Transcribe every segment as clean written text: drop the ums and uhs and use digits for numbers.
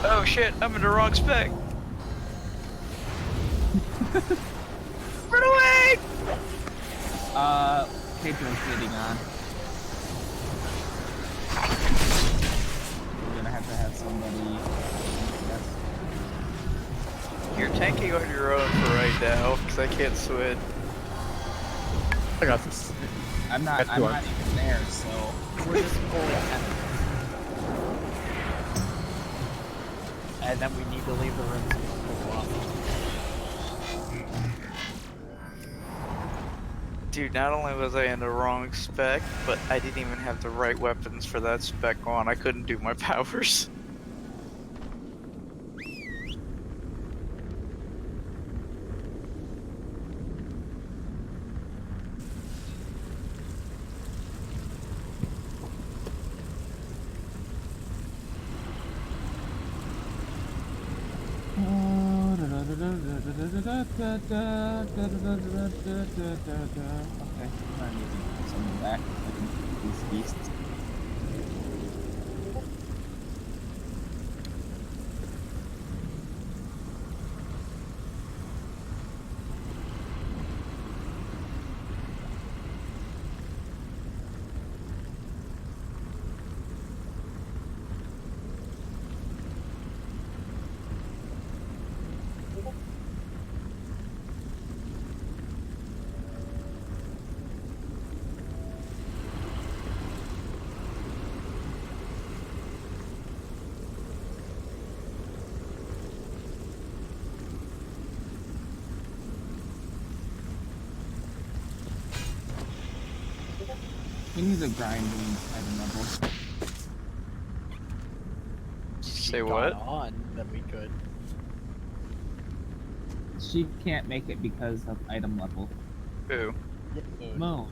Oh shit, I'm in the wrong spec. Run away! Pedro's getting on. We're gonna have somebody. You're tanking on your own for right now, because I can't switch. I got this. I'm not even there, so We're just pulling enemies. And then we need to leave the room so people go off. Dude, not only was I in the wrong spec, but I didn't even have the right weapons for that spec on. I couldn't do my powers. Okay, I'm not need to put someone back. I can put these beasts. He needs a grinding item level. Say what? On, then we could. She can't make it because of item level. Who? Moon.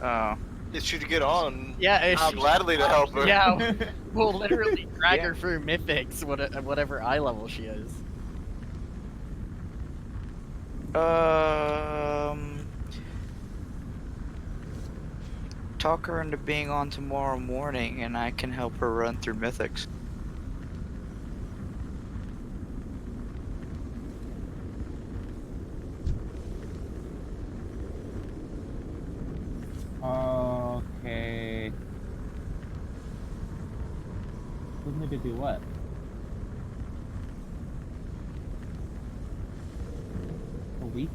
Oh. If she'd get on, Yeah, I'm gladly to help her. Yeah, we'll literally drag her through mythics, whatever eye level she is. Talk her into being on tomorrow morning, and I can help her run through mythics. Okay. We need to do what? A weekly.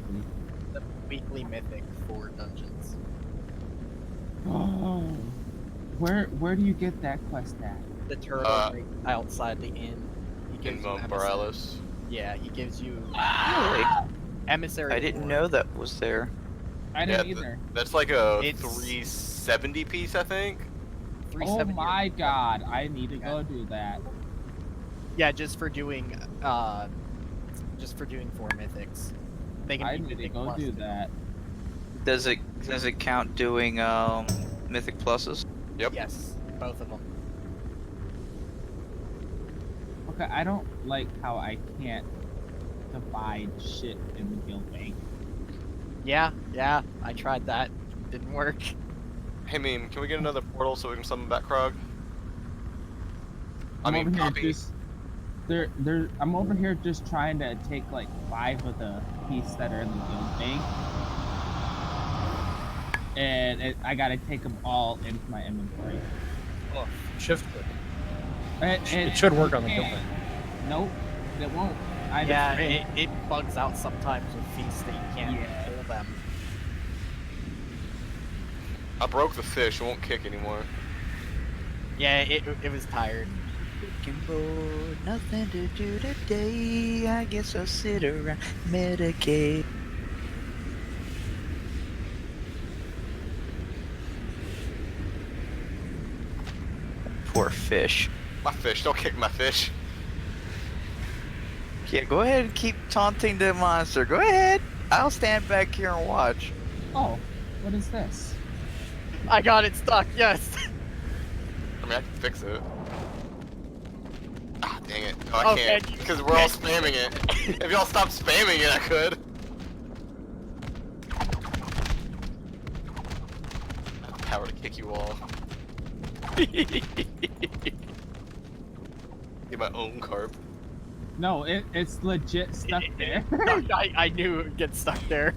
The weekly mythic for dungeons. Oh. Where do you get that quest at? The turtle right outside the inn. He gives In you emissary. Morales. Yeah, he gives you Really? emissary. I didn't for- know that was there. I didn't either. That's like a It's- 370 piece, I think. Oh 370 my god, I need to go do that. Yeah, just for doing 4 mythics. They can I be need to mythic go plus do too. that. Does it count doing mythic pluses? Yep. Yes, both of them. Okay, I don't like how I can't divide shit in the guild bank. Yeah, I tried that. Didn't work. Hey, Meme, can we get another portal so we can summon back Krog? I'm over here just trying to take like 5 of the pieces that are in the guild bank. And I gotta take them all into my inventory. Oh, shift click. And It should work on the can't. guild bank. Nope, it won't. Yeah, it bugs out sometimes with feasts that you can't pull them. I broke the fish, it won't kick anymore. Yeah, it was tired. Looking for nothing to do today. I guess I'll sit around, medicate. Poor fish. My fish, don't kick my fish. Yeah, go ahead and keep taunting the monster. Go ahead. I'll stand back here and watch. Oh, what is this? I got it stuck, yes! I mean, I can fix it. Ah, dang it. No, I Okay, can't, because we're all spamming it. If y'all stop spamming it, I could. I have the power to kick you all. Get my own carp. No, it's legit stuck there. I knew it would get stuck there.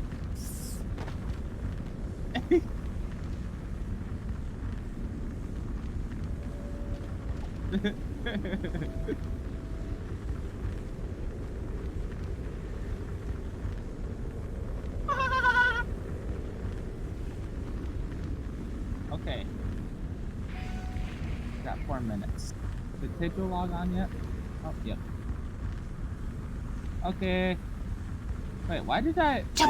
Okay. Got 4 minutes. Did Tidro log on yet? Oh, yep. Okay. Wait, why did I? I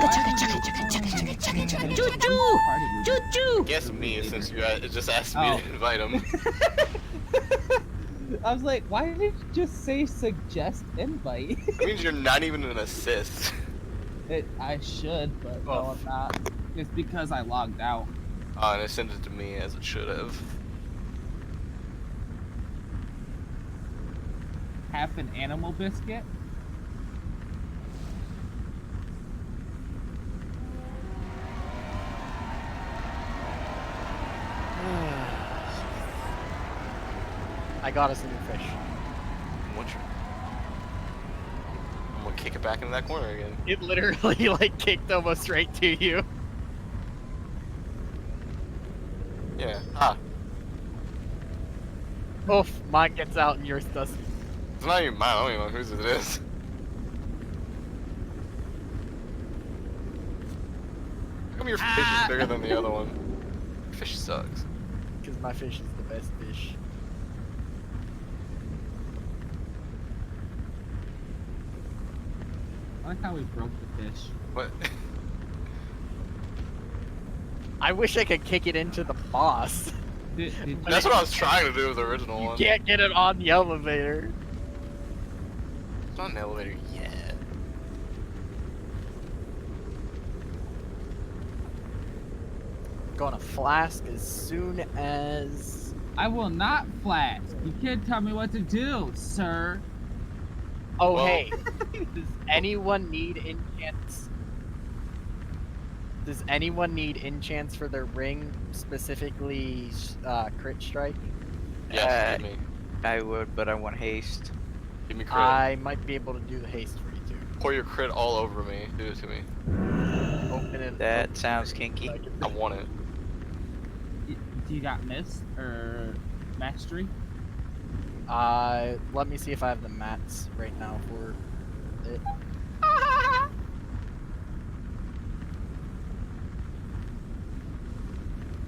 guess me, since you guys just asked me to invite him. I was like, why did you just say suggest invite? That means you're not even an assist. I should, but no, I'm not. It's because I logged out. Oh, and it sent it to me as it should have. Half an animal biscuit. I got us a new fish. I'm gonna kick it back into that corner again. It literally like kicked almost right to you. Yeah. Ah. Oof, mine gets out and yours doesn't. It's not even mine. I don't even know whose it is. How come your fish is bigger than the other one? Your fish sucks. Because my fish is the best fish. I like how we broke the fish. What? I wish I could kick it into the boss. That's what I was trying to do with the original You one. can't get it on the elevator. It's not an elevator yet. Going to flask as soon as... I will not flash. You can't tell me what to do, sir. Oh, Well- hey. Does anyone need enchants? Does anyone need enchants for their ring, specifically crit strike? Yes, give me. I would, but I want haste. Give me crit. I might be able to do the haste for you too. Pour your crit all over me. Do it to me. Open it. That sounds kinky. I want it. Do you got mist or mastery? Let me see if I have the mats right now for it.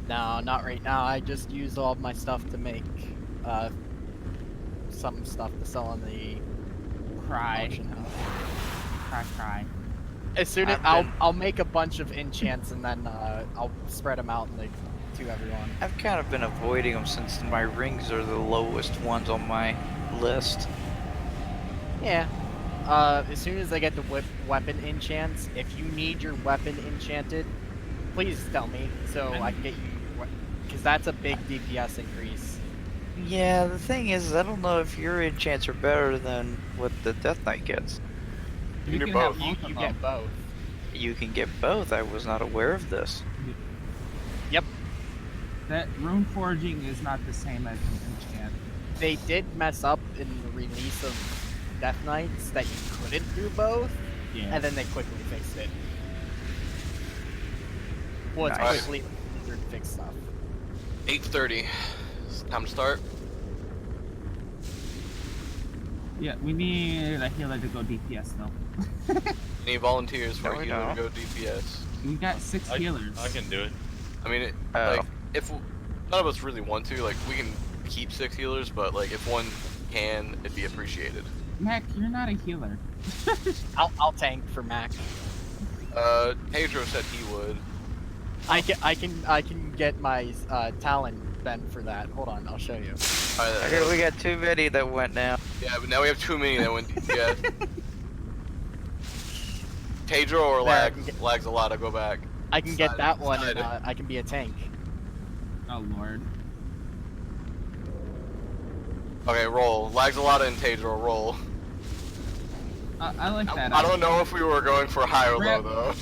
No, not right now. I just used all of my stuff to make some stuff to sell on the Cry. auction house. Cry. As soon as I've been- I'll make a bunch of enchants and then I'll spread them out like to everyone. I've kind of been avoiding them since my rings are the lowest ones on my list. Yeah. As soon as I get the weapon enchants, if you need your weapon enchanted, please tell me so I can get you, because that's a big DPS increase. Yeah, the thing is, I don't know if your enchants are better than what the Death Knight gets. You can do have both. You, both of you them. get both. You can get both. I was not aware of this. Yep. That rune forging is not the same as an enchant. They did mess up in the release of Death Knights that you couldn't do both, Yeah. and then they quickly fixed it. Well, it's Nice. quickly Blizzard fixed stuff. 8:30. It's time to start. Yeah, we need a healer to go DPS though. Any volunteers for No, a we healer to don't. go DPS? We got 6 healers. I can do it. I mean, Oh. like, if none of us really want to, like, we can keep 6 healers, but like, if one can, it'd be appreciated. Mac, you're not a healer. I'll tank for Mac. Pedro said he would. I can get my talent bent for that. Hold on, I'll show you. Okay, we got too many that went now. Yeah, but now we have too many that went DPS. Pedro or There, Lag? Lag's a lot. I go back. I can get Side- that one, and side. I can be a tank. Oh lord. Okay, roll. Lag's a lot and Pedro, roll. I like that. I don't know if we were going for high or low Rip. though.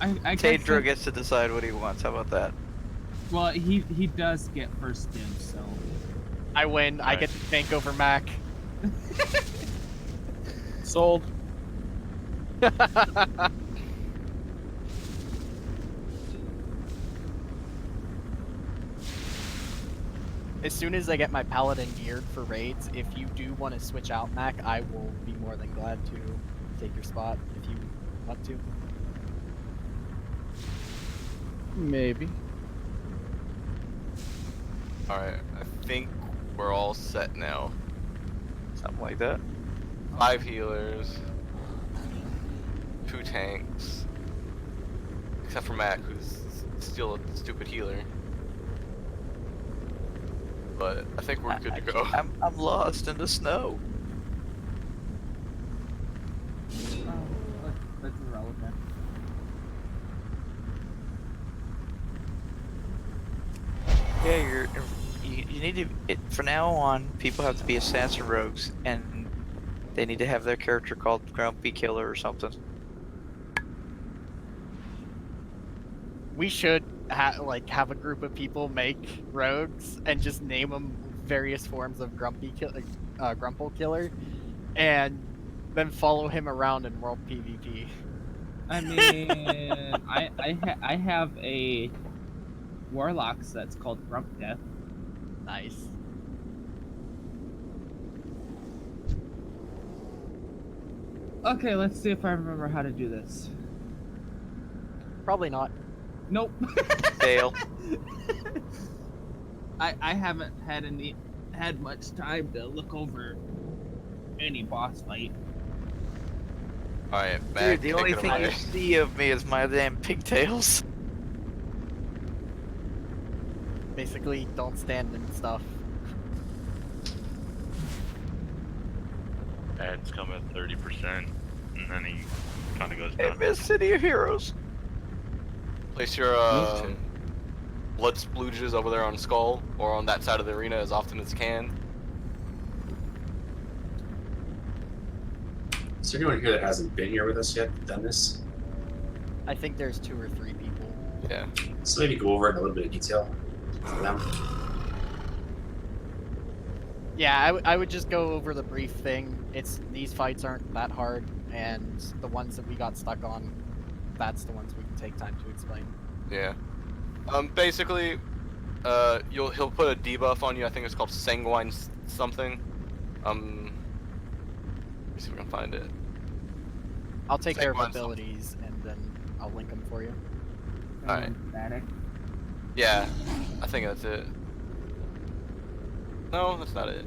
I guess Pedro that- gets to decide what he wants. How about that? Well, he does get first dibs, so. I win. I get to tank over Mac. Sold. As soon as I get my paladin geared for raids, if you do want to switch out Mac, I will be more than glad to take your spot if you want to. Maybe. Alright, I think we're all set now. Something like that. 5 healers, 2 tanks, except for Mac, who's still a stupid healer. But I think we're good to go. I'm lost in the snow. That's irrelevant. Yeah, you need to. From now on, people have to be assassin rogues, and they need to have their character called Grumpy Killer or something. We should have a group of people make rogues and just name them various forms of Grumple Killer, and then follow him around in world PvP. I mean, I have a warlocks that's called Grump Death. Nice. Okay, let's see if I remember how to do this. Probably not. Nope. Fail. I haven't had much time to look over any boss fight. Alright, Dude, Mac, the take only it thing away. you see of me is my damn pigtails. Basically, don't stand and stuff. Ads come at 30%, and then he kind of goes I down. miss City of Heroes. Place your blood splooges over there on Skull, or on that side of the arena as often as you can. Is there anyone here that hasn't been here with us yet, done this? I think there's 2 or 3 people. Yeah. So maybe go over it in a little bit of detail for them. Yeah, I would just go over the brief thing. These fights aren't that hard, and the ones that we got stuck on, that's the ones we can take time to explain. Yeah. Basically, he'll put a debuff on you. I think it's called Sanguine something. Let me see if we can find it. I'll take care of Sanguine abilities, and then I'll link them for you. Alright. Static. Yeah, I think that's it. No, that's not it.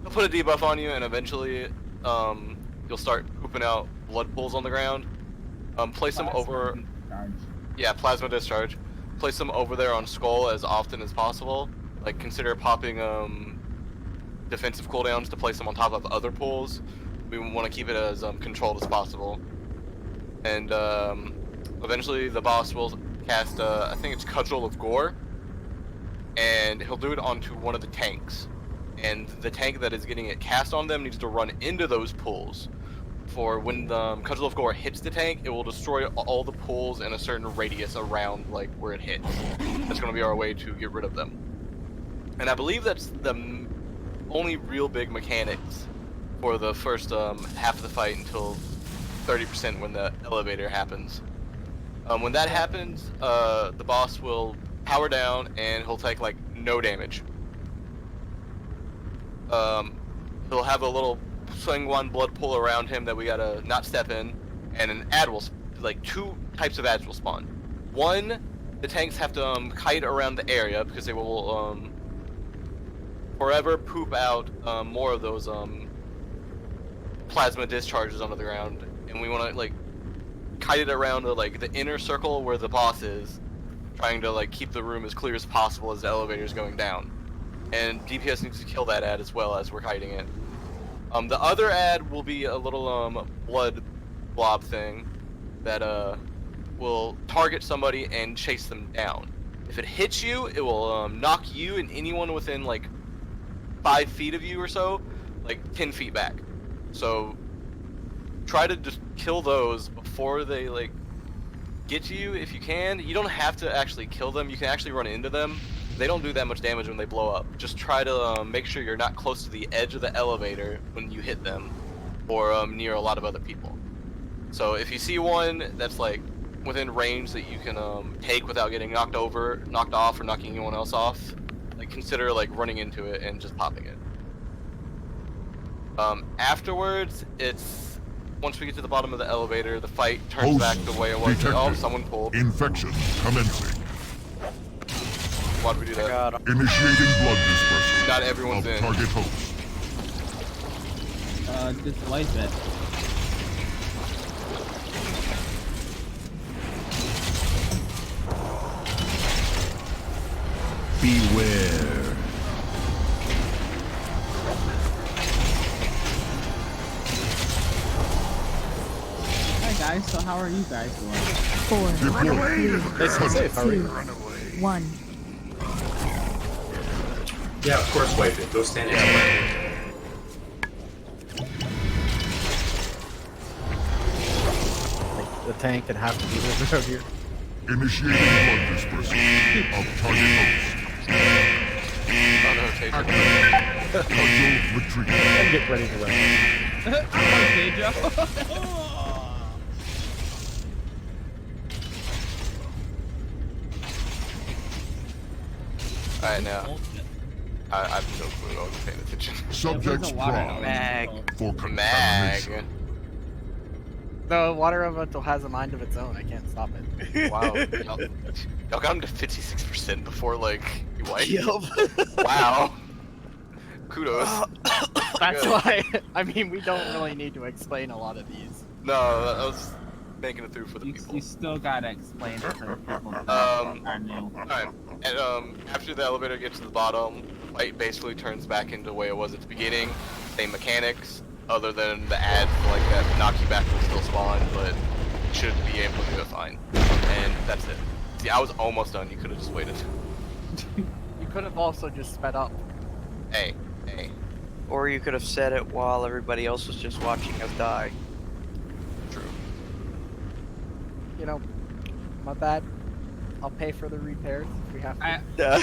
He'll put a debuff on you, and eventually, you'll start pooping out blood pools on the ground. Place them over. Charge. Yeah, plasma discharge. Place them over there on Skull as often as possible. Like, consider popping defensive cooldowns to place them on top of other pools. We want to keep it as controlled as possible. And eventually the boss will cast, I think it's Cudgel of Gore. And he'll do it onto one of the tanks. And the tank that is getting it cast on them needs to run into those pools. For when the Cudgel of Gore hits the tank, it will destroy all the pools in a certain radius around like where it hits. That's going to be our way to get rid of them. And I believe that's the only real big mechanics for the first half of the fight until 30% when the elevator happens. When that happens, the boss will power down and he'll take like no damage. He'll have a little Sanguine blood pool around him that we gotta not step in, and an ad will, like 2 types of ads will spawn. One, the tanks have to kite around the area because they will forever poop out more of those plasma discharges onto the ground, and we want to like kite it around to like the inner circle where the boss is, trying to like keep the room as clear as possible as the elevator is going down. And DPS needs to kill that ad as well as we're kiting it. The other ad will be a little blood blob thing that will target somebody and chase them down. If it hits you, it will knock you and anyone within like 5 feet of you or so, like 10 feet back. So try to just kill those before they like get to you if you can. You don't have to actually kill them. You can actually run into them. They don't do that much damage when they blow up. Just try to make sure you're not close to the edge of the elevator when you hit them, or near a lot of other people. So if you see one that's like within range that you can take without getting knocked off, or knocking anyone else off, like consider like running into it and just popping it. Afterwards, it's once we get to the bottom of the elevator, the fight turns back the way it was. Detected. Oh, someone pulled. Infection commencing. Why'd we do that? God. Initiating blood dispersal. Not everyone's of in. target host. This life it. Beware. Hi guys, so how are you guys doing? 4, Deploy. 3, Nice and safe. How are 2, you? 1. Yeah, of course, wipe it. Go stand next to it. Like, the tank and half the people out here. Initiating blood dispersal of target host. Oh no, Taser. Cudgel retreat. And get ready to run. Okay, Joe. Alright, now. I have no clue. I wasn't paying attention. Subjects primed Mag. for Mag. contamination. The water elemental has a mind of its own. I can't stop it. Wow. Y'all got him to 56% before, like, you wiped? Yup. Wow. Kudos. That's Good. why. I mean, we don't really need to explain a lot of these. No, I was making it through for the people. You still gotta explain it to the people that are new. Alright, and after the elevator gets to the bottom, fight basically turns back into the way it was at the beginning. Same mechanics, other than the ads like that knock you back will still spawn, but you should be able to do it fine. And that's it. See, I was almost done. You could have just waited. You could have also just sped up. Hey. Or you could have said it while everybody else was just watching us die. True. You know, my bad. I'll pay for the repairs if we have to. Yeah.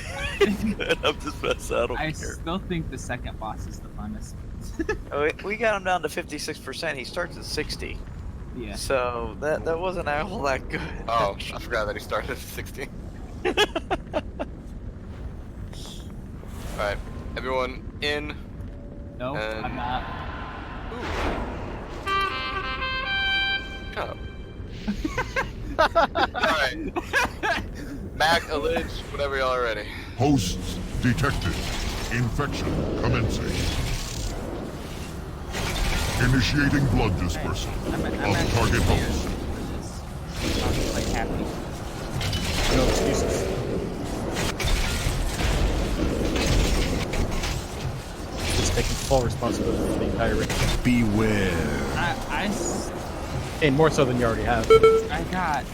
I'm just messing. I don't I care. still think the second boss is the funnest. We got him down to 56%. He starts at 60. Yeah. So that wasn't all that good. Oh, I forgot that he started at 16. Alright, everyone in. No, I'm not. Shut up. Alright. Mac, Alij, whatever y'all are ready. Hosts detected. Infection commencing. Initiating blood dispersal I'm of actually target scared host. for this. I'm just like happy. No excuses. Just taking full responsibility for the entire ring. Beware. And more so than you already have. I got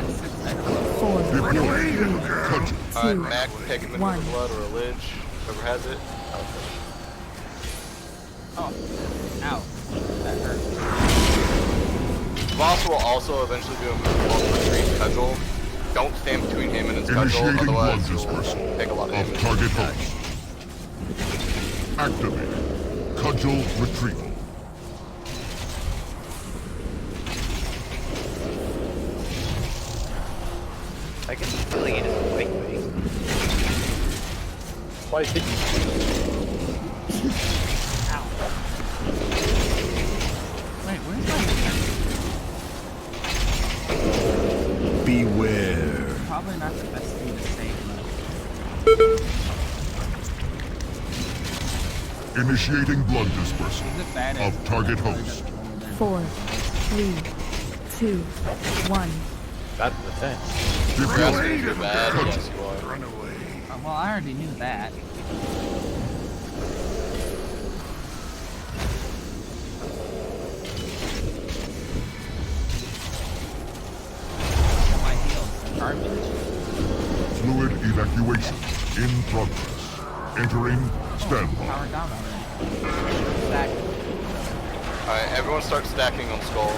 6 items. 4, Deploy. Cudgel. Alright, 2, Mac, take him into one. the blood or a Alij, whoever has it. Oh, ow. That hurt. Boss will also eventually do a move called Retreat Cudgel. Don't stand between him and his cudgel, Initiating blood otherwise you'll dispersal take a lot of of damage. target host. Activate. Cudgel retrieval. I get the feeling it is white me. Why is it? Wait, where's my Beware. Probably not the best thing to say, but Initiating blood dispersal is it bad of target host. 4, 3, 2, 1. That's the thing. You're Deploy. asking if you're bad, yes you are. Well, I already knew that. My heals are garbage. Fluid evacuation in progress. Entering standby. Powered down already. Exactly. Alright, everyone start stacking on skull.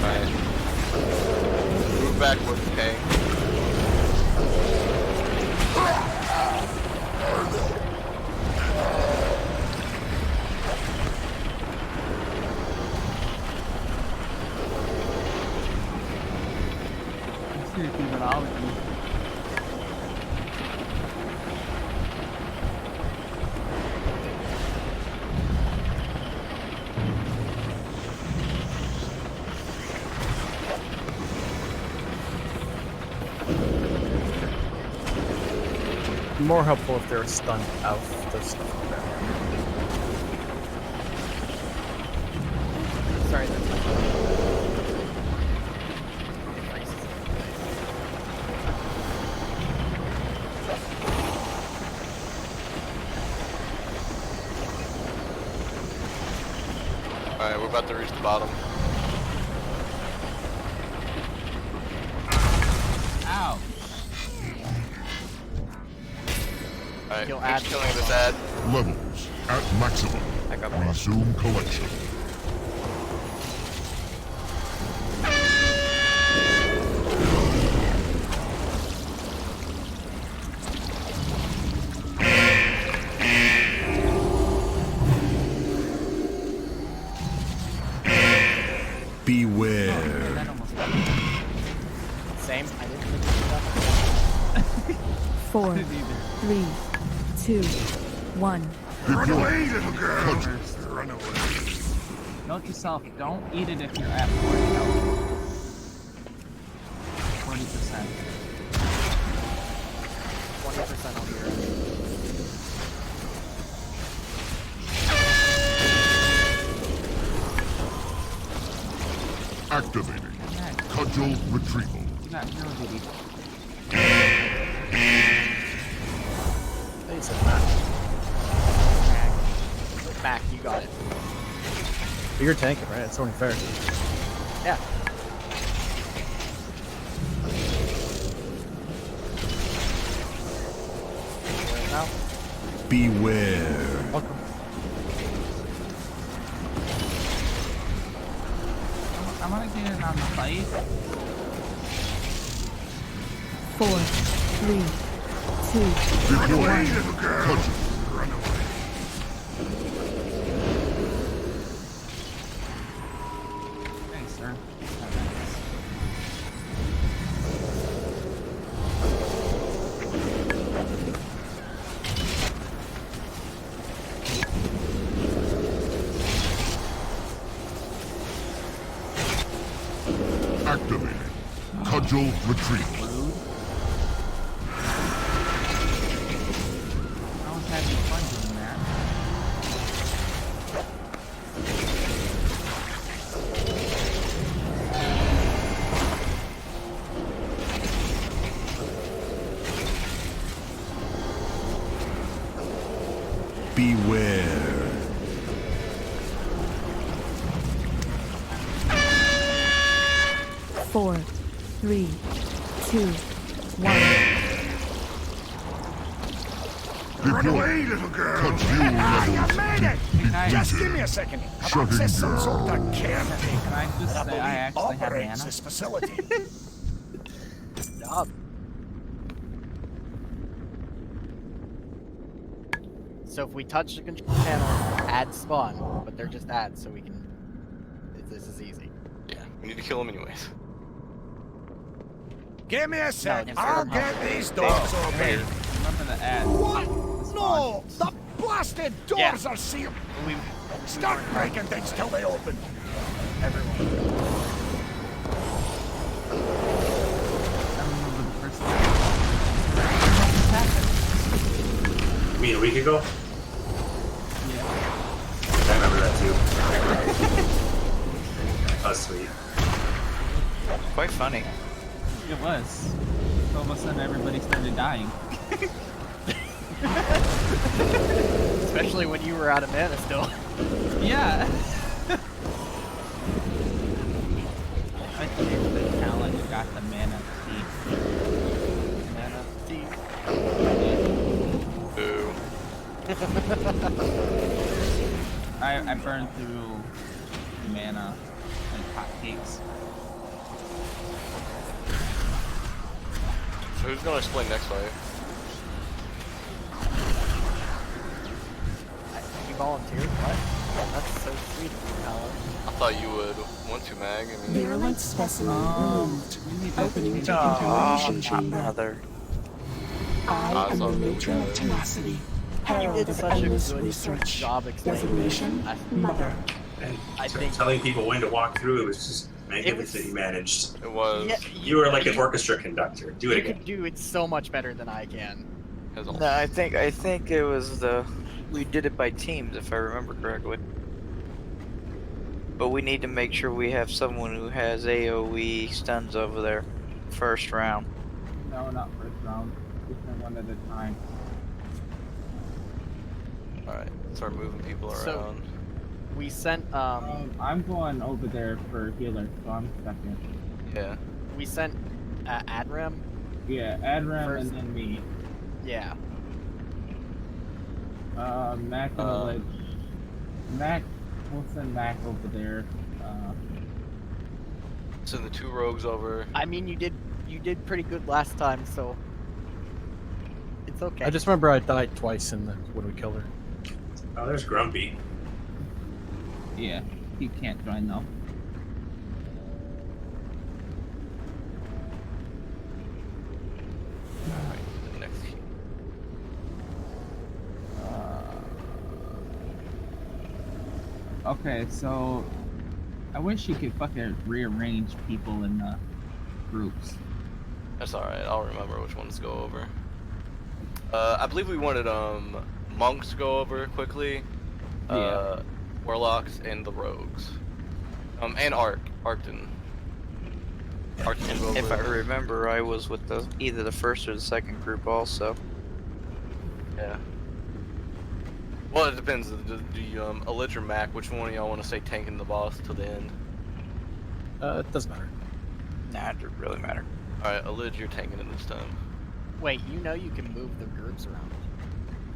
Alright. Move back with the tank. Seriously, but all of you. More helpful if they're stunned out. Does stuff like that. Sorry, that's my Alright, we're about to reach the bottom. Ow. Alright, Kill who's ad. killing this ad? Levels at maximum. I got Resume collection. Beware. That almost same. I didn't think it was 4, didn't even 3, 2, 1. Run away, little girl. first. Note to self, don't eat it if you're at 40 health. 40%. 20% on your Activating. Nice. Cudgel retrieval. You got hero duty. They said that. Mac, you got it. But you're tanking, right? It's only fair. Yeah. Now, Beware. Welcome. I want to get in on the fight. 4, 3, 2, Run away, 1. little girl. Cudgel. Run away. Thanks, sir. Activating. Cudgel retrieval. I was having fun doing that. Beware. 4, 3, 2, 1. Run away, little girl. Cudgel levels. Just give me a second. Shutting down. Can I just say I actually have mana? facility. job. So if we touch the control panel, ads spawn, but they're just ads, so we can. This is easy. Yeah, we need to kill him anyways. Give me a sec. No, I'll get these doors Hey, open. remember the ad. What? The No! spawn. The blasted Yeah. doors are sealed. We Start breaking things till they open. everyone. I remember the first time. What just happened? You mean a week ago? Yeah. I remember that too. Oh, sweet. Quite funny. It was. So all of a sudden everybody started dying. Especially when you were out of mana still. Yeah. I think the talent got the mana seed. Mana seed. Boo. I burned through mana like hotcakes. So who's gonna explain next fight? You volunteered? What? That's so sweet of you, Alan. I thought you would want to, Mag. I mean, Virulent specimen removed. Opening to Oh, continuation not chamber. another. I am saw the the matron movie. of tenacity. You Herald did of such a endless good research. job explaining Designation, it. Mother. And I think telling people when to walk through, it was just It magnificent. was- You managed. it was. Yeah, You were like an orchestra conductor. Do it you again. could do it so much better than I can. Has all- No, I think it was we did it by teams if I remember correctly. But we need to make sure we have someone who has AoE stuns over there first round. No, not first round. Different one at a time. Alright, start moving people So- around. We sent I'm going over there for healer, so I'm second. Yeah. we sent Adram. Yeah, Adram First. and then me. Yeah. Mac and the ledge. Mac, we'll send Mac over there. Send the two rogues over. I mean, you did pretty good last time, so it's okay. I just remember I died twice when we killed her. Oh, there's Grumpy. Yeah, he can't join though. Alright, the next. Okay, so I wish you could fucking rearrange people in the groups. That's alright, I'll remember which ones to go over. I believe we wanted monks to go over quickly. Yeah. Warlocks and the rogues. And Arcton. Arcton can go over. If I remember, I was with either the first or the second group also. Yeah. Well, it depends. The Uldir or Mac, which one of y'all want to stay tanking the boss till the end? It doesn't matter. Nah, it doesn't really matter. Alright, Uldir, you're tanking it this time. Wait, you know you can move the groups around.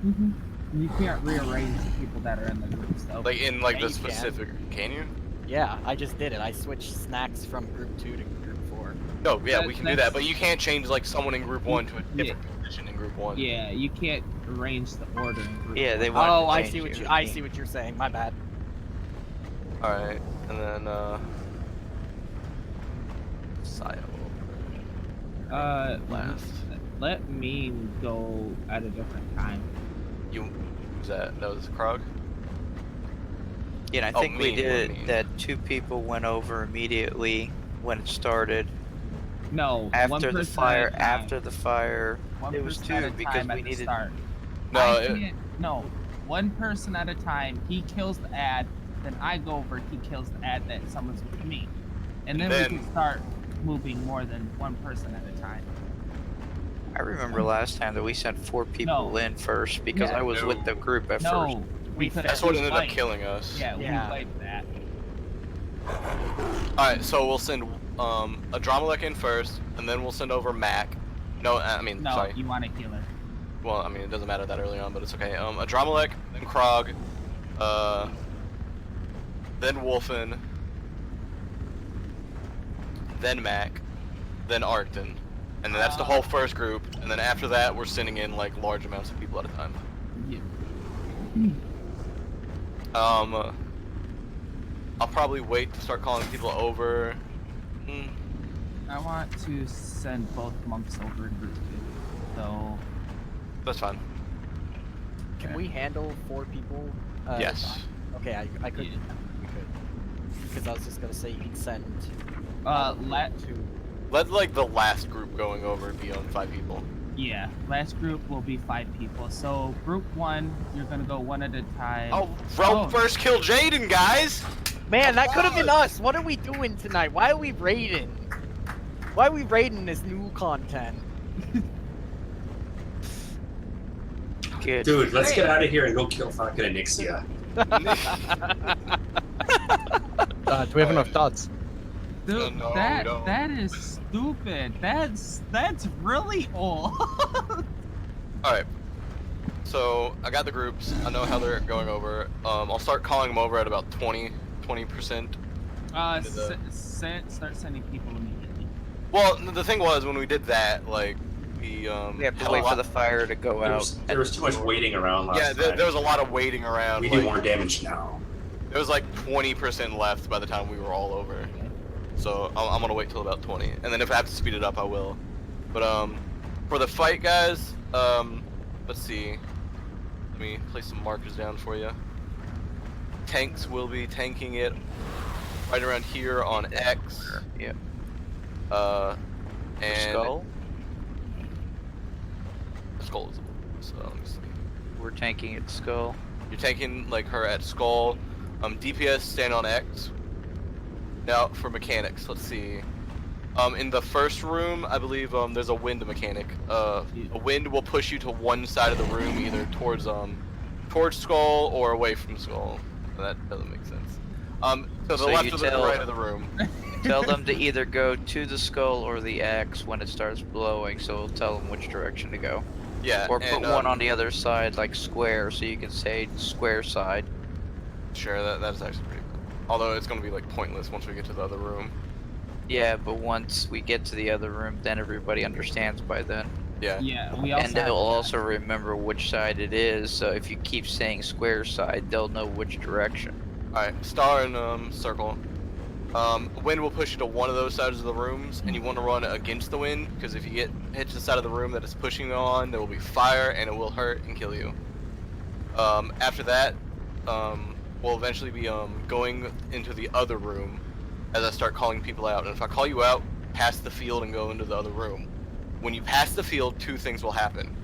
Mm-hmm. You can't rearrange the people that are in the groups though. Like in like Yeah, the you can. specific. Can you? Yeah, I just did it. I switched snacks from group 2 to group 4. No, yeah, we can do that, That's- but you can't change like someone in group 1 to a different position in group 1. Yeah, you can't arrange the order in group. Yeah, they one. want. Oh, I see what you're saying. My bad. Alright, and then Sayo last. Let me go at a different time. Who's that? That was Krog? Yeah, and I Oh, think we me, did me. that. 2 people went over immediately when it started. No, one After the person fire, at a time. after the fire, One it was person at 2 a because time we at the needed. start. No, I can't- no, one person at a time. He kills the ad, then I go over. He kills the ad that someone's with me, and then, Then- we can start moving more than one person at a time. I remember last time that we sent 4 people No. in first because Yeah. I was with the group at first. No, we could. That's what ended up killing us. Yeah, Yeah. we wiped that. Alright, so we'll send a Dramalek in first, and then we'll send over Mac. No, I mean, No, sorry. you want a healer. Well, I mean, it doesn't matter that early on, but it's okay. A Dramalek, then Krog, then Wolfen, then Mac, then Arcton. And then that's the whole first group, and then after that, we're sending in, like, large amounts of people at a time. Yeah. I'll probably wait to start calling people over. I want to send both monks over in group 2. So That's fine. Can we handle 4 people? Yes. Okay, I could. Yeah. We could. Because I was just gonna say you could send. let 2. Let, like, the last group going over be on 5 people. yeah, last group will be 5 people. So group 1, you're gonna go one at a time. Oh, Realm Oh. first kill Jaden, guys! Man, that could have been us. What are we doing tonight? Why are we raiding? Why are we raiding this new content? Good. Dude, let's get out of here and go kill fucking Anixia. Do we have enough dots? Dude, No, we that don't. that is stupid. That's really old. Alright. So, I got the groups. I know how they're going over. I'll start calling them over at about 20%. Start sending people immediately. Well, the thing was, when we did that, like, we have to wait for the fire to go out. There was too much waiting around last Yeah, time. there was a lot of waiting around. We do more damage now. There was like 20% left by the time we were all over. So I'm gonna wait till about 20, and then if I have to speed it up, I will. But for the fight, guys, let's see. Let me place some markers down for you. Tanks will be tanking it right around here on X. Yep. And Skull. Skull is. So let me see. We're tanking at Skull. You're tanking like her at Skull. DPS stand on X. Now for mechanics, let's see. In the first room, I believe there's a wind mechanic. A wind will push you to one side of the room, either towards Skull or away from Skull. That doesn't make sense. To the So left you or the tell- right of the room. Tell them to either go to the Skull or the X when it starts blowing, so it'll tell them which direction to go. Yeah. Or put and, one on the other side, like square, so you can say square side. Sure, that is actually pretty cool. Although it's gonna be like pointless once we get to the other room. Yeah, but once we get to the other room, then everybody understands by then. Yeah. Yeah, we also And they'll also remember which side it is, so if you keep saying square side, they'll know which direction. Alright, star and circle. Wind will push you to one of those sides of the rooms, and you want to run against the wind, because if you get hit to the side of the room that it's pushing you on, there will be fire, and it will hurt and kill you. After that, we'll eventually be going into the other room as I start calling people out. And if I call you out, pass the field and go into the other room. When you pass the field, two things will happen.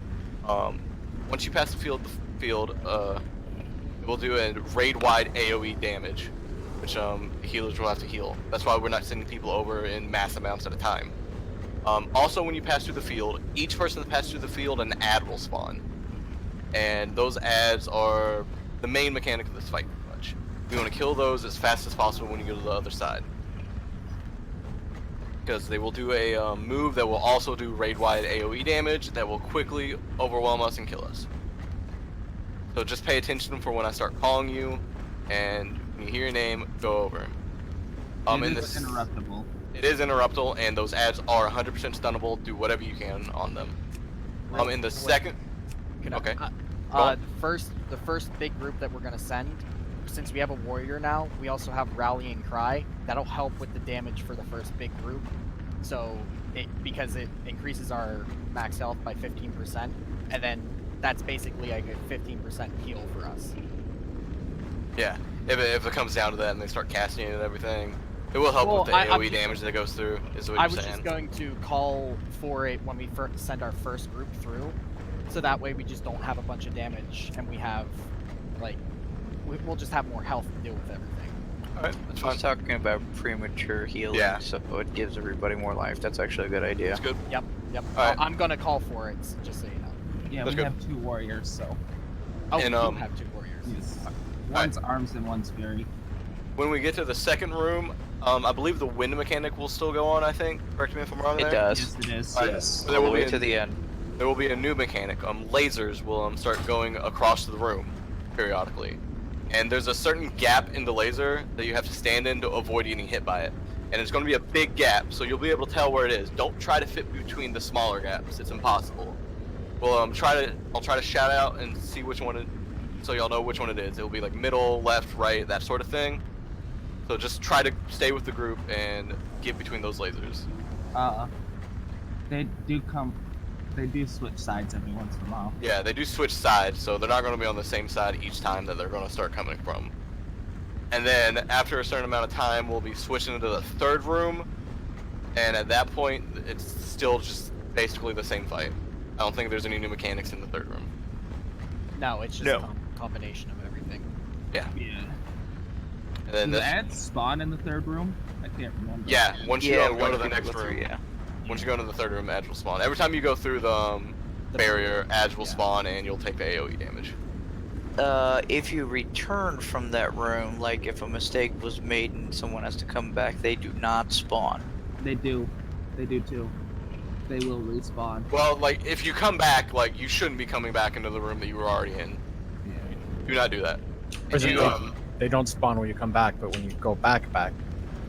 Once you pass the field, it will do a raid-wide AoE damage, which healers will have to heal. That's why we're not sending people over in mass amounts at a time. Also, when you pass through the field, each person that passes through the field, an ad will spawn. And those ads are the main mechanic of this fight, pretty much. We want to kill those as fast as possible when you go to the other side. Because they will do a move that will also do raid-wide AoE damage that will quickly overwhelm us and kill us. So just pay attention for when I start calling you, and when you hear your name, go over. it is interruptible. It is interruptible, and those ads are 100% stunnable. Do whatever you can on them. In the second... Okay. The first big group that we're gonna send, since we have a warrior now, we also have rallying cry. That'll help with the damage for the first big group. So because it increases our max health by 15%, and then that's basically like a 15% heal for us. Yeah, if it comes down to that and they start casting it and everything, it will help with the AoE damage that goes through, is what I you're was saying. just going to call for it when we send our first group through, so that way we just don't have a bunch of damage, and we have, like, we'll just have more health to deal with everything. Alright, that's I was fine. talking about premature healing, Yeah. so it gives everybody more life. That's actually a good idea. That's good. Yep. Alright. I'm gonna call for it, just so you know. Yeah, That's we good. have 2 warriors, so Oh, And, we do um, have 2 warriors. yes. One's arms and one's fury. When we get to the second room, I believe the wind mechanic will still go on, I think. Correct me if I'm wrong there. It does. Yes, it is. Alright, Yes. so All there the will way be to the end. There will be a new mechanic. Lasers will start going across the room periodically. And there's a certain gap in the laser that you have to stand in to avoid getting hit by it. And it's going to be a big gap, so you'll be able to tell where it is. Don't try to fit between the smaller gaps. It's impossible. Well, I'll try to shout out and see which one so y'all know which one it is. It'll be like middle, left, right, that sort of thing. So just try to stay with the group and get between those lasers. They do switch sides every once in a while. Yeah, they do switch sides, so they're not going to be on the same side each time that they're going to start coming from. And then after a certain amount of time, we'll be switching into the third room, and at that point, it's still just basically the same fight. I don't think there's any new mechanics in the third room. No, it's just a combination of everything. Yeah. Yeah. And then Do the this, ads spawn in the third room? I can't remember. yeah, once you Yeah, go to the one next people room. through, yeah. Once you go into the third room, ads will spawn. Every time you go through the barrier, ads will spawn and you'll take the AoE damage. If you return from that room, like if a mistake was made and someone has to come back, they do not spawn. They do. They do too. They will respawn. Well, like, if you come back, like, you shouldn't be coming back into the room that you were already in. Yeah. Do not do that. Or is it You, like, they don't spawn when you come back, but when you go back, then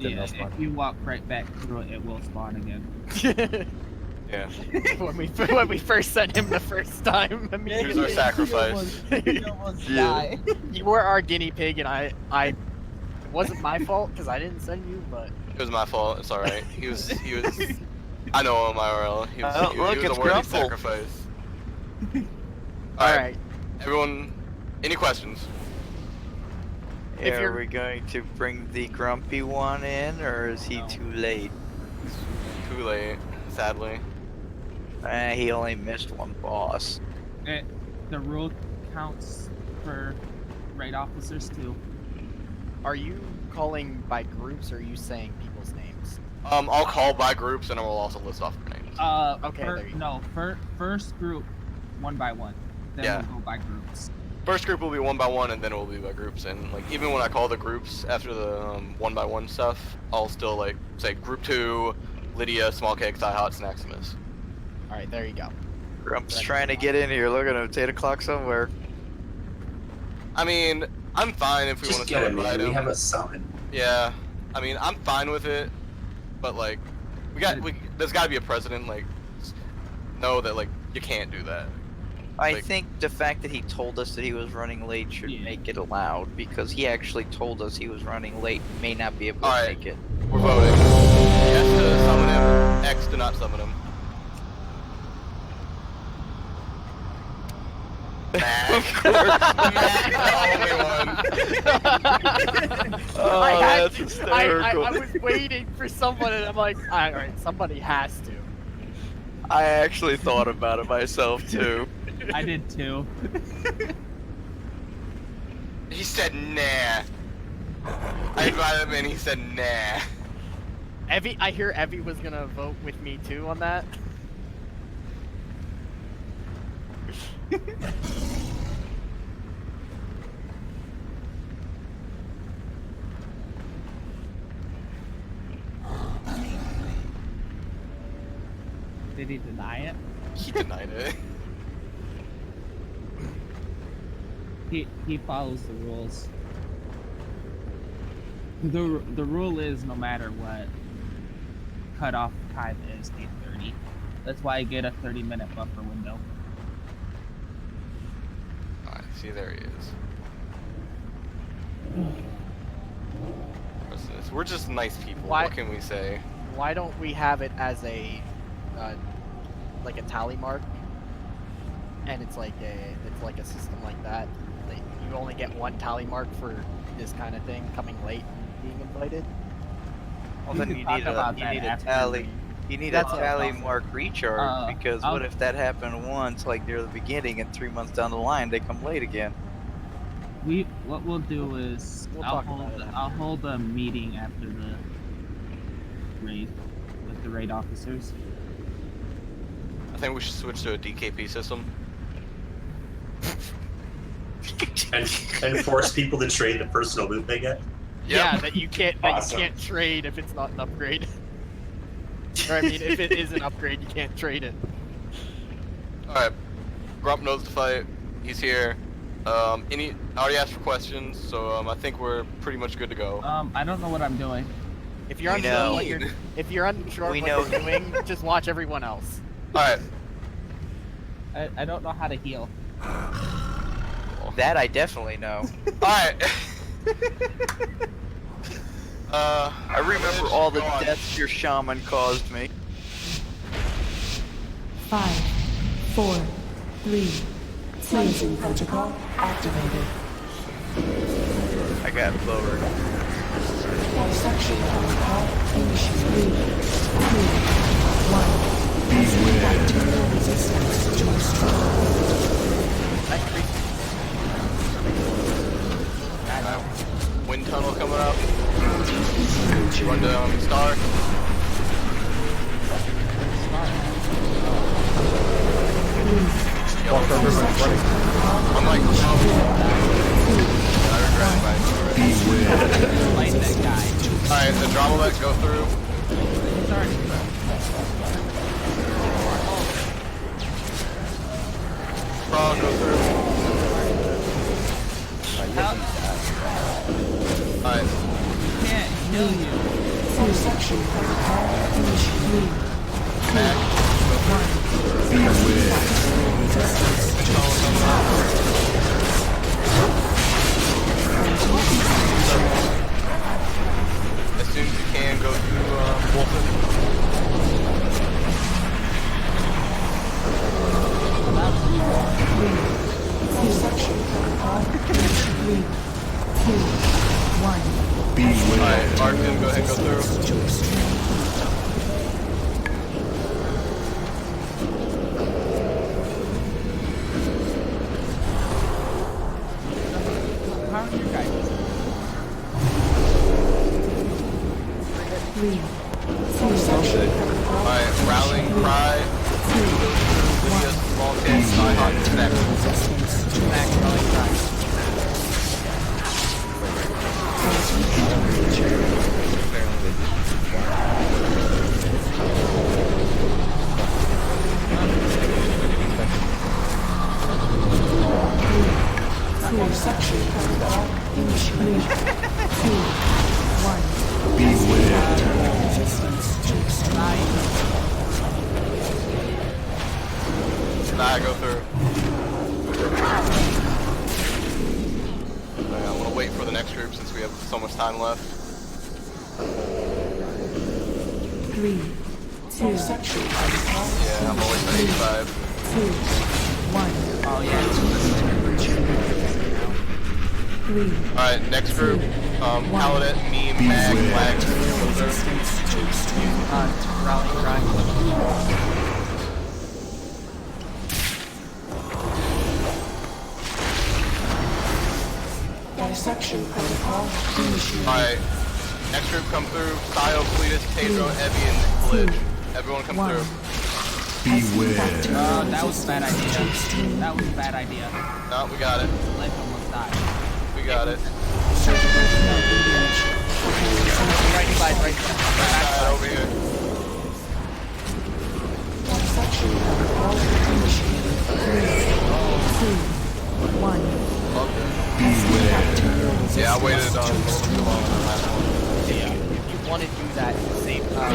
Yeah, they'll spawn. if you walk right back through it, it will spawn again. yeah. when we first sent him the first time, I mean, Here's our sacrifice. Yeah. you were our guinea pig, and I it wasn't my fault because I didn't send you, but It was my fault. It's alright. He was. I know him IRL. He was, Oh, he, look, he was it's a worthy Grumple. sacrifice. all right. Everyone, any questions? If Are you're- we going to bring the grumpy one in, or is he No. too late? Too late, sadly. He only missed one boss. The rule counts for raid officers too. Are you calling by groups, or are you saying people's names? I'll call by groups and I will also list off their names. Okay, there you go. No, first group, one by one. Then Yeah. we'll go by groups. First group will be one by one, and then it will be by groups. And like even when I call the groups after the one by one stuff, I'll still like say Group 2, Lydia, Small Cake, Thigh Hot, Snaximus. All right, there you go. Grump's trying to get in here. Look at him. It's 8 o'clock somewhere. I mean, I'm fine if we Just want to get still him, invite man. We him. have a summon. Yeah, I mean, I'm fine with it, but like, there's got to be a precedent. Like, know that like you can't do that. I Like- think the fact that he told us that he was running late should Yeah. make it allowed, because he actually told us he was running late and may not be able to Alright. make it. We're voting. Yes to summon him. X to not summon him. Mac. Mac, the only one. Oh, I had that's to- hysterical. I was waiting for someone, and I'm like, all right, somebody has to. I actually thought about it myself too. I did too. He said nah. I invited him and he said nah. Evie, I hear Evie was gonna vote with me too on that. Did he deny it? He denied it. He follows the rules. The rule is no matter what, cutoff time is 8:30. That's why I get a 30-minute buffer window. Alright, see, there he is. We're just nice people. Why- What can we say? Why don't we have it as a, like a tally mark? And it's like a system like that. Like you only get one tally mark for this kind of thing, coming late and being invited. Well, then We you can need talk about a that after tally. we- You need That's a what tally I'll- mark recharge, because what I'll- if that happened once, like near the beginning, and 3 months down the line they come late again? What we'll do is We'll I'll talk about it after. I'll hold a meeting after the raid with the raid officers. I think we should switch to a DKP system. And force people to trade the personal loot they get. Yeah, that you can't Awesome. trade if it's not an upgrade. Or I mean, if it is an upgrade, you can't trade it. Alright. Grump knows the fight. He's here. I already asked for questions, so I think we're pretty much good to go. I don't know what I'm doing. If you're We unsure know. what you're unsure We what know. you're doing, just watch everyone else. Alright. I don't know how to heal. That I definitely know. Alright. I remember all the go on. deaths your shaman caused me. 5, 4, 3, 2, Cleansing protocol activated. I got lowered. Dissection protocol initiated. 1. Using bacterial resistance to destroy. Wind tunnel coming up. Run to Star. Walk everyone's running. I'm like, I regret inviting Light that guy. Alright, the drama let go through. He's already through. Frog, go through. Alright. Can't kill you. Section protocol initiated. Mac, go as soon as you can, go through Wolfen. Section protocol initiated. 3, 2, 1. Alright, Arkin, go ahead and go through. How are your guys? 3, 2, section protocol. Alright, Rallying Cry. Lydia, small tank, Skyhawk, Snack. Snack, Rallying Cry. Section protocol initiated. 2, 1. Nah, go through. Alright, I'm gonna wait for the next group since we have so much time left. 3, 2, section protocol. Yeah, I'm gonna wait for 85. 2, 1. Oh yeah. 3. Alright, next group. Paladin, me, Mag, Lag, Rallying cry. Dissection protocol initiated. Alright, next group come through. Sio, Cletus, Pedro, Evie, and Glitch. Everyone come through. That was a bad idea. That was a bad idea. No, we got it. Life almost died. We got it. Right side, right side. Backside over here. Dissection protocol initiated. 3, 2, 1. Yeah, I waited a little too long on that last one. Yeah. If you want to do that, save Hold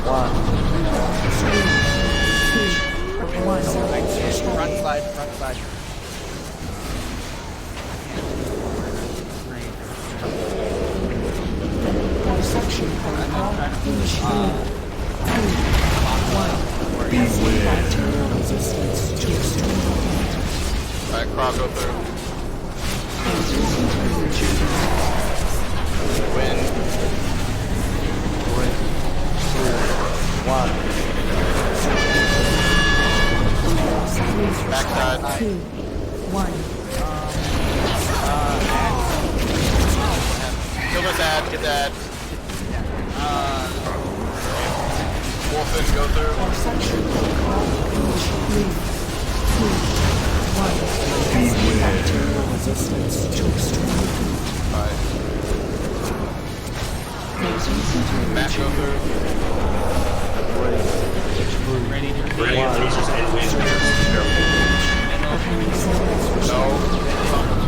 on. Front side, front side. Dissection protocol initiated. 2, 1. Bacterial resistance to extreme. Alright, Croc, go through. Wind. 1. Backside. 2, 1. Kill this ad, get that. Wolfen, go through. Dissection protocol initiated. 3, 2, 1. Bacterial resistance to extreme. Alright. Matt, go through. Ready to Ready, lasers and lasers. No.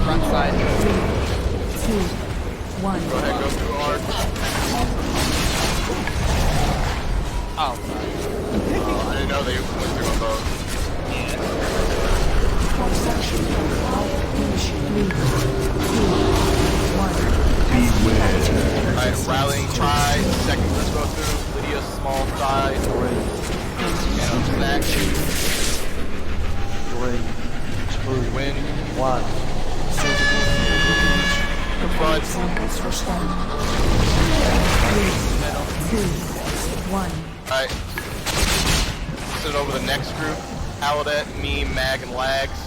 Front side. 3, 2, 1. Go ahead, go through hard. Oh, sorry. I didn't know they went through on both. Dissection protocol initiated. 2, 1. Alright, rallying cry. Second group go through. Lydia, small side. And snack. 3, 2, Win. 1. Front. Samples for study. 3, 2, 1. Alright. Send it over the next group. Aladet, me, Mag, and Lags.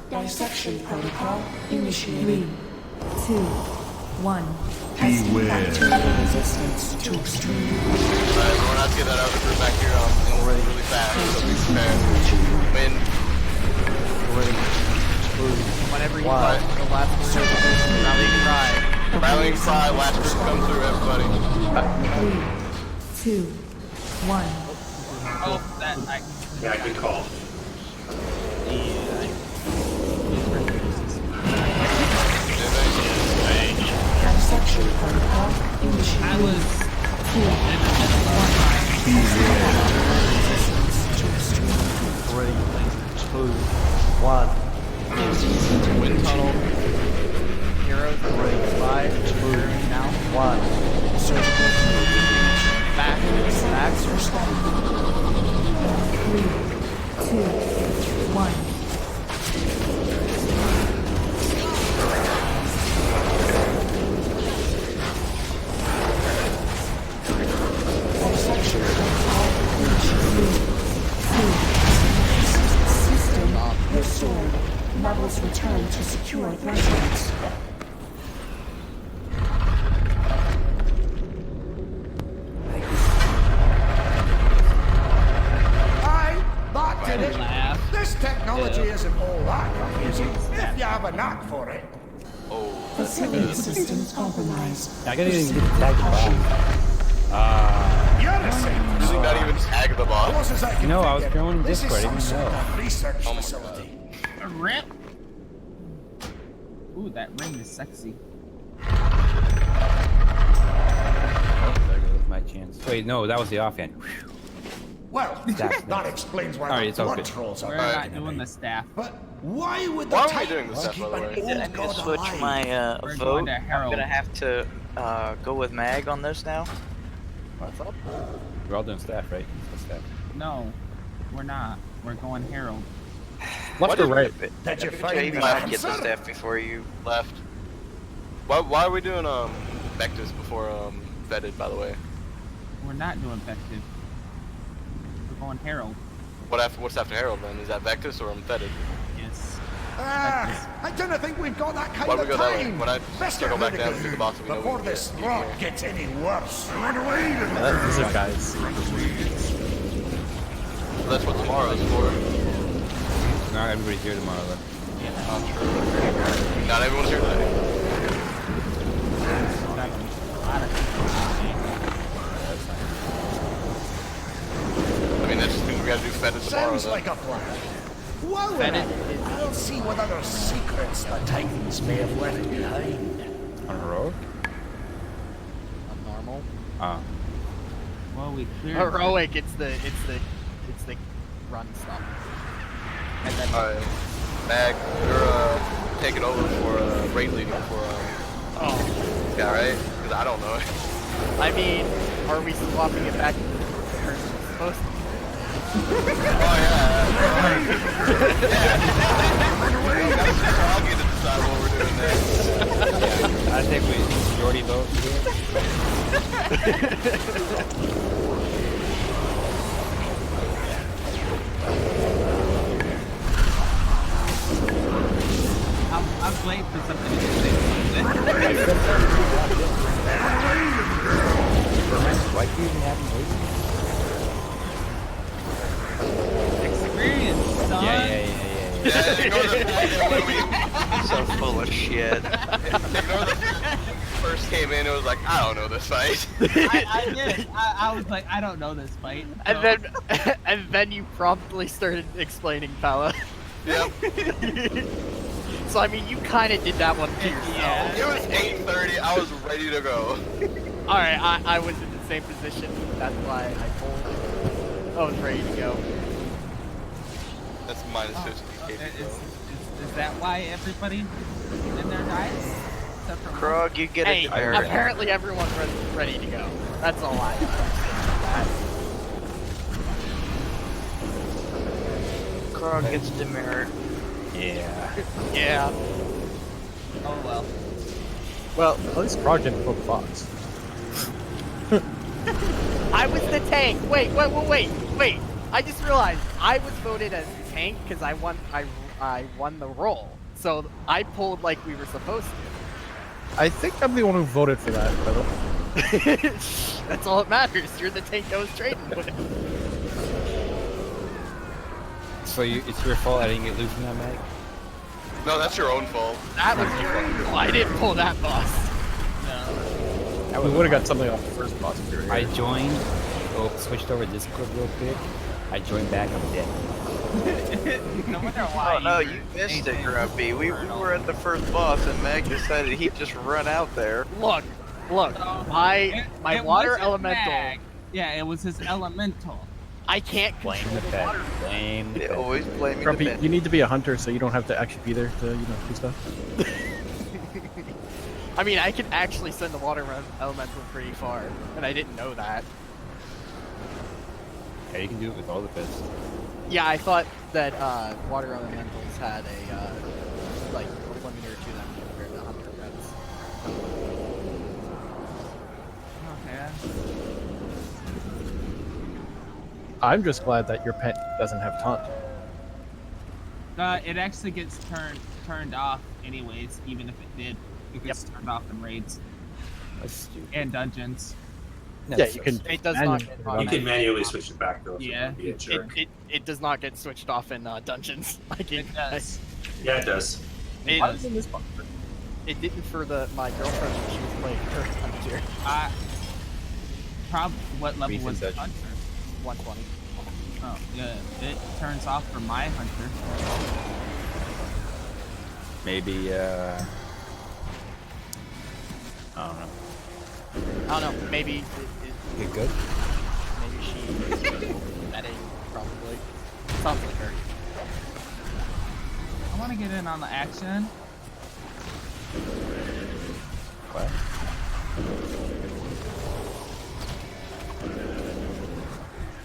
Dissection protocol initiated. 3, 2, 1. Beware. Bacterial resistance to extreme. Alright, we're gonna have to get that other group back here really fast, so be prepared. Win. Whenever you want the last group, rallying cry. Rallying cry, last group come through, everybody. 3, 2, 1. Oh, that I. Yeah, good call. Dissection protocol initiated. I was 2, 1. Win tunnel. Heroes, 5, move now. 1. Surgical Back, back. 3, 2, 1. Dissection protocol initiated. 2. System restored. Levels return to secure thresholds. Aye, that did it. laugh. This technology isn't all that confusing if you have a knack for it. Facility systems compromised. I gotta even get the tag bomb. You're a saint. You think that even tag the boss? Closest I can No, I was figure, going in this is Discord, I some didn't sort know. of research Oh my facility. A rip. Ooh, that ring is sexy. Oh, there goes my chance. Wait, no, that was the offhand. Whew. Well, That's that explains why Alright, the it's all blood good. trolls We're are not backing doing me. the staff. But why would the Why are we doing Titans this, keep by the an way? old I need to god switch alive? my We're vote. going to I'm Herald. gonna have to go with Mag on this now. What's up? We're all doing staff, right? It's staff. No, we're not. We're going Herald. Left or right? Did you You find me might get the answer? staff before you. Left. Why are we doing Vectus before vetted, by the way? We're not doing Vective. We're going Herald. What's after Herald then? Is that Vectus or vetted? Yes. I don't think we've got that kind Why do of we go that way? time. When I Best circle get back down rid to of the box, we know before we this can rot get gets any worse. Run away! These are guys. So that's what tomorrow is for. Not everybody's here tomorrow, though. Not true. Not everyone's here today. I mean, that just means we gotta do vetted tomorrow. Sounds Then. like a plan. Well, then, I'll see what other secrets the Titans may have left behind. On heroic? On normal. Ah. Well, we cleared. Heroic, it's the run stuff. And then Alright. Mag, you're taking over for raid leading for yeah, right? Because I don't know it. I mean, are we swapping it back to where it's supposed to be? Oh yeah. I'll get to decide what we're doing next. Yeah, I think we majority vote here. I'm waiting for something to say. Why do you even have me Experience, son. Yeah, ignore the fact that when we So full of shit. ignore the first came in, it was like, I don't know this fight. I did. I was like, I don't know this fight. And then you promptly started explaining Pella. Yep. So I mean, you kind of did that one to yourself. Yeah. It was 8:30. I was ready to go. All right, I was in the same position. That's why I told. I was ready to go. That's minus 50 Is KP, though. that why everybody in there dies? Except for Krog, you get Hey, a demerit. apparently everyone was ready to go. That's all I Krog gets demerit. Yeah. Yeah. Oh well. Well, at least Proj didn't poke Fox. I was the tank. Wait. I just realized I was voted as tank because I I won the roll. So I pulled like we were supposed to. I think I'm the one who voted for that, by the way. That's all that matters. You're the tank I was trading with. So it's your fault I didn't get loose in that mag? No, that's your own fault. That was your fault. I didn't pull that boss. We would have got something off the first boss if we were here. I joined, switched over Discord real quick. I joined back, I'm dead. No wonder why. Oh no, you missed it, Grumpy. We were at the first boss, and Meg decided he'd just run out there. Look, my It water wasn't elemental. Mag. Yeah, it was his elemental. I can't Blame control the the pet. water. Blame the They pet. always blaming Grumpy, the pet. you need to be a hunter so you don't have to actually be there to, you know, do stuff. I mean, I can actually send the water elemental pretty far, and I didn't know that. Yeah, you can do it with all the pets. Yeah, I thought that water elementals had a like limiter to them compared to hunter pets. Okay. I'm just glad that your pet doesn't have taunt. It actually gets turned off anyways, even if it did. It gets turned off in raids That's stupid. and dungeons. Yeah, you can. It does manually not get put it You on. can manually switch it back though. if you Yeah. wanna be a jerk. It does not get switched off in dungeons. Like It does. Yeah, it does. It, Why is it in this box? it didn't for my girlfriend when she was playing her hunter. What level Recent was the dungeon. hunter? 120. Oh, yeah. It turns off for my hunter. Maybe, I don't know. I don't know. Maybe Get good? maybe she betting probably. Sounds like her. I want to get in on the action. What?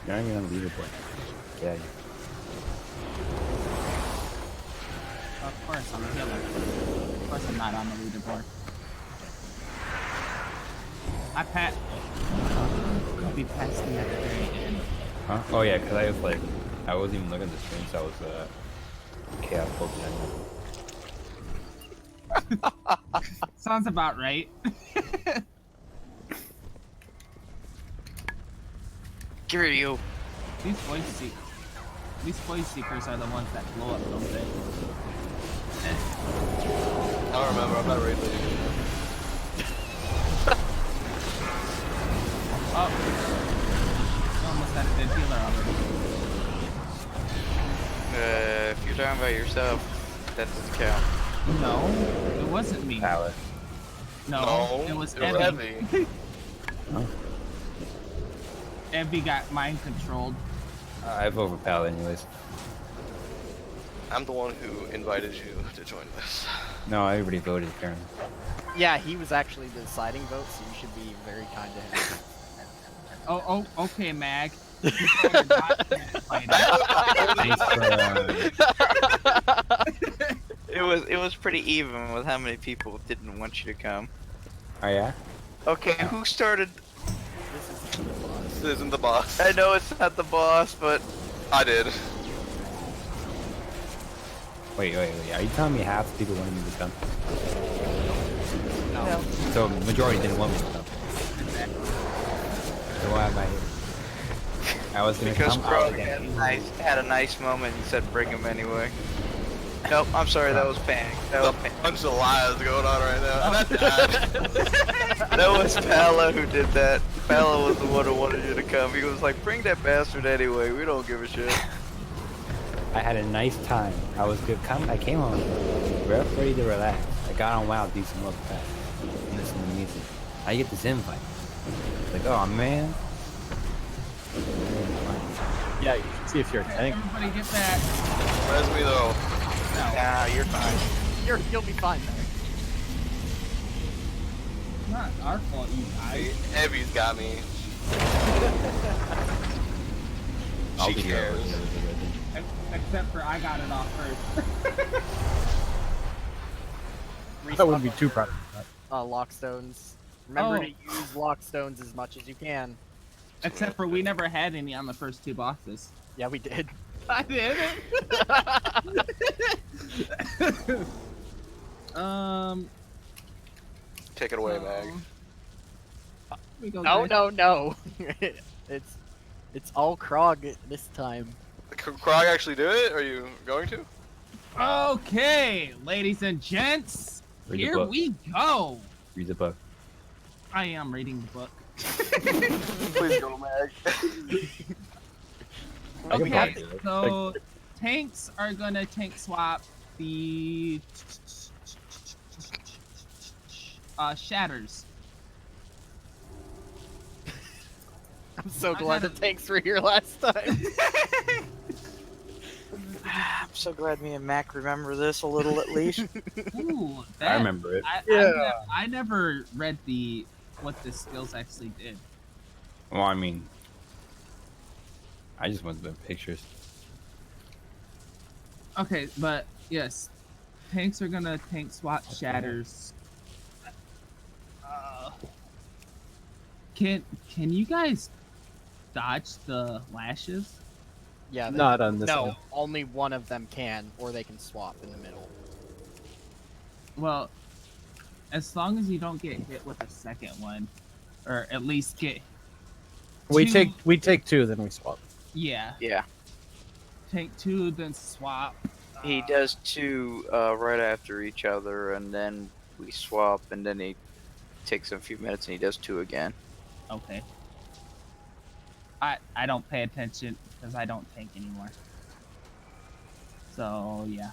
You're not even on the leaderboard. Get out of here. Of course, I'm a healer. Of course, I'm not on the leaderboard. I could be passed me at the very end. Huh? Oh yeah, cause I was like, I wasn't even looking at the screen, so I was chaos focusing. Sounds about right. Give it to you. These voice seekers are the ones that blow up, don't they? I don't remember. I'm not raid leading. Oh, you almost had a dead healer already. If you're talking about yourself, that doesn't count. No, it wasn't me. Pallet. No, it was Evie. Heavy. Oh. Evie got mind controlled. I vote for Pallet anyways. I'm the one who invited you to join this. No, everybody voted apparently. Yeah, he was actually the deciding vote, so you should be very kind to him. Oh, okay, Mag. People are not fighting. Thanks for, It was pretty even with how many people didn't want you to come. oh yeah? Okay, who started? This isn't the boss. I know it's not the boss, but I did. Wait, are you telling me half the people wanted me to come? No. So majority didn't want me to come. So why am I here? I was gonna because come. Krog had a nice moment and said bring him anyway. Nope, I'm sorry, that was panic. That was panic. Bunch of lies going on right now. And I died. That was Pala who did that. Pala was the one who wanted you to come. He was like, bring that bastard anyway, we don't give a shit. I had a nice time. I was good. I came home, ready to relax. I got on WoW, do some more crap, and listen to music. I get this invite. Like, oh man. Yeah, you should see if you're a tank. Everybody get back. Res me though. No, Nah, you're fine. You'll be fine there. it's not our fault, you guys. Heavy's got me. I'll She be here. cares. Except for I got it off first. I wouldn't be too proud of that. Lockstones. Remember Oh. to use lockstones as much as you can. Except for we never had any on the first two bosses. Yeah, we did. I didn't. Take it away, Mag. We go, No, guys. no. it's all Krog this time. Krog actually do it? Are you going to? Okay, ladies and gents, Read the here book. we go. Read the book. I am reading the book. Please go, Mag. I can Okay, probably do it. so tanks are gonna tank swap the shatters. I'm so I glad the gotta- tanks were here last time. I'm so glad me and Mac remember this a little at least. Ooh, I that, remember it. I never read what the skills actually did. Well, I mean, I just want the pictures. Okay, but yes, tanks are gonna tank swap shatters. Can you guys dodge the lashes? Yeah. Not on this No, one. only one of them can, or they can swap in the middle. Well, as long as you don't get hit with a second one, or at least get We two- take two, then we swap. yeah, Yeah. take two, then swap. He does two right after each other, and then we swap, and then he takes a few minutes and he does two again. Okay. I don't pay attention because I don't tank anymore. So yeah.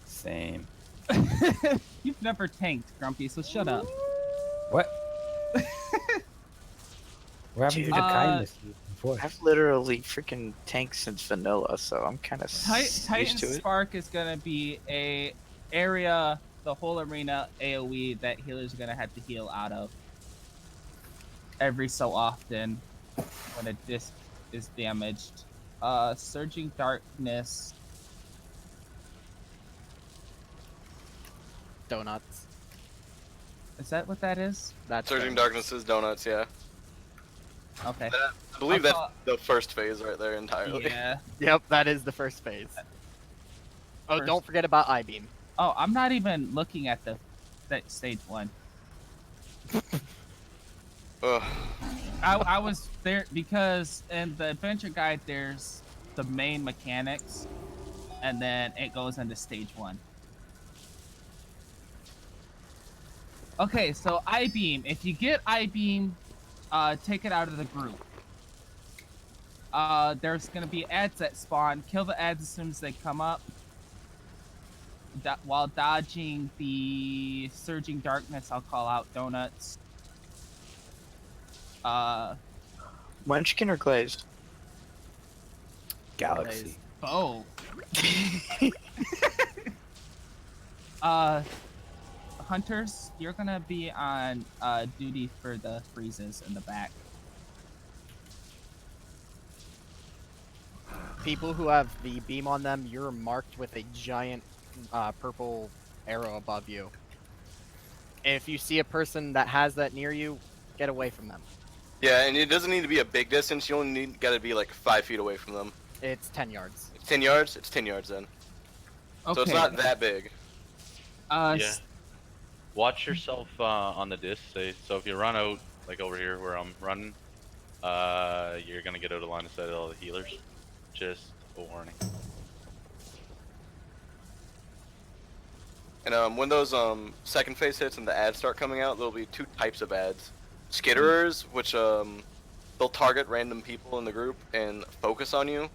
Same. You've never tanked, Grumpy, so shut up. What? What happened to Dude. the kindness before? I've literally freaking tanked since vanilla, so I'm kind of Titan used to it. Spark is gonna be a area, the whole arena AOE that healers are gonna have to heal out of every so often when a disc is damaged. Surging Darkness. Donuts. Is that what that is? That's Surging donuts. Darkness is donuts, yeah. Okay. I believe that's the first phase right there entirely. Yeah. Yep, that is the first phase. Oh, First- don't forget about I-beam. Oh, I'm not even looking at that stage 1. Ugh. I was there because in the adventure guide there's the main mechanics, and then it goes into stage 1. Okay, so I-beam. If you get I-beam, take it out of the group. There's gonna be ads that spawn. Kill the ads as soon as they come up. While dodging the Surging Darkness, I'll call out Donuts. Munchkin or glazed? Galaxy. Bow. Hunters, you're gonna be on duty for the freezes in the back. People who have the beam on them, you're marked with a giant purple arrow above you. If you see a person that has that near you, get away from them. Yeah, and it doesn't need to be a big distance. You only gotta be like 5 feet away from them. It's 10 yards. It's 10 yards? It's 10 yards then. Okay. So it's not that big. Yeah. Watch yourself on the disc. So if you run out, like over here where I'm running, you're gonna get out of line of sight of all the healers. Just a warning. And when those second phase hits and the ads start coming out, there'll be two types of ads. Skitterers, which they'll target random people in the group and focus on you.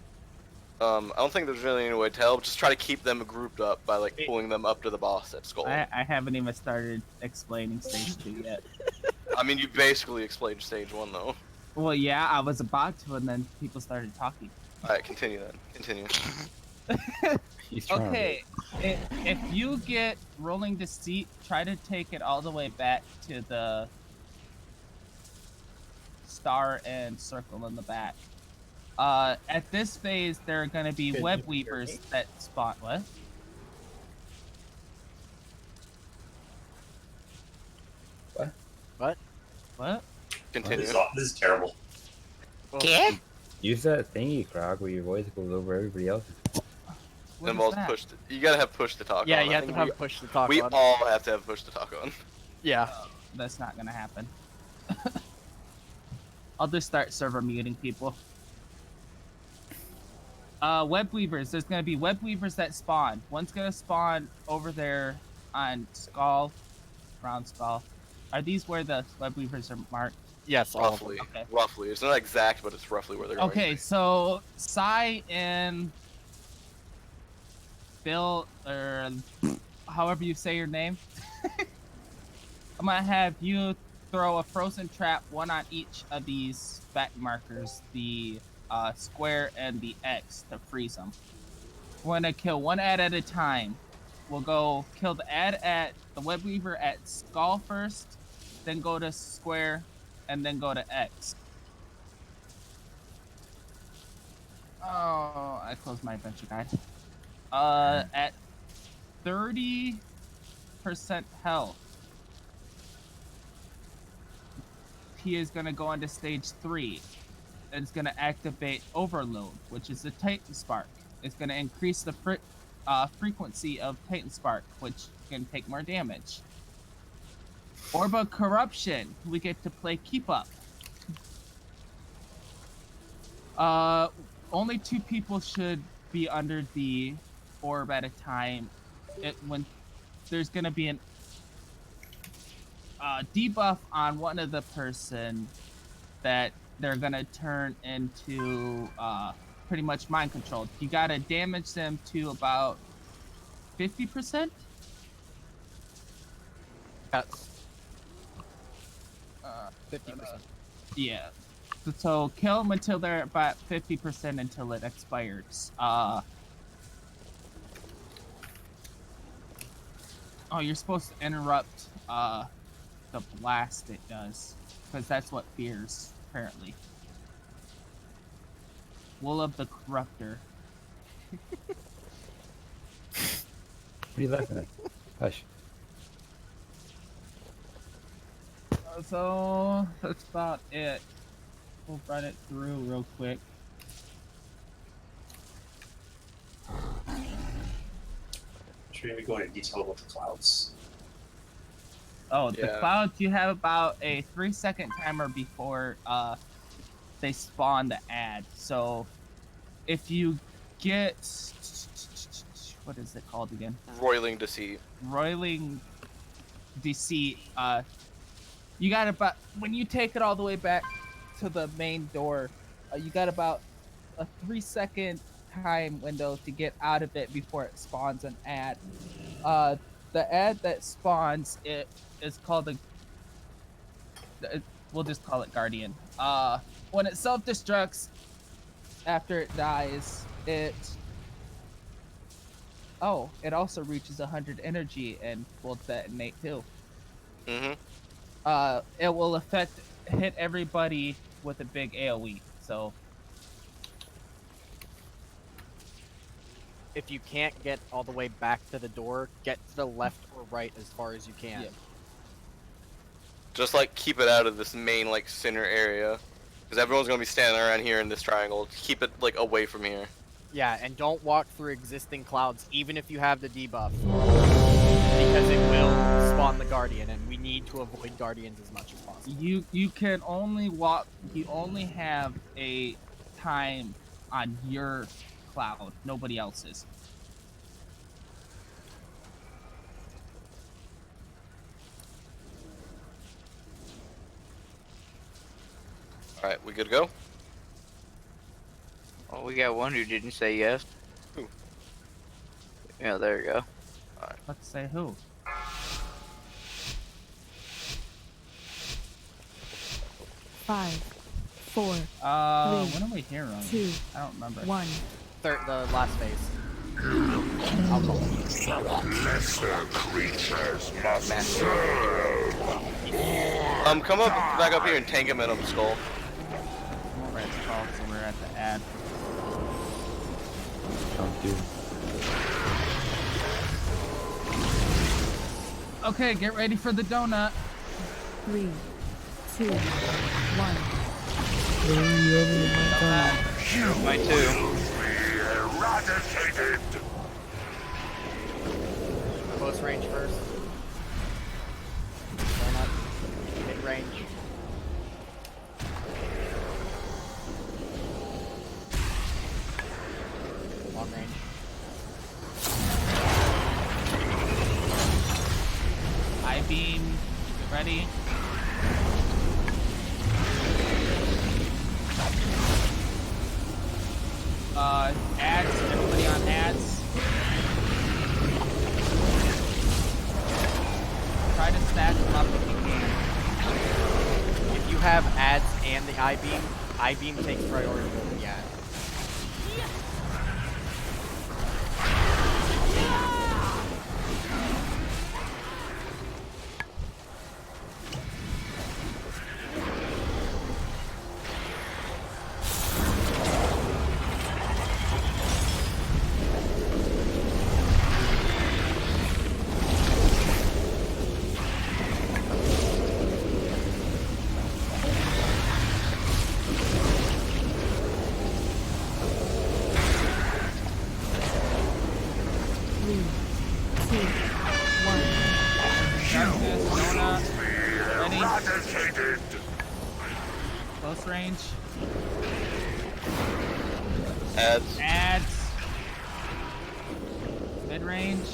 I don't think there's really any way to tell, but just try to keep them grouped up by like pulling them up to the boss at Skull. I haven't even started explaining stage 2 yet. I mean, you basically explained stage 1 though. Well, yeah, I was about to, and then people started talking. Alright, continue then. Continue. He's trying. Okay, if you get Rolling Deceit, try to take it all the way back to the star and circle in the back. At this phase, there are going to be Good, web you hear weavers me? that spawn. What? What? What? Continue. This is terrible. Well, Kid? Use that thingy, Krog, where your voice goes over everybody else's. What And is most that? push. You gotta have push to talk Yeah, on. you I have to think have push to talk we on. all have to have push to talk on. Yeah. That's not gonna happen. I'll just start server muting people. Web weavers. There's gonna be web weavers that spawn. One's gonna spawn over there on Skull, round Skull. Are these where the web weavers are marked? Yes, all of them. Roughly. Okay. Roughly. It's not exact, but it's roughly where they're going. Okay, so Sai and Bill, or however you say your name, I'm gonna have you throw a frozen trap, one on each of these back markers, the square and the X, to freeze them. We're gonna kill one ad at a time. We'll go kill the ad at the web weaver at Skull first, then go to square, and then go to X. Oh, I closed my adventure guide. At 30% health, he is gonna go into stage 3. It's gonna activate Overload, which is the Titan Spark. It's gonna increase the frequency of Titan Spark, which can take more damage. Orb of Corruption, we get to play Keep Up. Only 2 people should be under the orb at a time. When there's gonna be an debuff on one of the person that they're gonna turn into pretty much mind controlled. You gotta damage them to about 50%. Yes. 50%. Yeah. So kill them until they're about 50% until it expires. Oh, you're supposed to interrupt the blast it does, because that's what fears, apparently. Wool of the Corruptor. What are you laughing at? Hush. So that's about it. We'll run it through real quick. Should we go into detail about the clouds? Oh, the Yeah. clouds, you have about a 3-second timer before they spawn the ad. So if you get, what is it called again? Roiling Deceit. Roiling Deceit. You got about, when you take it all the way back to the main door, you got about a 3-second time window to get out of it before it spawns an ad. The ad that spawns it is called we'll just call it Guardian. When it self-destructs after it dies, it also reaches 100 energy and will detonate too. It will hit everybody with a big AoE. So If you can't get all the way back to the door, get to the left or right as far as you can. Yeah. Just like keep it out of this main like center area, because everyone's gonna be standing around here in this triangle. Keep it like away from here. Yeah, and don't walk through existing clouds, even if you have the debuff, because it will spawn the Guardian, and we need to avoid Guardians as much as possible. you can only walk. You only have a time on your cloud, nobody else's. All right, we good to go? Oh, we got one who didn't say yes. Who? Yeah, there you go. Let's say who. Five, four, When are we here on? 2, I don't remember. 1. The last phase. Lesser creatures must serve. Come up, back up here and tank him in the skull. We're at 12, so we're at the ad. Don't do. Okay, get ready for the donut. 3, 2, 1. Mine too. Eradicated. Close range first. Donut. Mid range. Long range. I-beam. Get ready. Ads. Everybody on ads. Try to stack them up if you can. If you have ads and the I-beam takes priority over the ad. Eradicated. Close range. Ads. Ads. Mid range.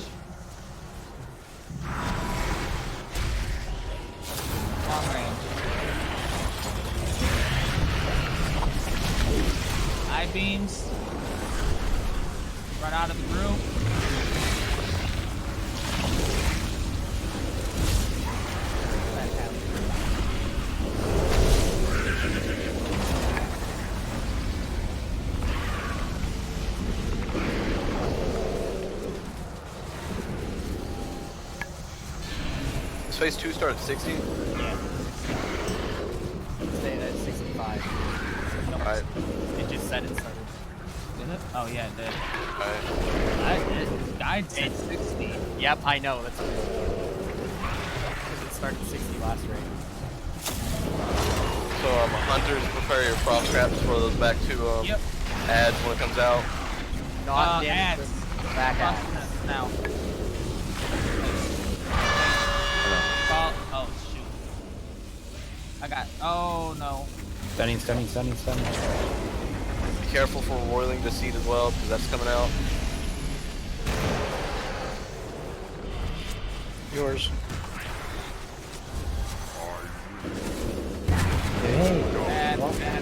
Long range. I-beams. Run out of the group. Does phase 2 start at 60? Yeah. Stay at 65. Alright. It just said it started. Did it? Oh yeah, it did. Alright. Guide said 60. Yep, I know. That's because it started 60 last raid. So, hunters, prepare your frost traps for those back to Yep. ads when it comes out. Not damage ads. with back ads. Now. Oh shoot. I got. Oh no. Stunning. Be careful for roiling deceit as well, because that's coming out. Yours.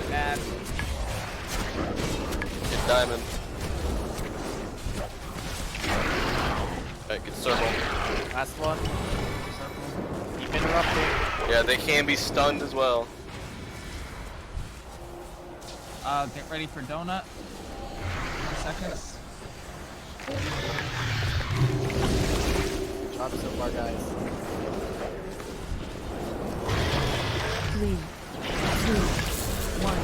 Bad. Get diamond. Alright, get circle. Last one. Keep interrupting. Yeah, they can be stunned as well. Get ready for donut. 2 seconds. Good job so far, guys. 3, 2, 1.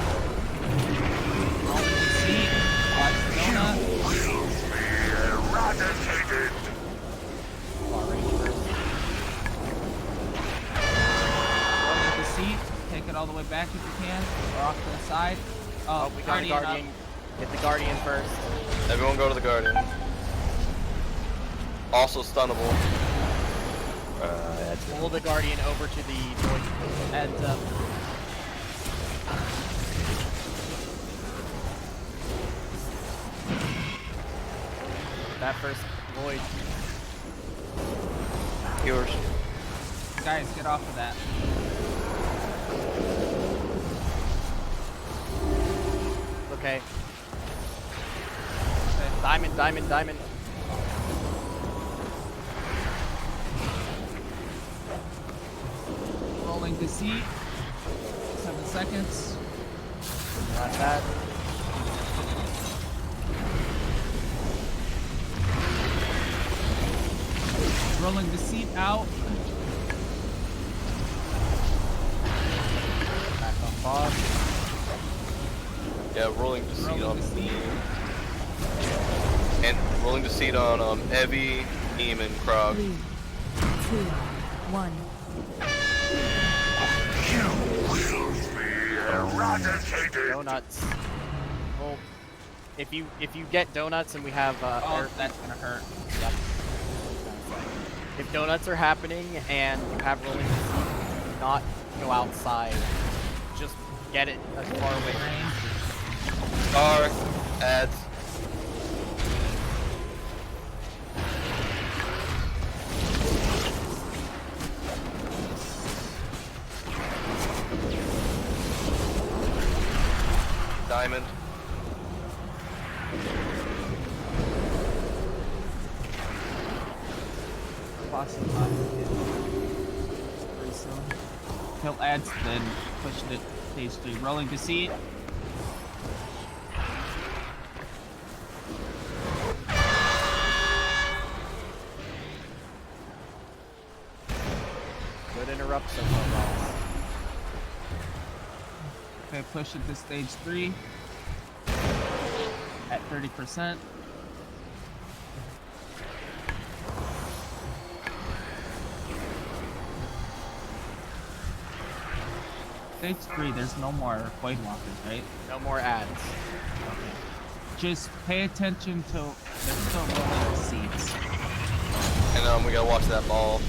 Seat. Watch the donut. Eradicated. Far range first. Roll the seat. Take it all the way back if you can, or off to the side. Oh, we got a Guardian. Hit the Guardian first. Everyone go to the Guardian. Also stunnable. Pull the Guardian over to the void. Heads up. That first void. Yours. Guys, get off of that. Okay. Diamond. Rolling the seat. 7 seconds. Not that. Rolling the seat out. Back on fog. Yeah, rolling deceit Rolling on the seat. and rolling deceit on Evie, Neem, and Krog. 3, 2, 1. You will be Donuts. Well, if you get donuts and we have that's gonna hurt. Yep. If donuts are happening and you have rolling deceit, do not go outside. Just get it as far away from Star, ads. Diamond. Kill ads, then push it stage 3. Rolling deceit. Good interrupt so far. Okay, push it to stage 3 at 30%. Stage 3, there's no more void walkers, right? No more ads. Okay. Just pay attention to they're still rolling seats. And we gotta watch that ball.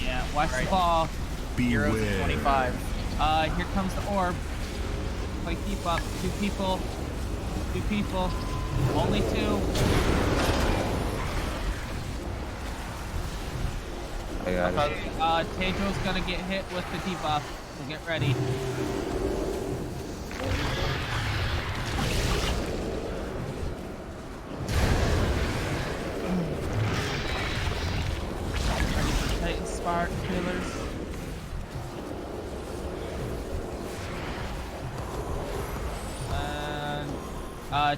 Yeah, watch the ball. Heroes at 25. Here comes the orb. Play keep up. 2 people. 2 people. Only 2. I got it. Tedro's gonna get hit with the debuff, so get ready. Ready for Titan Spark killers.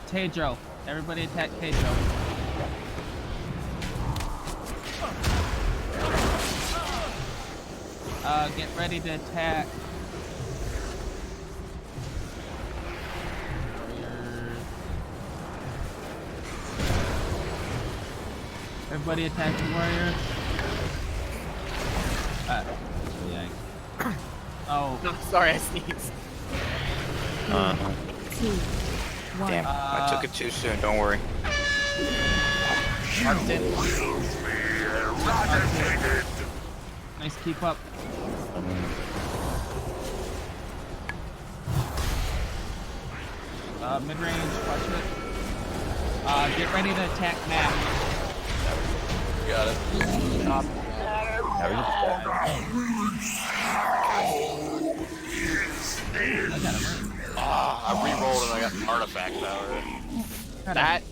Tedro. Everybody attack Tedro. Get ready to attack. Warriors. Everybody attack the warrior. Yeah. Oh. No, sorry, I sneezed. 2, 1. Damn, I took it too soon. Don't worry. Nice keep up. Mid-range, watch it. Get ready to attack Matt. Got it. I re-rolled and I got artifact power. That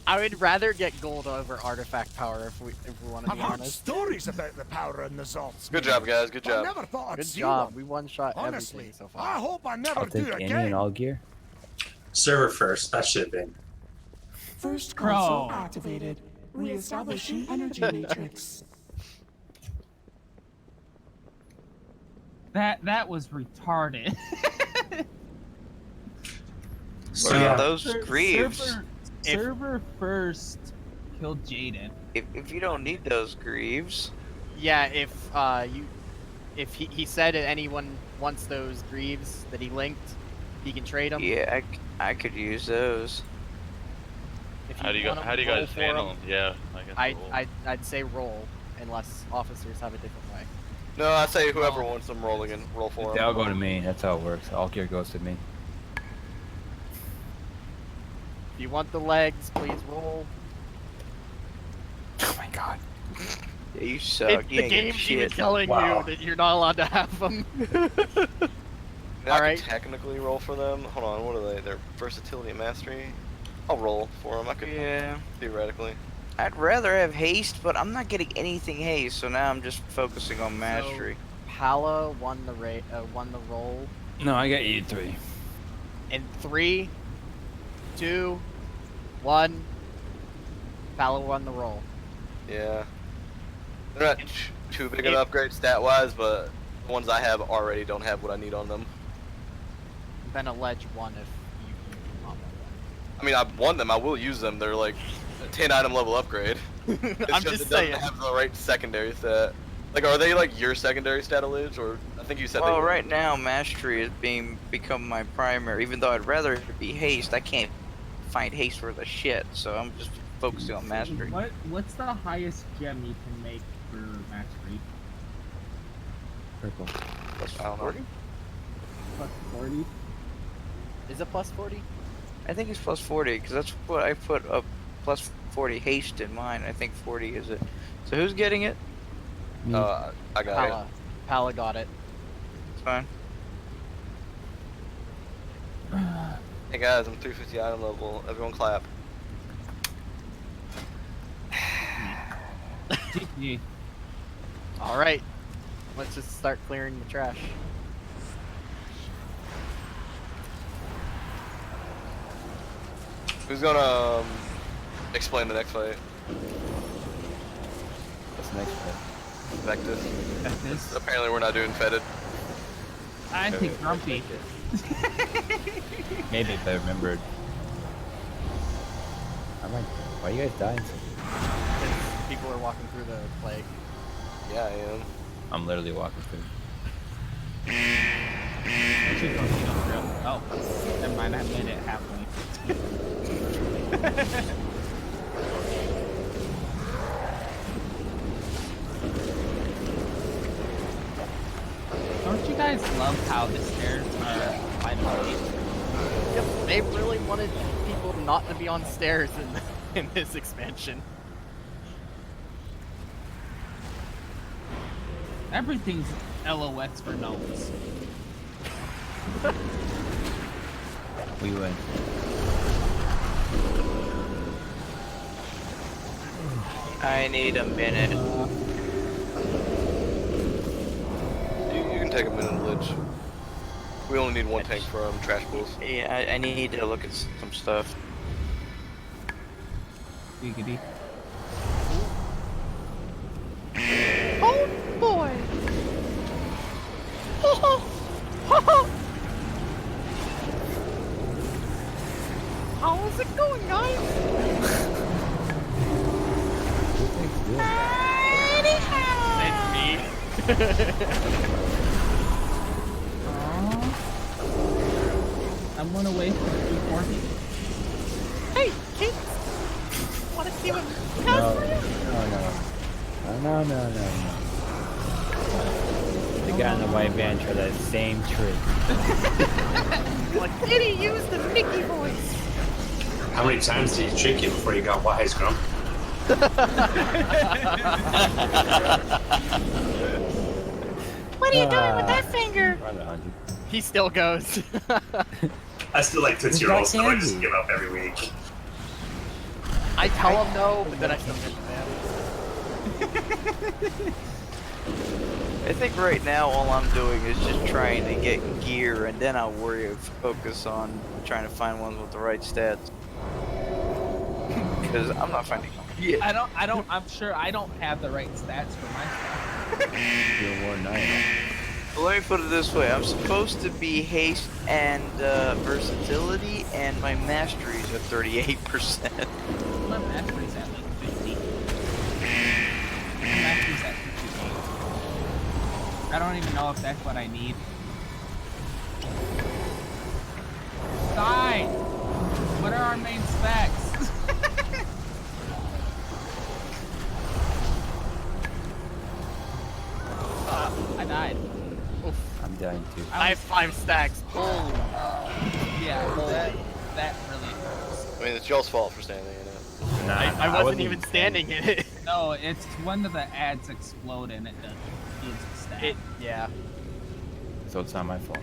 I would rather get gold over artifact power if we want to be I've heard honest. stories about the power in the Zolts. Good job, guys. Good I job. never thought I'd Good see job. one. We one-shot Honestly, everything so far. I hope I never I'll do take any again. and all gear. Server first. That should have been. First console activated. Re-establishing energy matrix. That was retarded. So yeah, those Greaves. Server first killed Jaden. If you don't need those Greaves. Yeah, if he said that anyone wants those Greaves that he linked, he can trade them. Yeah, I could use those. If How do you want 'em, how do you roll guys for handle 'em. them? Yeah, I guess. roll. I'd say roll, unless officers have a different way. No, I say whoever wants them rolling and roll for They them. all go to me. That's how it works. All gear goes to me. If you want the legs, please roll. Oh my god. Yeah, you suck. It's You the ain't getting game's even shit. telling Wow. you that you're not allowed to have them. I Alright. can technically roll for them. Hold on, what are they? They're versatility and mastery. I'll roll for them. I could theoretically. I'd rather have haste, but I'm not getting anything haste, so now I'm just focusing on mastery. Pala won the roll. No, I got you 3. In 3, 2, 1. Pala won the roll. Yeah. They're not too big of an upgrade stat-wise, but the ones I have already don't have what I need on them. Then a ledge 1 if you want one. I mean, I want them. I will use them. They're like a 10 item level upgrade. It's I'm just just it doesn't saying. have the right secondary set. Like, are they like your secondary stat elids, or I think you said Well, they were. right now mastery is become my primary. Even though I'd rather it be haste, I can't find haste worth a shit. So I'm just focusing on mastery. What's the highest gem you can make for mastery? Purple. Plus I don't know. 40? Plus 40? Is it plus 40? I think it's plus 40 because that's what I put up. Plus 40 haste in mine. I think 40 is it. So who's getting it? I got Pala. Pala got it. It's fine. it. Hey guys, I'm 350 item level. Everyone clap. GG. All right, let's just start clearing the trash. Who's gonna explain the next fight? What's the next one? Vectus. Vectus. Apparently we're not doing fetid. I think Grumpy. Maybe if I remembered. I'm like, why are you guys dying so? Because people are walking through the plague. Yeah, I am. I'm literally walking through. I should go see those real. Oh, never mind. I made it halfway. Don't you guys love how the stairs are by the way? Yep, they really wanted people not to be on stairs in this expansion. Everything's LOS for gnomes. We win. I need a minute. You can take a minute, Lich. We only need one tank for trash pools. Yeah, I need to look at some stuff. Giggity. Oh boy! How's it going, guys? It's me. I'm gonna wait for 340. Hey, kids! Wanna see what No, has for you? no. The guy in the white van tried that same trick. Like, did he use the Mickey voice? How many times did he trick you before you got wise, Grump? What are you doing with that finger? Run 100. He still goes. I still like Tootsie got Rolls, so I just candy. give up every week. I tell him no, but then I still get the I think right now all I'm doing is just trying to get gear, and then I'll focus on trying to find ones with the right stats. Because I'm not finding them. Yeah. I'm sure I don't have the right stats for my stuff. You're War 9. Well, let me put it this way: I'm supposed to be haste and versatility, and my mastery's at 38%. My mastery's at like 50. My mastery's at 58. I don't even know if that's what I need. Die! What are our main specs? I died. I'm dying too. I have 5 stacks. Holy. Yeah, that really hurts. I mean, it's y'all's fault for standing in it. Nah, I wasn't even standing in it. No, it's when the ads explode and it gives a stat. Yeah. So it's not my fault.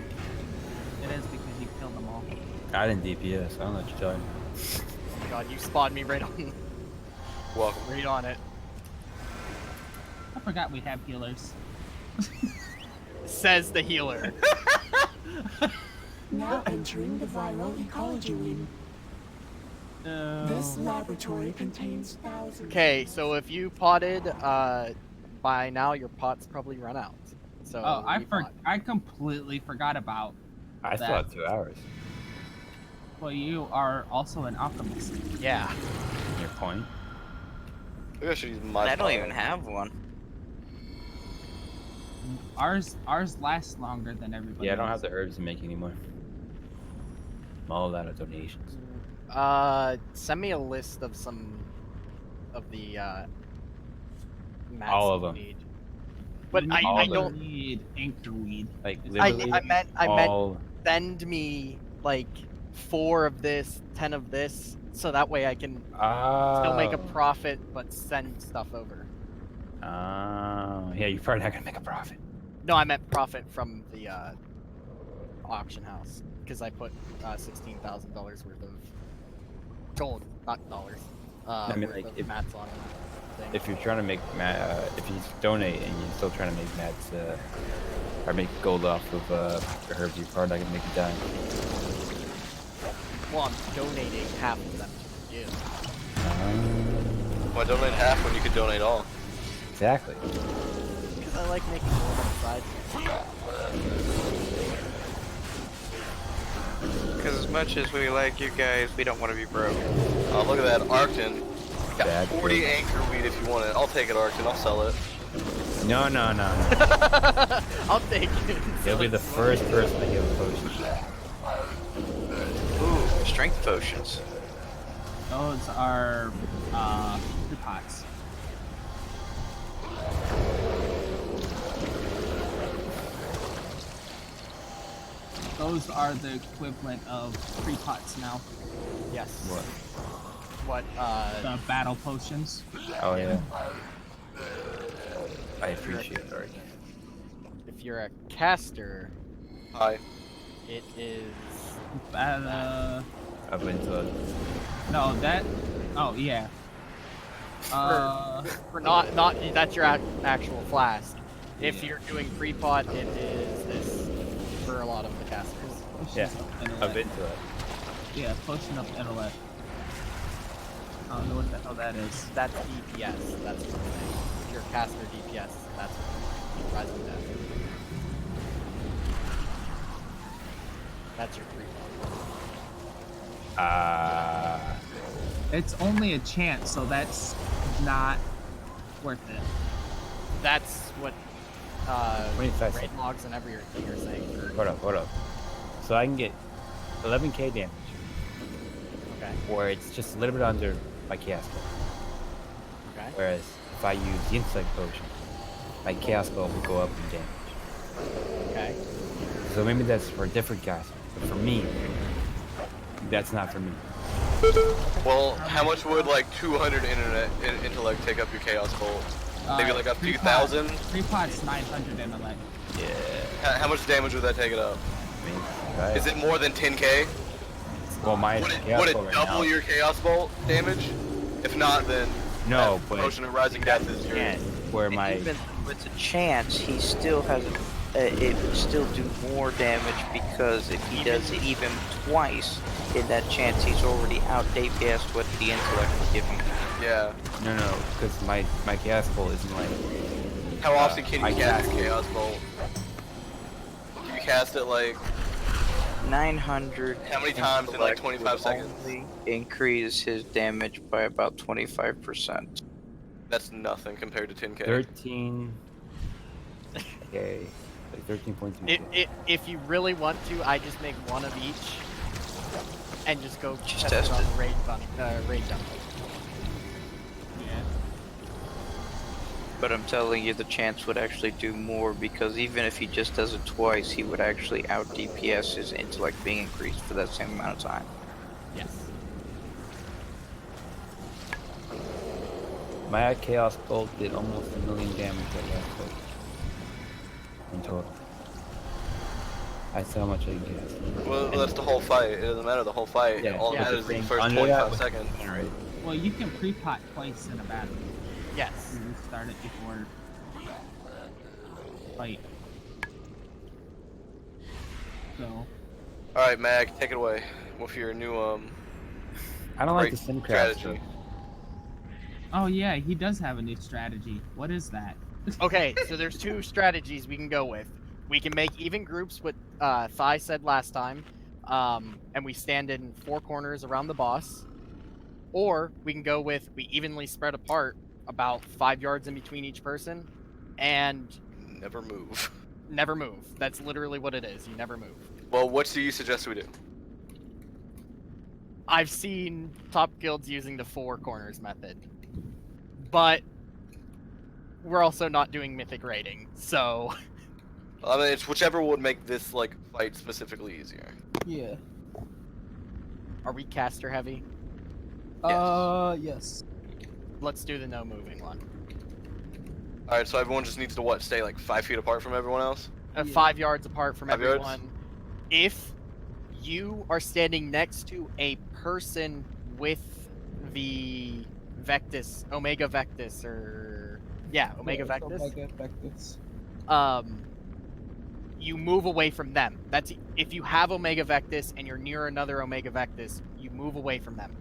It is because you killed them all. I didn't DPS. I don't know what you're talking about. Oh my god, you spawned me right on. Welcome. Right on it. I forgot we have healers. Says the healer. Now entering the viral ecology room. This laboratory contains thousands. Okay, so if you potted, by now your pot's probably run out. So Oh, I completely forgot about I still have 2 hours. Well, you are also an alchemist. Yeah. Your point? Maybe I should use my I don't power. even have one. Ours lasts longer than everybody. Yeah, I don't have else. the herbs to make anymore. I'm all out of donations. Send me a list of some of the mats All of you them. need. But You I of don't need anchorweed. Like It's- literally, I meant all. send me like 4 of this, 10 of this, so that way I can still make a Oh. profit but send stuff over. Oh. Yeah, you're probably not gonna make a profit. No, I meant profit from the auction house because I put $16,000 worth of gold, not dollars. I mean, worth like, of if- mats on thing. If you're trying to make if you donate and you're still trying to make mats, or make gold off of the herbs, you're probably not gonna make a dime. Well, I'm donating half of them to you. Why donate half when you could donate all? Exactly. Because I like making gold on the side. Because as much as we like you guys, we don't want to be broke. Oh, look at that, Arcton. Got Bad 40 gold. anchor weed if you want it. I'll take it, Arcton. I'll sell it. No. I'll take it. You'll be the first person to give a potion back. Ooh, strength potions. Those are pots. Those are the equivalent of pre-pots now. Yes. What? What? The battle potions. Oh yeah. I appreciate it, Ark. If you're a caster, Hi. it is. Up into No, that. Oh yeah. For not that's your actual flask. If you're doing pre-pot, it is this for a lot of the casters. yeah, up into it. Yeah, potion of intellect. I don't know what the hell that is. That's DPS. That's what I'm saying. If you're a caster DPS, that's what Rising Death. That's your pre-pot. It's only a chance, so that's not worth it. That's what 25 raid seconds. logs and everything you're saying. Hold up. So I can get 11k damage, Okay. or it's just a little bit under my chaos gold. Okay. Whereas if I use the intellect potion, my chaos gold will go up in damage. Okay. So maybe that's for different guys, but for me, that's not for me. Well, how much would like 200 intellect take up your chaos gold? Maybe like a few thousand? Pre-pot's 900 intellect. Yeah. How much damage would that take it up? Right. Is it more than 10k? Well, my Would chaos it gold right double now. your chaos bolt damage? If not, then No, that but potion of rising death is your. and where my Even with a chance, he still has it would still do more damage because if he does it even twice, in that chance he's already out DPS what the intellect would give him. Yeah. no, because my chaos gold isn't like. How often can I you cast cast- chaos bolt? Can you cast it like 900. how many times in like intellect 25 would seconds? only increase his damage by about 25%. That's nothing compared to 10k. 13. Okay, like 13.2. If you really want to, I just make one of each, and just go Just test test it on it. the raid jump. Yeah. But I'm telling you, the chance would actually do more because even if he just does it twice, he would actually out DPS his intellect being increased for that same amount of time. Yes. My chaos gold did almost 1 million damage at last fight. In total. That's how much I can cast. Well, that's the whole fight. It doesn't matter the whole fight. Yeah, All yeah, that matters the is the thing first under 25 that- seconds. Right. Well, you can pre-pot twice in a battle. Yes. You start it before fight. So. Alright, Mag, take it away with your new I don't like great the sim strategy. craft. Oh yeah, he does have a new strategy. What is that? Okay, so there's 2 strategies we can go with. We can make even groups, what Thai said last time, and we stand in 4 corners around the boss. Or we can go with we evenly spread apart about 5 yards in between each person, and never move. Never move. That's literally what it is. You never move. Well, what do you suggest we do? I've seen top guilds using the 4 corners method, but we're also not doing mythic raiding, so. I mean, it's whichever would make this like fight specifically easier. Yeah. Are we caster heavy? Yes. Let's do the no moving one. Alright, so everyone just needs to what? Stay like 5 feet apart from everyone else? 5 yards apart from 5 yards? everyone. If you are standing next to a person with the Vectus, Omega Vectus, or Omega Vectus. Omega Vectus. You move away from them. That's if you have Omega Vectus and you're near another Omega Vectus, you move away from them.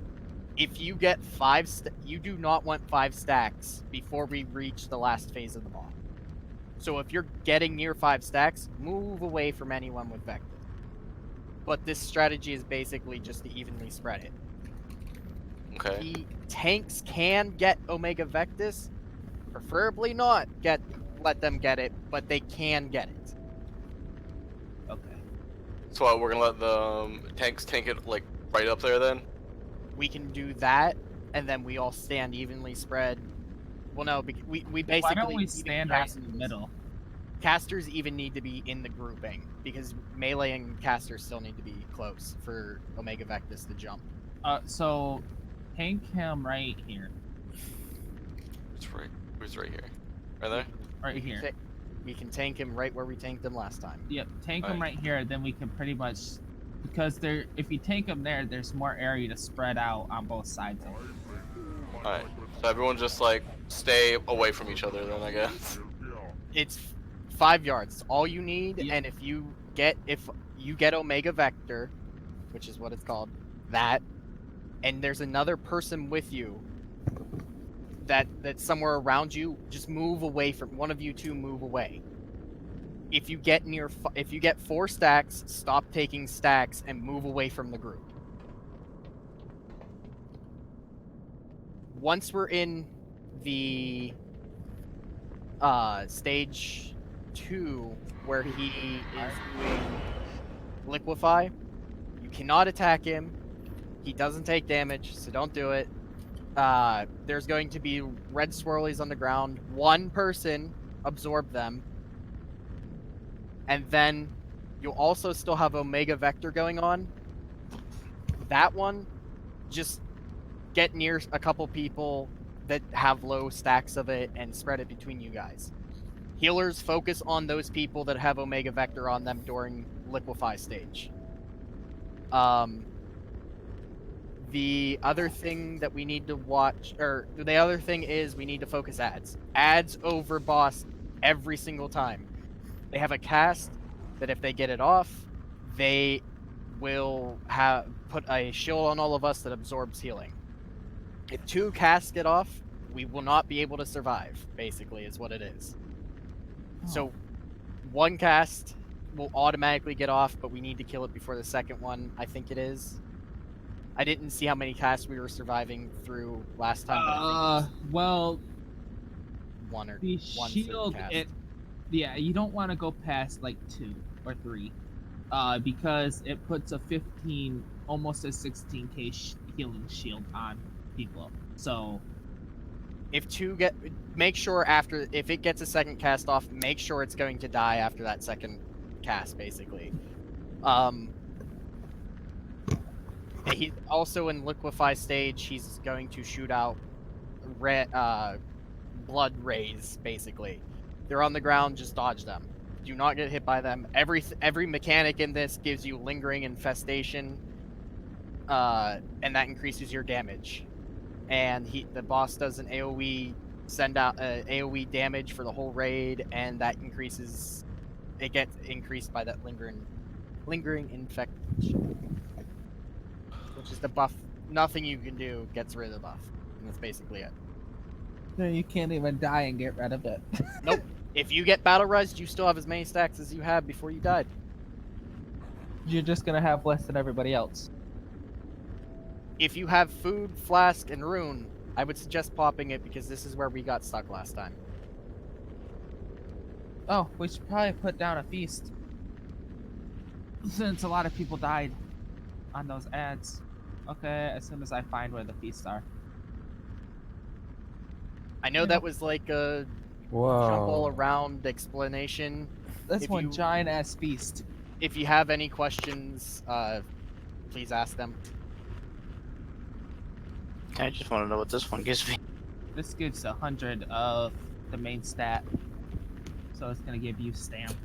If you get 5, you do not want 5 stacks before we reach the last phase of the ball. So if you're getting near 5 stacks, move away from anyone with Vectus. But this strategy is basically just to evenly spread it. Okay. The tanks can get Omega Vectus, preferably not let them get it, but they can get it. Okay. So we're gonna let the tanks tank it like right up there then? We can do that, and then we all stand evenly spread. Well, no, we basically. Why don't we stand right in the middle? Casters even need to be in the grouping because melee and casters still need to be close for Omega Vectus to jump. So tank him right here. Who's right here? Right there? Right here. We can tank him right where we tanked him last time. Yep, tank him right here, then we can pretty much, because if you tank him there, there's more area to spread out on both sides of him. Alright, so everyone just like stay away from each other then, I guess. It's 5 yards, all you need, and if you get Omega Vector, which is what it's called, and there's another person with you that's somewhere around you, just move away from one of you two. Move away. If you get 4 stacks, stop taking stacks and move away from the group. Once we're in the stage 2 where he is doing liquefy, you cannot attack him. He doesn't take damage, so don't do it. There's going to be red swirlies on the ground. One person absorb them. And then you'll also still have Omega Vector going on. That one, just get near a couple people that have low stacks of it and spread it between you guys. Healers focus on those people that have Omega Vector on them during liquefy stage. The other thing that we need to watch, or the other thing is we need to focus ads. Ads over boss every single time. They have a cast that if they get it off, they will put a shield on all of us that absorbs healing. If 2 casts get off, we will not be able to survive, basically, is what it is. Oh. So 1 cast will automatically get off, but we need to kill it before the second one, I think it is. I didn't see how many casts we were surviving through last time. Well, one or the one shield. cast. You don't want to go past like 2 or 3, because it puts a 15, almost a 16k healing shield on people. So, if 2 make sure if it gets a second cast off, make sure it's going to die after that second cast, basically. He's also in liquefy stage. He's going to shoot out blood rays, basically. They're on the ground, just dodge them. Do not get hit by them. Every mechanic in this gives you lingering infestation, and that increases your damage. And the boss does an AoE send out AoE damage for the whole raid, and that increases. It gets increased by that lingering infection, which is the buff. Nothing you can do gets rid of the buff, and that's basically it. No, you can't even die and get rid of it. Nope. If you get battle res, you still have as many stacks as you had before you died. You're just gonna have less than everybody else. If you have food, flask, and rune, I would suggest popping it because this is where we got stuck last time. Oh, we should probably put down a feast. Since a lot of people died on those ads. Okay, as soon as I find where the feasts are. I know that was like a jump all around explanation. That's If one you- giant ass feast. If you have any questions, please ask them. I just want to know what this one gives me. This gives 100 of the main stat. So it's gonna give you stamp.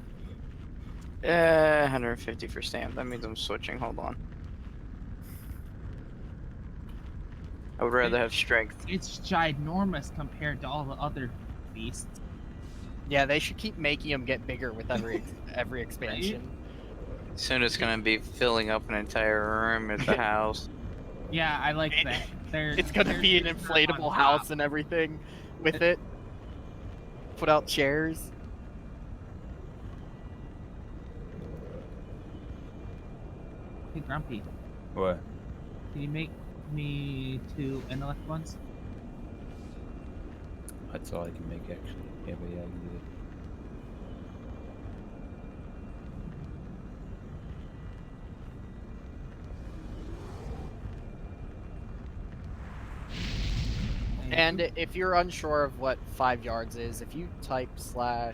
150 for stamp. That means I'm switching. Hold on. I would rather have strength. It's ginormous compared to all the other beasts. Yeah, they should keep making them get bigger with every expansion. Soon it's gonna be filling up an entire room at the house. Yeah, I like that. It's gonna be an inflatable house and everything with it. Put out chairs. Hey, Grumpy, What? can you make me 2 intellect ones? That's all I can make, actually. Yeah, but yeah, I can do it. And if you're unsure of what 5 yards is, if you type / I'm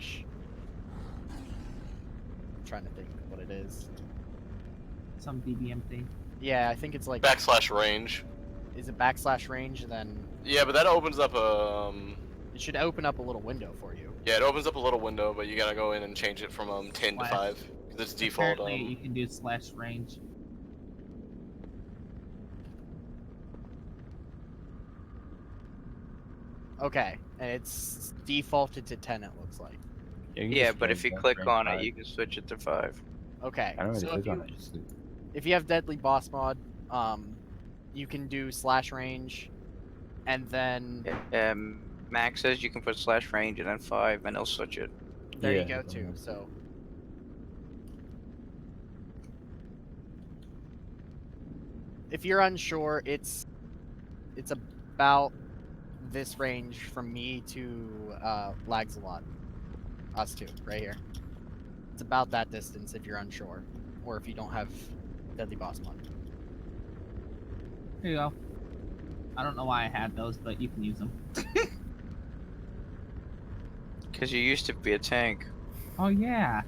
trying to think what it is. Some DBM thing. Yeah, I think it's like / range. Is it / range? Then Yeah, but that opens up it should open up a little window for you. Yeah, it opens up a little window, but you gotta go in and change it from 10 to 5 because it's default. Apparently, you can do / range. Okay, and it's defaulted to 10. It looks like. Yeah, but if you click on it, you can switch it to 5. Okay. I don't really so click on it. Just if you have Deadly Boss Mod, you can do / range, and then Max says you can put / range and then 5, and he'll switch it. there you go too. So if you're unsure, it's about this range from me to Lags a lot. Us two, right here. It's about that distance if you're unsure, or if you don't have Deadly Boss Mod. Here you go. I don't know why I had those, but you can use them. Because you used to be a tank. Oh yeah.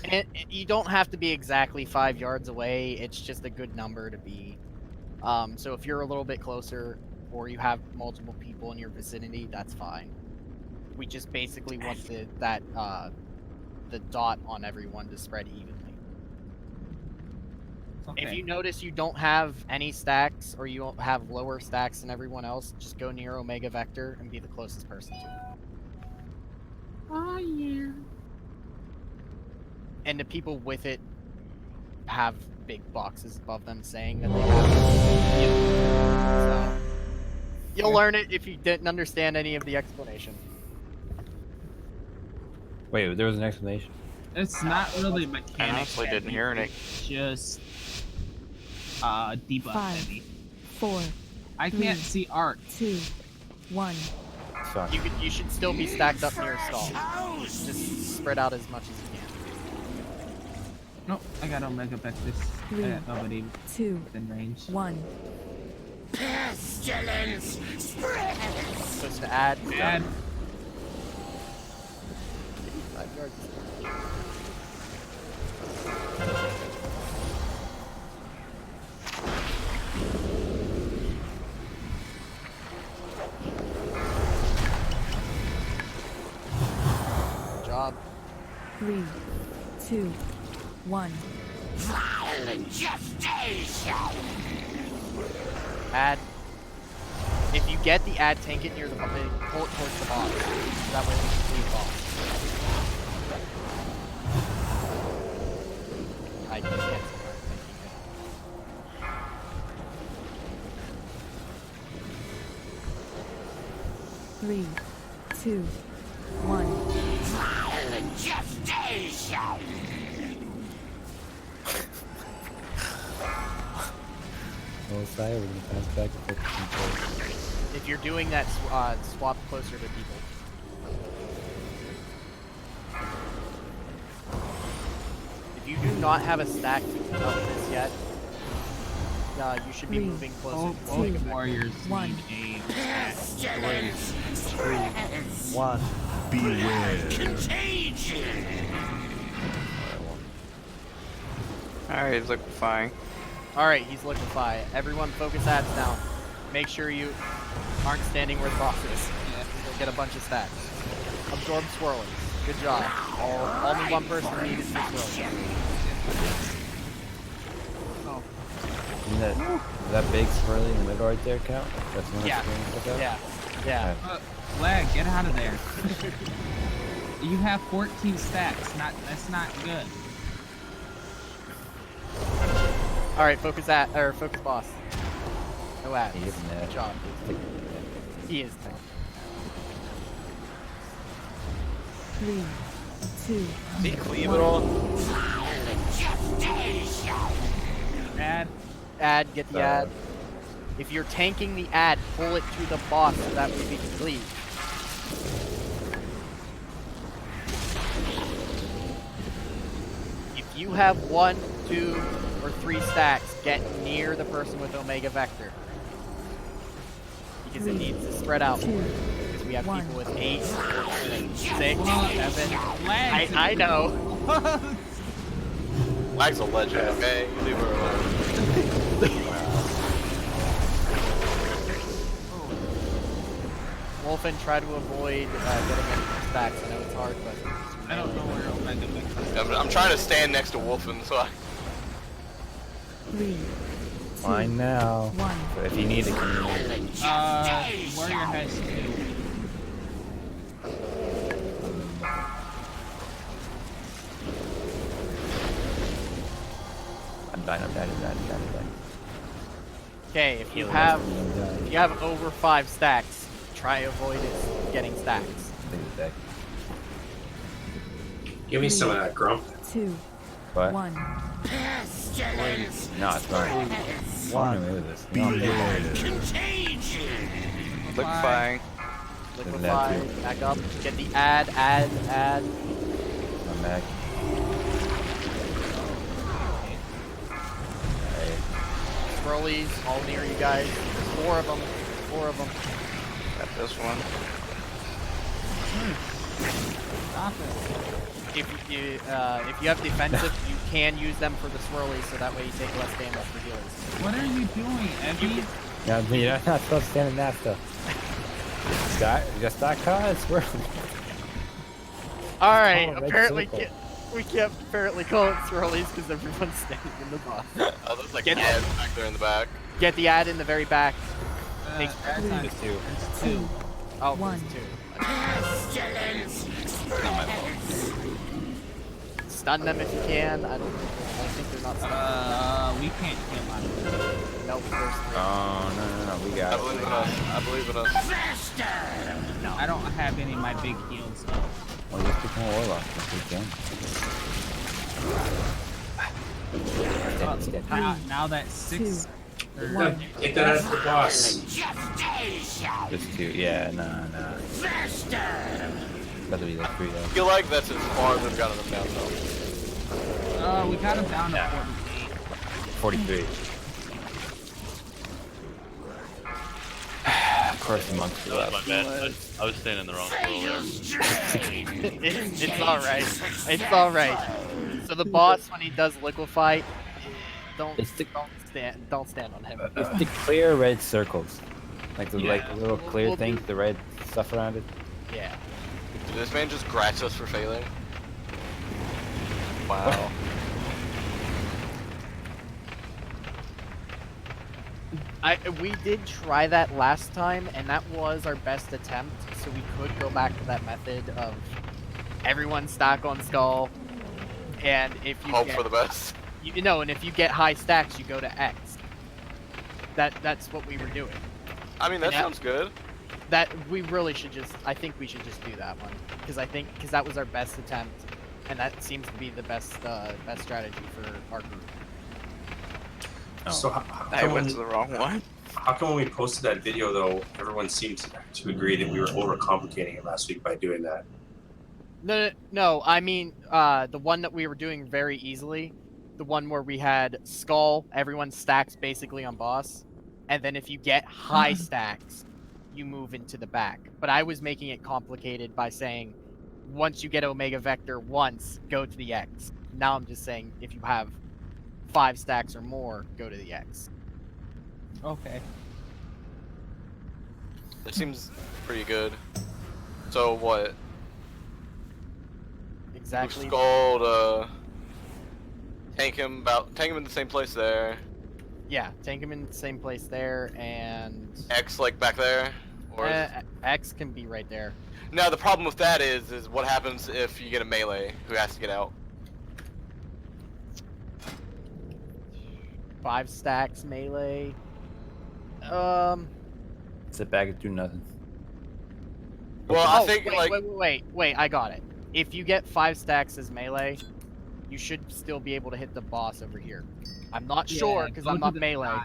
And you don't have to be exactly 5 yards away. It's just a good number to be. So if you're a little bit closer, or you have multiple people in your vicinity, that's fine. We just basically want the dot on everyone to spread evenly. Okay. If you notice you don't have any stacks, or you don't have lower stacks than everyone else, just go near Omega Vector and be the closest person to it. Oh yeah. And the people with it have big boxes above them saying that they have it. So you'll learn it if you didn't understand any of the explanation. Wait, there was an explanation. It's not really mechanics. I honestly didn't hear any. It's just debuff 5, heavy. 4, I can't see art. 2, 1. Sorry. You should still be stacked up near stalls. Just spread out as much as you can. Nope, I got Omega Vectors. 3, I got nobody 2, within range. 1. Pestilence spreads! Supposed to add. Add. 5 yards. Good job. 3, 2, 1. Violent gestation! Add. If you get the ad, tank it near the pull it towards the boss. That way we can leave boss. I can't see Three, 2, 1. Violent gestation! Well, Saya, we're gonna pass back and focus on place. If you're doing that, swap closer to people. not have a stack of this yet, you should be moving closer to Both the warriors One. need a stack. 3, 1. Beware. Alright, he's liquefying. Alright, he's liquefy. Everyone focus ads down. Make sure you aren't standing where the boss is. You'll get a bunch of stacks. Absorb swirling. Good job. Only one person needed to swirl. Is that big swirly in the middle right there count? That's one Yeah. experience like that? Yeah. Lag, get out of there. You have 14 stacks. That's not good. Alright, focus boss. No ads. He isn't there. Good job. He is there. 3, 2, Did he cleave at all? Ad. Get the ad. If you're tanking the ad, pull it to the boss so that way we can cleave. If you have 1, 2, or 3 stacks, get near the person with Omega Vector. Because it needs to spread out more. Because we have people with 8, 6, 7. I know. Lag's a legend, okay? Leave her alone. Wolfen, try to avoid getting any stacks. I know it's hard, but I don't know where Omega Vector is. I'm trying to stand next to Wolfen, so I... 3, Fine now. 1. So if you need it, come in. Warrior has 2. I'm dying. okay. If you have over 5 stacks, try avoid it getting stacks. Give me some of that grump. 2, What? 1. No, it's fine. One away with this. No, Liquefying. Liquefy, back up, get the ad. I'm back. Scrollies, all near you guys. There's 4 of them. 4 of them. Got this one. Stop it. If you have defensive, you can use them for the swirlies, so that way you take less damage for healers. What are you doing, Evie? Yeah, but you're not supposed to stand in that stuff. Just that card, swirl. Alright, red apparently circle. we can't apparently call it swirlies because everyone's standing in the box. Oh, there's like ads back there in the back. Get the ad in the very back. Takes There's 2. 2. Oh, 1. there's 2. Not my fault. Stun them if you can. I don't think they're not stunned. We can't kill out of this. Nope, there's 3. Oh, no, we got I it. believe in us. I believe in us. No. I don't have any of my big heals though. Well, just become a warlock if we can. Now that 6 Yeah, take that out of the boss. Just 2. Yeah, nah. That'll be like 3 though. I feel like that's as far as we've gotten them down though. we got him down to 43. Of course the monks do That that. was my bad. I was standing in the wrong swirl there. It's alright. It's alright. So the boss, when he does liquefy, don't stand on him. It's the clear red circles. Like the little clear We'll thing, the red stuff around it. Yeah. Did this man just grats us for failing? Wow. We did try that last time, and that was our best attempt, so we could go back to that method of everyone stack on skull, and if you Hope get, for the best. you know, and if you get high stacks, you go to X. That's what we were doing. I mean, that sounds good. That we really should I think we should just do that one, because that was our best attempt, and that seems to be the best strategy for our group. Oh. So I went to the wrong one. how come when we posted that video though, everyone seemed to agree that we were overcomplicating it last week by doing that? No. I mean, the one that we were doing very easily. the one where we had skull, everyone stacks basically on boss, and then if you get high stacks, you move into the back. But I was making it complicated by saying, once you get Omega Vector once, go to the X. Now I'm just saying, if you have 5 stacks or more, go to the X. Okay. It seems pretty good. So what? Exactly. Skull, tank him in the same place there. Yeah, tank him in the same place there, and X like back there, or X can be right there. now the problem with that is what happens if you get a melee who has to get out? 5 stacks melee. Sit back and do nothing. Well, I think wait, I got it. If you get 5 stacks as melee, you should still be able to hit the boss over here. I'm not sure because I'm not melee.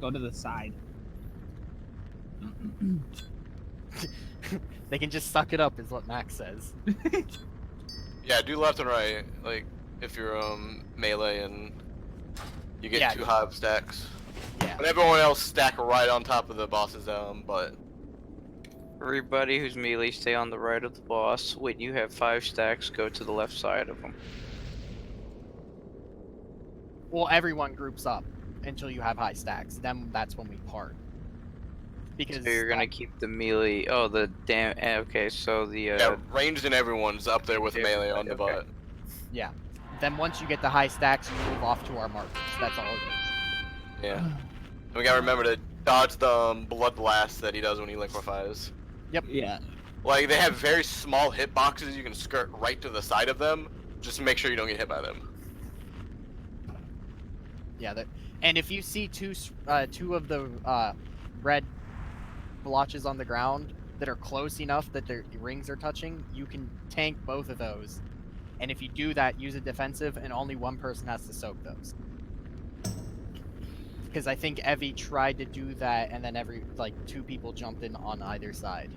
Go to the side. They can just suck it up, is what Max says. Yeah, do left and right, like if you're melee and you get 2 hive stacks. Yeah. But everyone else stack right on top of the boss's butt. Everybody who's melee, stay on the right of the boss. When you have 5 stacks, go to the left side of them. Well, everyone groups up until you have high stacks. Then that's when we part. Because so you're gonna keep the melee. Oh, the damn. Okay, so the. Yeah, ranged and everyone's up there with melee on the butt. Yeah. Then once you get the high stacks, you move off to our markers. That's all it is. Yeah. And we gotta remember to dodge the blood blast that he does when he liquefies. Yep. Yeah. Like, they have very small hitboxes you can skirt right to the side of them, just to make sure you don't get hit by them. Yeah, and if you see two of the red blotches on the ground that are close enough that their rings are touching, you can tank both of those. And if you do that, use a defensive, and only one person has to soak those. Because I think Evie tried to do that, and then 2 people jumped in on either side.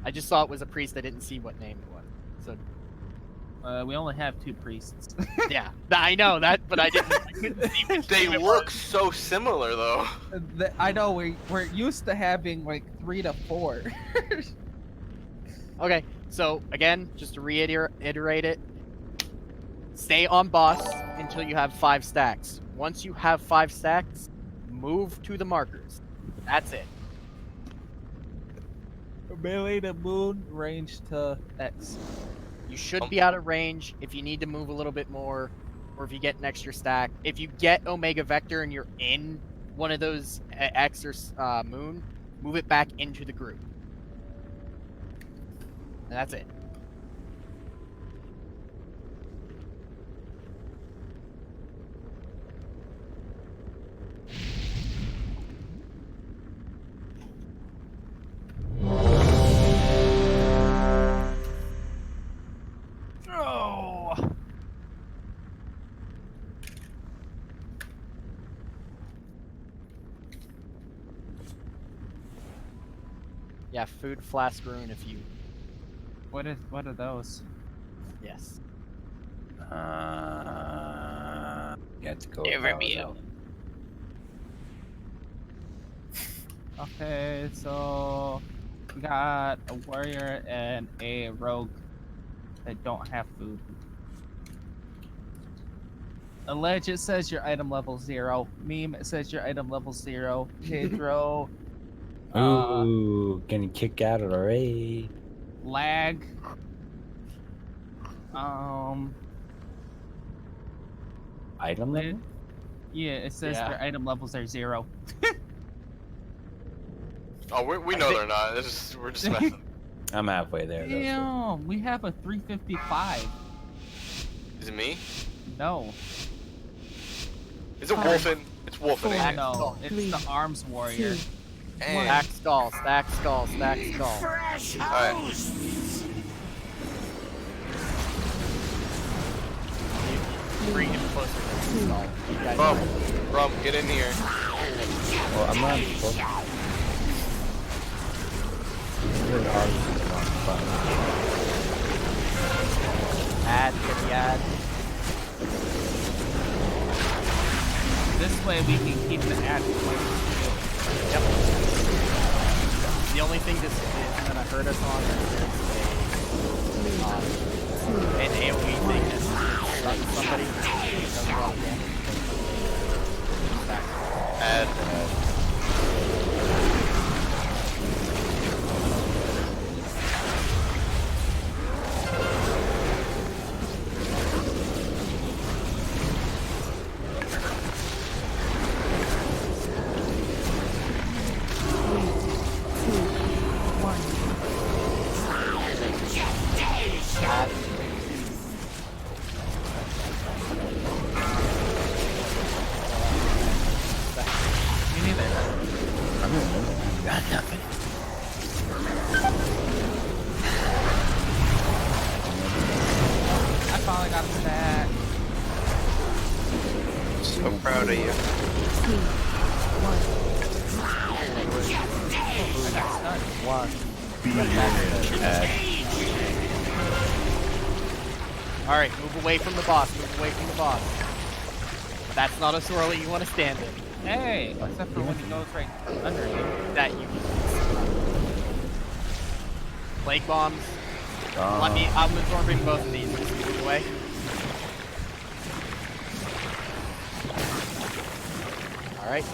I just saw it was a priest. I didn't see what name it was. So we only have 2 priests. yeah, I know that, but I couldn't see which They name it look was. so similar, though. I know we're used to having like 3 to 4. Okay, so again, just to reiterate it, stay on boss until you have 5 stacks. Once you have 5 stacks, move to the markers. That's it. Melee to moon, range to X. You should be out of range if you need to move a little bit more, or if you get an extra stack. If you get Omega Vector and you're in one of those X or moon, move it back into the group. And that's it. Oh. Yeah, food flask rune if you. What are those? Yes. You have to go. Okay, so we got a warrior and a rogue that don't have food. Alleged, it says your item level 0. Meme, it says your item level 0. Pedro. Ooh, getting kicked out of the raid. Lag. Item level? Yeah, it says their item levels are 0. Oh, we know they're not. We're just messing. I'm halfway there. Though, Damn, we have a 355. Is it me? No. Is it Wolfen? It's Wolfen. ain't it? No, it's the arms warrior. Stack skull, stack skull, stack skull. Fresh Alright. hosts! Bring him closer to the skull. You guys Rum, get in here. Well, I'm not supposed to. Really hard to on fun. add, get the add. this way we can keep the ad going. Yep. The only thing this is gonna hurt us on is there's an AoE thing that stuns somebody. It does a lot of damage. Add. So proud of you. Alright, move away from the boss, move away from the boss. That's not a swirly you want to stand in. Hey, except for when he goes right under you. That you can Plague bombs. I'm absorbing both of these. Just move away. Alright.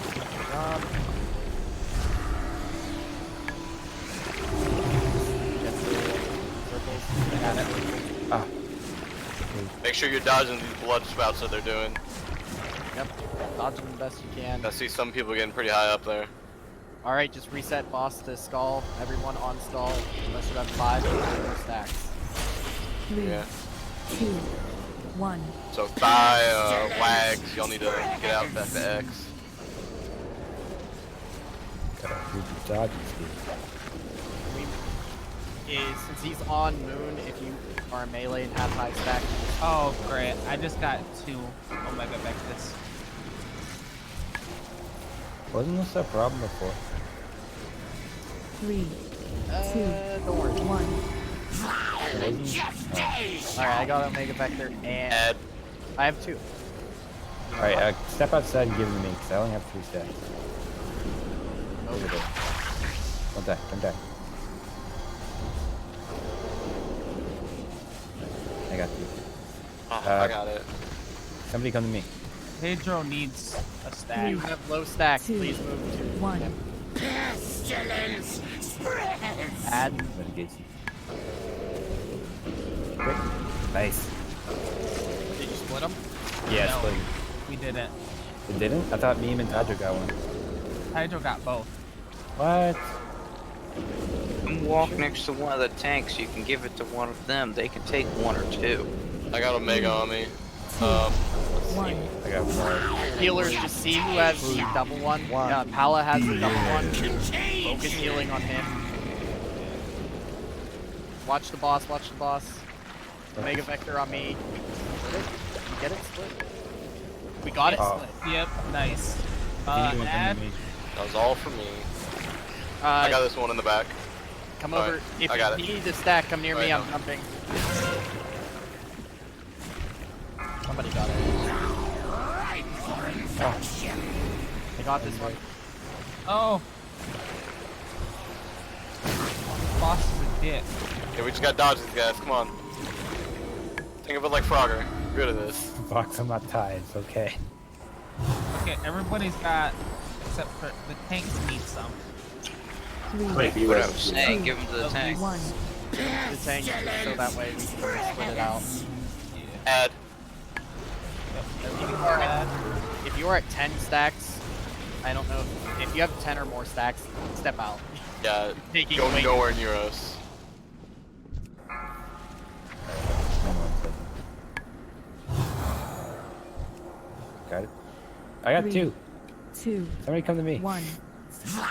Make sure you're dodging these blood spouts that they're doing. Yep. Dodge them the best you can. I see some people getting pretty high up there. Alright, just reset boss to skull. Everyone on skull. Unless you have 5 more stacks. 3, Yeah. 2, 1. So thigh, wags, y'all need to get out back to X. Since he's on moon, if you are a melee and have high stack. Oh, great. I just got 2 Omega Vectus. Wasn't this a problem before? 3, 2, don't worry. 1. Alright, I got Omega Vector and I have 2. Alright, step outside and give them to me, because I only have 3 stacks. Over there. Don't die, don't die. I got you. I got it. Somebody come to me. Pedro needs a stack. You have low stacks, 2, please move to 1. Pestilence spreads. Add. Quick. Nice. Did you split them? Yeah, No. split. We didn't. It didn't? I thought Meme and Tadra got one. Hydro got both. What? Walk next to one of the tanks, you can give it to one of them. They can take 1 or 2. I got Omega on me. 1. I got more. Healers, just see who has the double one. Pala has the double one. Focus healing on him. Watch the boss, watch the boss. Omega Vector on me. Split it. You get it? Split. We got it? Split. Yep, nice. Add. Add. That was all for me. I got this one in the back. Come All over. right, If I got you it. need the stack, come near me. Right, I'm jumping. Somebody got it. I got this one. Oh. Boss is a dick. Yeah, we just got dodge these guys. Come on. Think of it like Frogger. Good at this. Fox, I'm not tied. It's okay. Okay, everybody's got, except for the tanks need some. 3, What I was saying, give them to the tank. 1. The tank, so that way we can split it out. Add. If you are at 10 stacks, I don't know if you have 10 or more stacks, step out. Yeah, Taking go away. nowhere near us. Got it. I got 3, 2. 2, Somebody come to me. 1.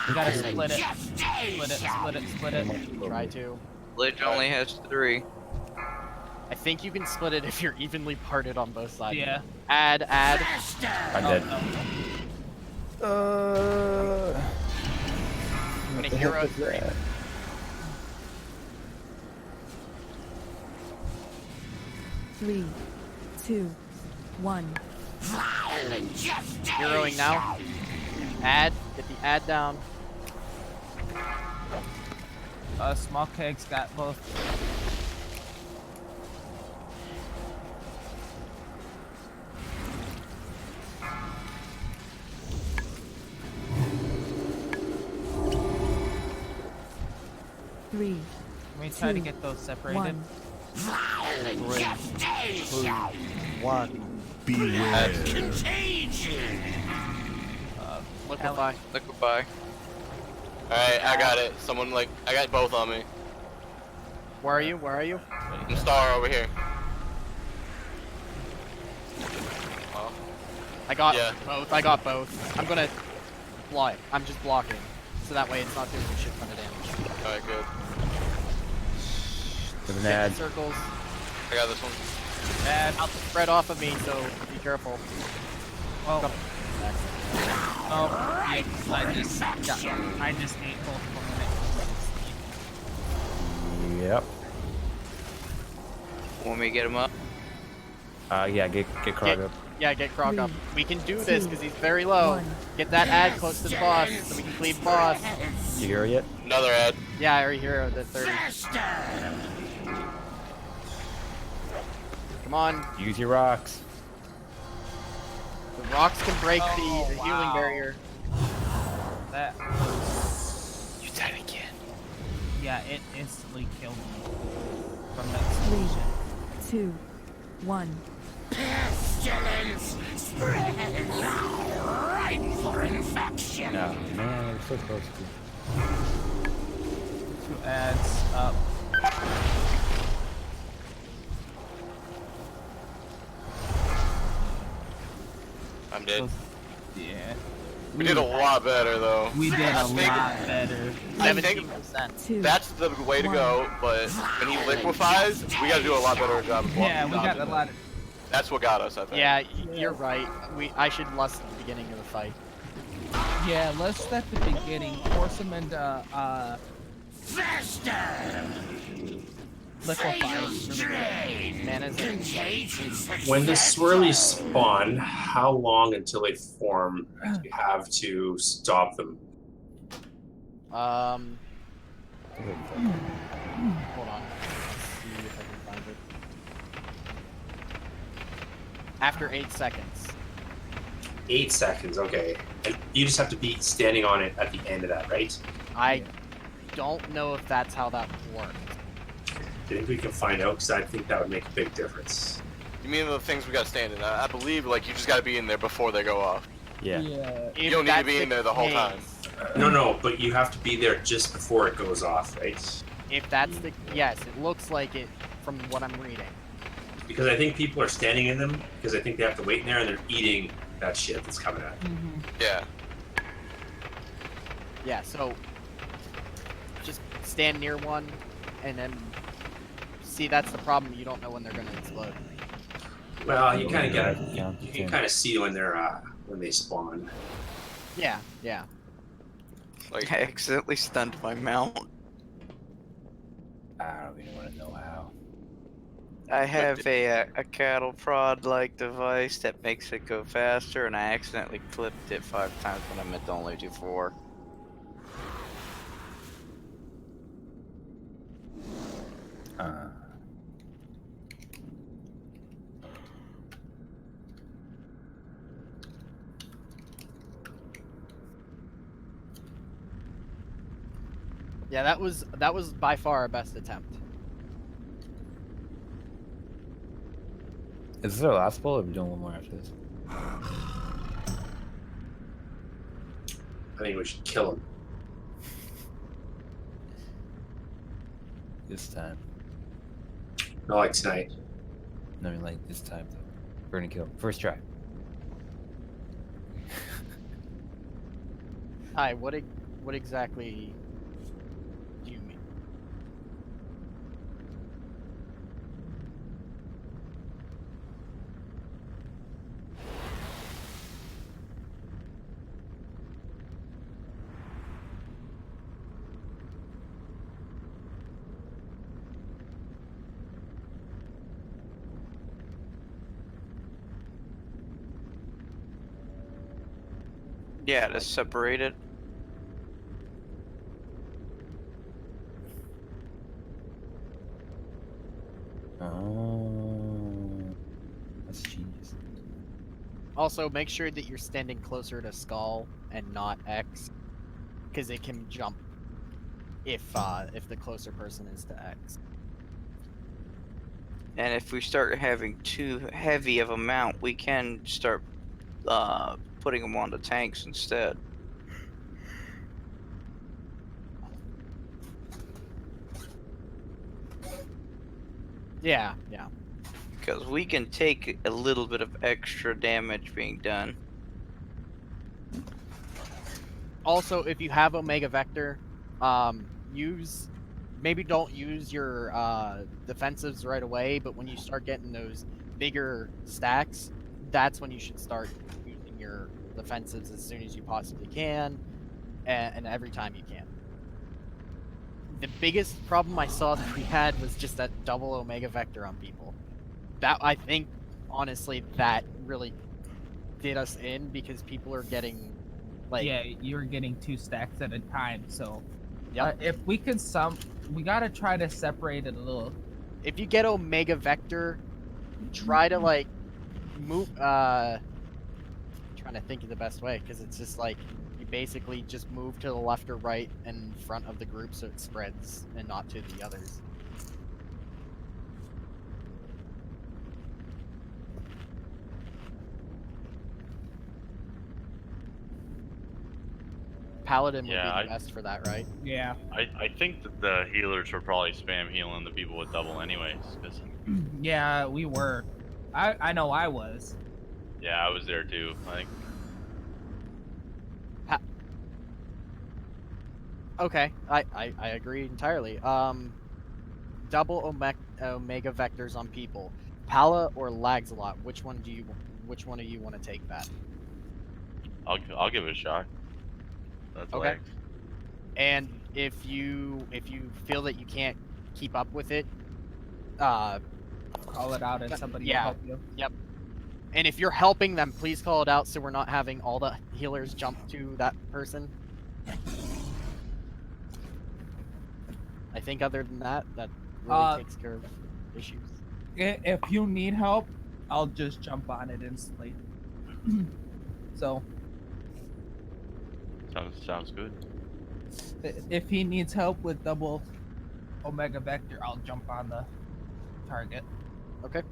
You gotta split it. Split it, split it, split it. Try to. Ledge only has 3. I think you can split it if you're evenly parted on both sides. Yeah. Add. I'm dead. I'm gonna hero 3. 3, 2, 1. Zeroing now. Get the ad down. Small kegs got both. Three. Can we try to get those separated? 1. Three, 2, 1. Beware. Liquefy. Liquefy. Alright, I got it. Someone I got both on me. Where are you? Where are you? I'm Star over here. Oh. I got Yeah. both. I got both. I'm gonna block. I'm just blocking, so that way it's not doing a shit ton of damage. Alright, good. With an Get ad. in circles. I got this one. Bad. Out spread off of me, so be careful. Oh. Oh, yeah, I just ate both of them. Yep. Want me to get him up? Yeah, get Krog up. Yeah, get Krog up. 3, We can do 2, this because he's very low. 1. Get that ad close to the boss so we can cleave boss. You hear it yet? Another ad. Yeah, I already hear the 30. Come on. Use your rocks. The rocks can break the healing wow. barrier. That. You died again. Yeah, it instantly killed me from that 3, explosion. 2, 1. Pestilence spread ripe for infection. No, man, we're so close to. 2 ads up. I'm dead. Yeah. We did a lot better though. We did a lot better. I think 17%. that's the way to go, but when he liquefies, we gotta do a lot better job of Yeah, we got dodging a it. lot of. That's what got us, I think. Yeah, you're right. I should lust at the beginning of the fight. Yeah, let's at the beginning force him into liquefy. Mana's When the swirlies spawn, how long until they form do you have to stop them? Hold on. Let's see if I can find it. After 8 seconds. 8 seconds, okay. And you just have to be standing on it at the end of that, right? I don't know if that's how that works. I think we can find out, because I think that would make a big difference. You mean the things we gotta stand in? I believe you just gotta be in there before they go off. Yeah. You don't need to be in there the whole time. No, but you have to be there just before it goes off, right? If that's the yes, it looks like it from what I'm reading. Because I think people are standing in them, because I think they have to wait in there and they're eating that shit that's coming at them. Yeah. Yeah, so just stand near one and then see that's the problem, you don't know when they're gonna explode. Well, you kind of get Yeah, you can kind of see when they're when they spawn. Yeah. I accidentally stunned my mount. I don't even want to know how. I have a cattle prod like device that makes it go faster, and I accidentally clipped it 5 times when I meant to only do 4. Yeah, that was by far our best attempt. Is this our last pull, or are we doing one more after this? I think we should kill him. This time. Not like tonight. No, I mean, like this time. We're gonna kill. First try. Hi, what exactly do you mean? Yeah, to separate it. Oh, that's genius. Also, make sure that you're standing closer to Skull and not X, because it can jump if the closer person is to X. And if we start having too heavy of a mount, we can start putting them on the tanks instead. Yeah, yeah. Because we can take a little bit of extra damage being done. Also, if you have Omega Vector, maybe don't use your defensives right away, but when you start getting those bigger stacks, that's when you should start using your defensives as soon as you possibly can, and every time you can. The biggest problem I saw that we had was just that double Omega Vector on people. That, I think, honestly, that really did us in, because people are getting, like... Yeah, you're getting 2 stacks at a time, so... Yep. If we could we gotta try to separate it a little. If you get Omega Vector, try to, like, move, trying to think of the best way, because it's just, like, you basically just move to the left or right in front of the group so it spreads, and not to the others. Paladin would be the best for that, right? Yeah. I think that the healers were probably spam healing the people with double anyways, because... Yeah, we were. I know I was. Yeah, I was there too, I think. Okay, I agree entirely. Double Omega Vectors on people. Pala or Lags a lot. Which one of you want to take that? I'll give it a shot. That's Okay. legs. And if you feel that you can't keep up with it, call it out and somebody will help you. Yep. And if you're helping them, please call it out so we're not having all the healers jump to that person. I think other than that, that really takes care of issues. If you need help, I'll just jump on it instantly. So. Sounds good. If he needs help with double Omega Vector, I'll jump on the target. Okay.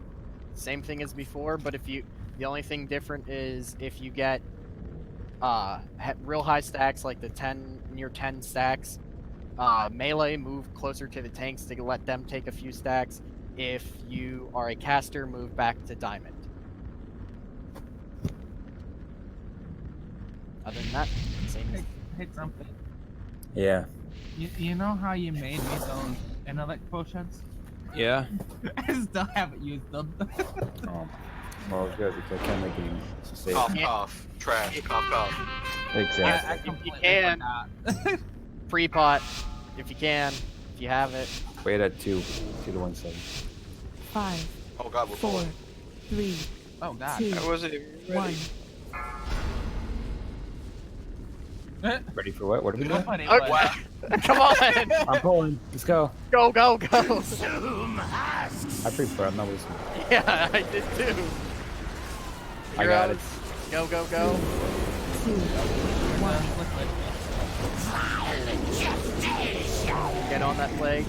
Same thing as before, but the only thing different is if you get real high stacks, like the near 10 stacks, melee, move closer to the tanks to let them take a few stacks. If you are a caster, move back to diamond. Other than that, same. Hey, Trumpet. Yeah. You know how you made me those intellect potions? Yeah. I still haven't used them. Oh, well, it's good because I can't make any mistakes. Cough, cough. Trash. Cough, cough. Exactly. If you can, pre-pot, if you can, if you have it. Wait at 2 to 1 second. 5. Oh God, we're 4. 3. Oh God. 2. I wasn't even ready. 1. Ready for what? What are we doing? Okay. Come on! I'm pulling. Let's go. Go, go, go! I prefer. I'm not listening. Yeah, I did too. I got it. Go, go, go. 2. 1. Get on that leg.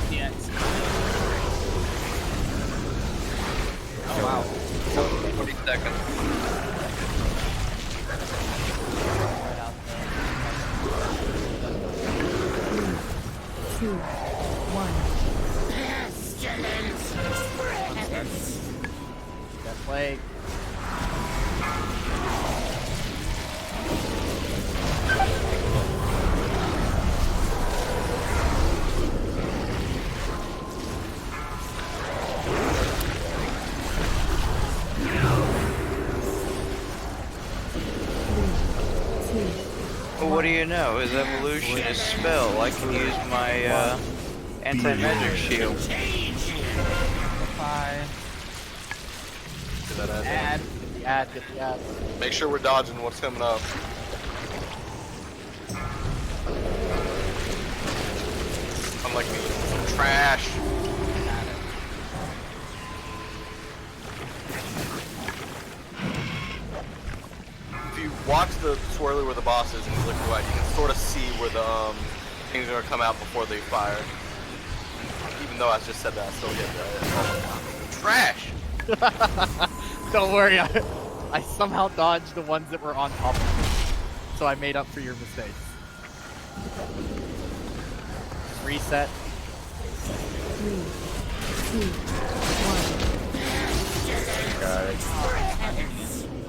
Yes. Oh wow. 40 seconds. Two. 1. That leg. Well, what do you know? His evolution is spell. I can use my anti-magic shield. Do that Add. Get the ad. Make sure we're dodging what's coming up. Unlike me, some trash. If you watch the swirly where the boss is and you look to the right, you can sort of see where the things are gonna come out before they fire. Even though I just said that, I still get that. Trash! Don't worry, I somehow dodged the ones that were on top of me. So I made up for your mistakes. Reset. 3, 2, 1. Got it.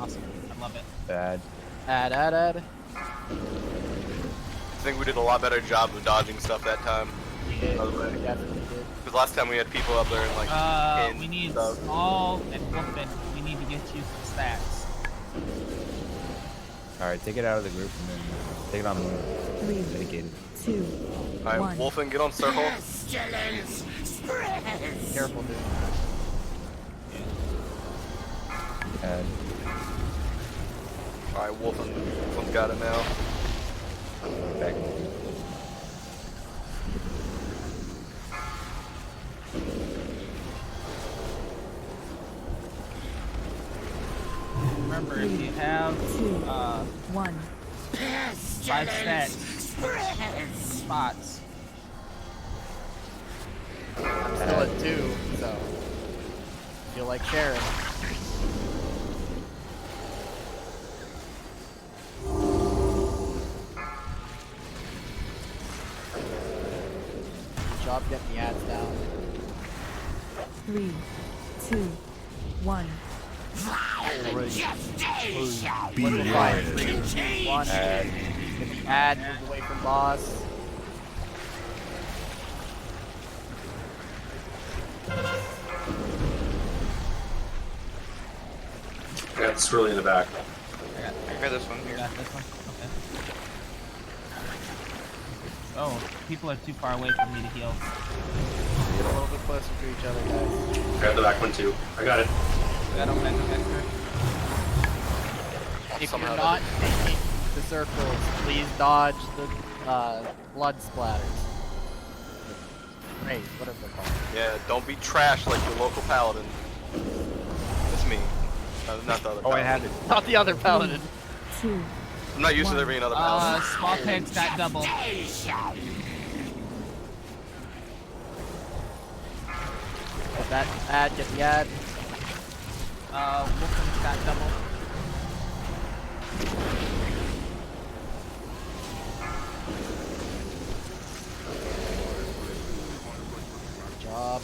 Awesome. I love it. Bad. Add. I think we did a lot better job of dodging stuff that time. Yeah, definitely did. Because last time we had people up there and like We need stuff. Small and Wolfen. We need to get you some stacks. Alright, take it out of the group and then take it on 3, dedicated. 2, Alright, 1. Wolfen, get on circle. Careful, dude. Add. Alright, Wolfen's got it now. Back in the group. Remember, if you have 2, 1. 5 stacks, spots. I'm still at 2, so feel like sharing. Good job getting the ads down. 3, 2, 1. Be One, warned. get the ad, move away from boss. I got the swirly in the back. I got this one here. Got this one? Okay. Oh, people are too far away for me to heal. Get a little bit closer to each other, guys. I got the back one too. I got it. I don't have the extra. If Somehow you're not making the circles, please dodge the blood splatters. Rays, whatever they're called. Yeah, don't be trash like your local paladin. It's me. Not the other Oh, I paladin. have it. Not the other paladin. 2. I'm not used to there being another paladin. Small tanks got double. Get that ad, get the ad. Wolfen's got double. Good job.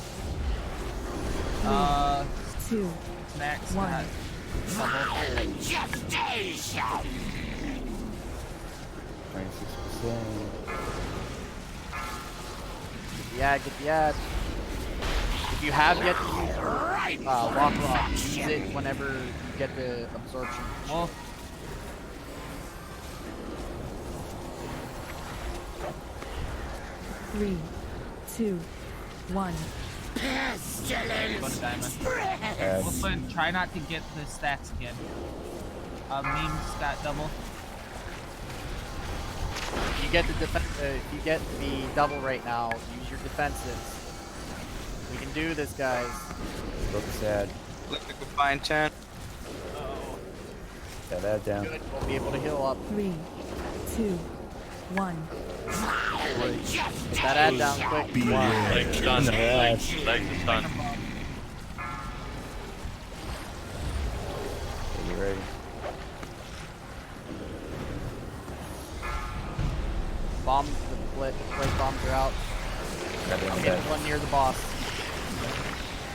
2, Snacks 1. got double. 26%. Get the ad, get the ad. If you have yet to use Walk Rock, use it whenever you get the absorption. Wolf. Three, 2, 1. Go to diamond. Wolfen, try not to get the stacks again. Memes got double. You get the you get the double right now. Use your defensives. We can do this, guys. Look sad. Look to find 10. Got that down. Good. We'll be able to heal up. 3, 2, 1. Get that ad down quick. Be warned. Like stun. Like stun. Okay, you ready? Bomb, the plate bombs are out. Got it I'm on getting that. one near the boss.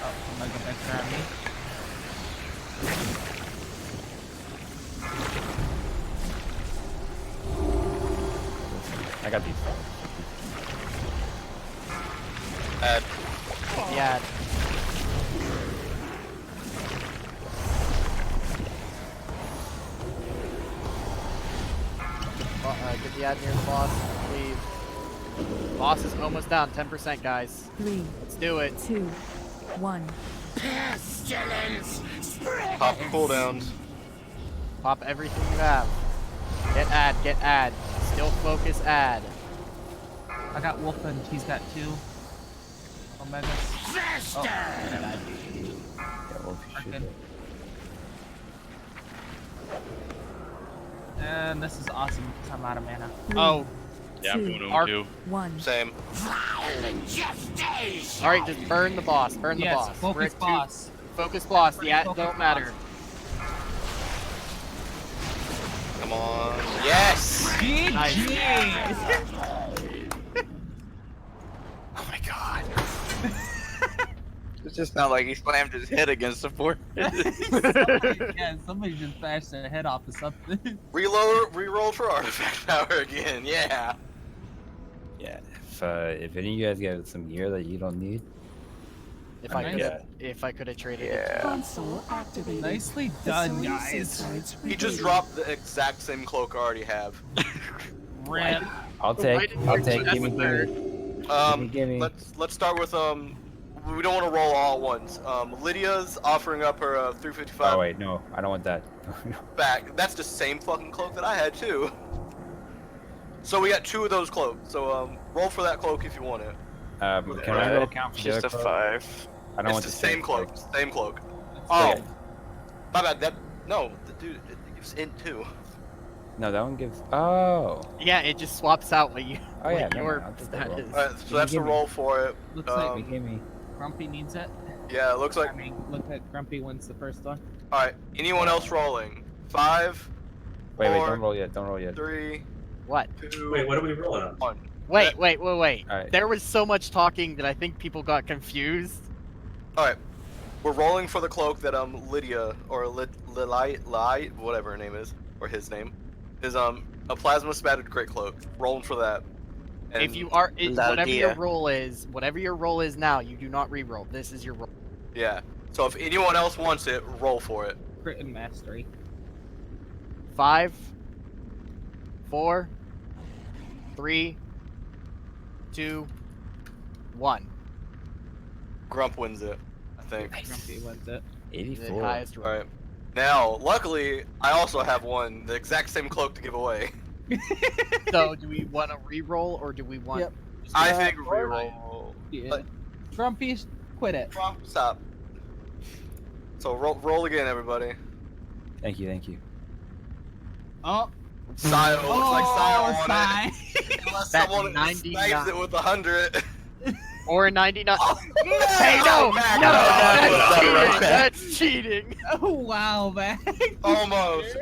Oh, I'm gonna go back around me. I got these. Ad. The ad. get the ad near the boss. Leave. Boss is almost down. 10%, guys. 3, Let's do it. 2, 1. Pestilence spread. Pop cooldowns. Pop everything you have. Get ad. Get ad. Still focus ad. I got Wolf and he's got 2 Omegas. Oh, I died. Yeah, Wolf, you should Okay. do. And this is awesome because I'm out of mana. 3, Oh, Yeah, I'm 2, doing Arc- 2. 1. Same. Violent gestation. alright, just burn the boss. Burn the Yes, boss. We're focus at boss. Focus boss. The ad Focus don't matter. Come on. Yes! GG! Oh my god. It's just not like he slammed his head against the board. Yeah, somebody just bashed their head off of something. Reroll for artifact power again, yeah. Yeah, if any of you guys got some gear that you don't need, If I Nice. could have traded it. Yeah. Console activated. Nicely done, Facilities guys. insights He just reviewed. dropped the exact same cloak I already have. Rip. I'll Why take. didn't I'll you take. just Gimme, there? gimme. Gimme. Let's start with we don't want to roll all at once. Lydia's offering up her 355 Oh wait, no, I don't want that. back. That's the same fucking cloak that I had too. So we got 2 of those cloaks. So roll for that cloak if you want it. Can I go count for the Just other a cloak? 5. I don't It's want the same cloak. Same cloak. That's Oh, Okay. my bad. The dude, it gives int too. No, that one gives. Oh. Yeah, it just swaps out what you. Oh yeah. what never your mind, I'll take that stat roll. is. Alright, so that's the Gimme. roll for it. Looks like Um, Gimme. Grumpy needs it. Yeah, it looks like. I mean, look at Grumpy wins the first one. Alright, anyone else rolling? 5, Wait, 4, don't roll yet. Don't roll yet. 3, What? 2, Wait, what are we rolling on? 1. Wait. Alright. There was so much talking that I think people got confused. Alright. We're rolling for the cloak that Lydia or Lilite, whatever her name is, or his name, is a plasma spattered crit cloak. Rolling for that. And If you are, whatever your Laudia. roll is now, you do not re-roll. This is your roll. yeah. So if anyone else wants it, roll for it. Crit and mastery. 5, 4, 3, 2, 1. Grump wins it, I think. Grumpy wins it. The 84. highest roll. Alright. Now, luckily, I also have one, the exact same cloak to give away. So, do we want to re-roll or do we want? Yep. I think reroll. Yeah. But- Grumpy, quit it. Grump, stop. So roll again, everybody. Thank you. Thank you. Oh. Sile, looks like Sile on Sai. it. Unless That's someone 99. snipes it with 100. Or a 99. Oh, Hey, no! Mac, No! no, That's cheating! Oh, wow, man. Almost.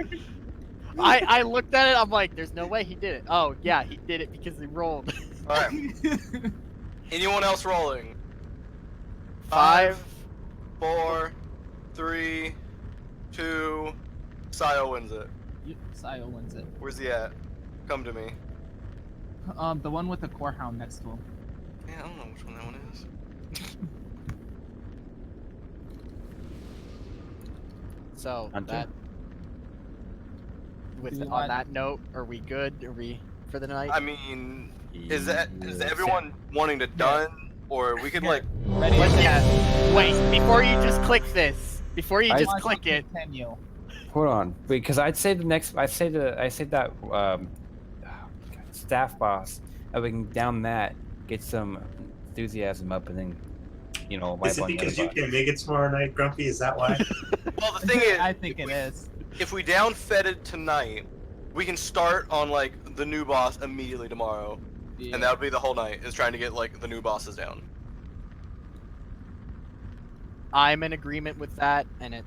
I looked at it, I'm like, there's no way he did it. Oh, yeah, he did it because he rolled. Alright. Anyone else rolling? 5, 4, 3, 2, Sio wins it. Sai wins it. Where's he at? Come to me. The one with the core hound next to him. Yeah, I don't know which one that one is. So, Hunter? that... With, Do you on want- that note, are we good? Are we for the night? I mean, is Yes. everyone wanting to done? Or we could like Ready? What- yeah. Wait, before you just click this, before you I- just click it, Continue. Hold on, wait, because I'd say the next. I say that staff boss. And we can down that, get some enthusiasm up, and then, wipe Is it on the because other you boss. can make it tomorrow night, Grumpy? Is that why? well the thing is I think it is. if we down Fetid tonight, we can start on like the new boss immediately tomorrow. Yeah. And that would be the whole night, is trying to get like the new bosses down. I'm in agreement with that, and it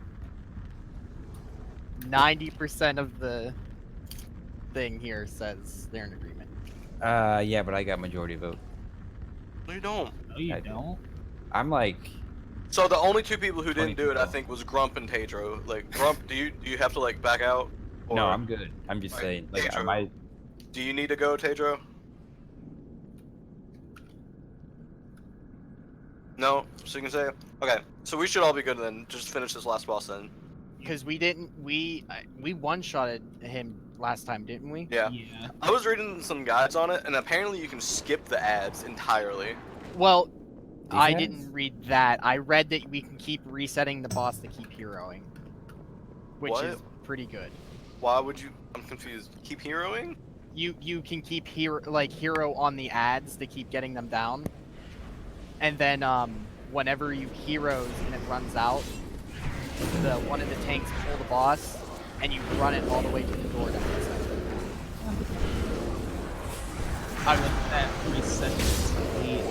90% of the thing here says they're in agreement. Yeah, but I got majority vote. No you don't. No, you I do. don't. I'm like, So the only 2 people who 20 didn't do it I people. think was Grump and Tadro. Like Grump, do you have to like back out? Or no, I'm good. I'm just Alright, saying, like, I Pedro. might. do you need to go, Tadro? No? So you can say okay, so we should all be good then. Just finish this last boss then. Because we one-shotted him last time, didn't we? Yeah. Yeah. I was reading some guides on it, and apparently you can skip the ads entirely. Well, I ads? didn't read that. I read that we can keep resetting the boss to keep heroing, which What? is pretty good. Why would you? I'm confused. Keep heroing? You can keep hero on the ads to keep getting them down, and then whenever you heroes and it runs out, one of the tanks pull the boss, and you run it all the way to the door to reset. I would that reset speed.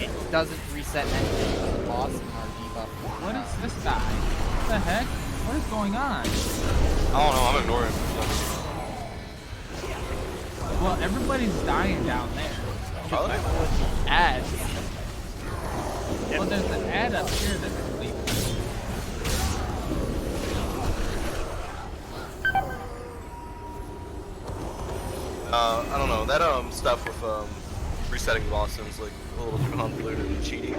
It doesn't reset anything to the boss in our debuff. What is this guy? What the heck? What is going on? I don't know. I'm ignoring. Well, everybody's dying down there. Probably. Ads. Well, there's an ad up here that's sleeping. I don't know. That stuff with resetting the boss is like a little too convoluted and cheating.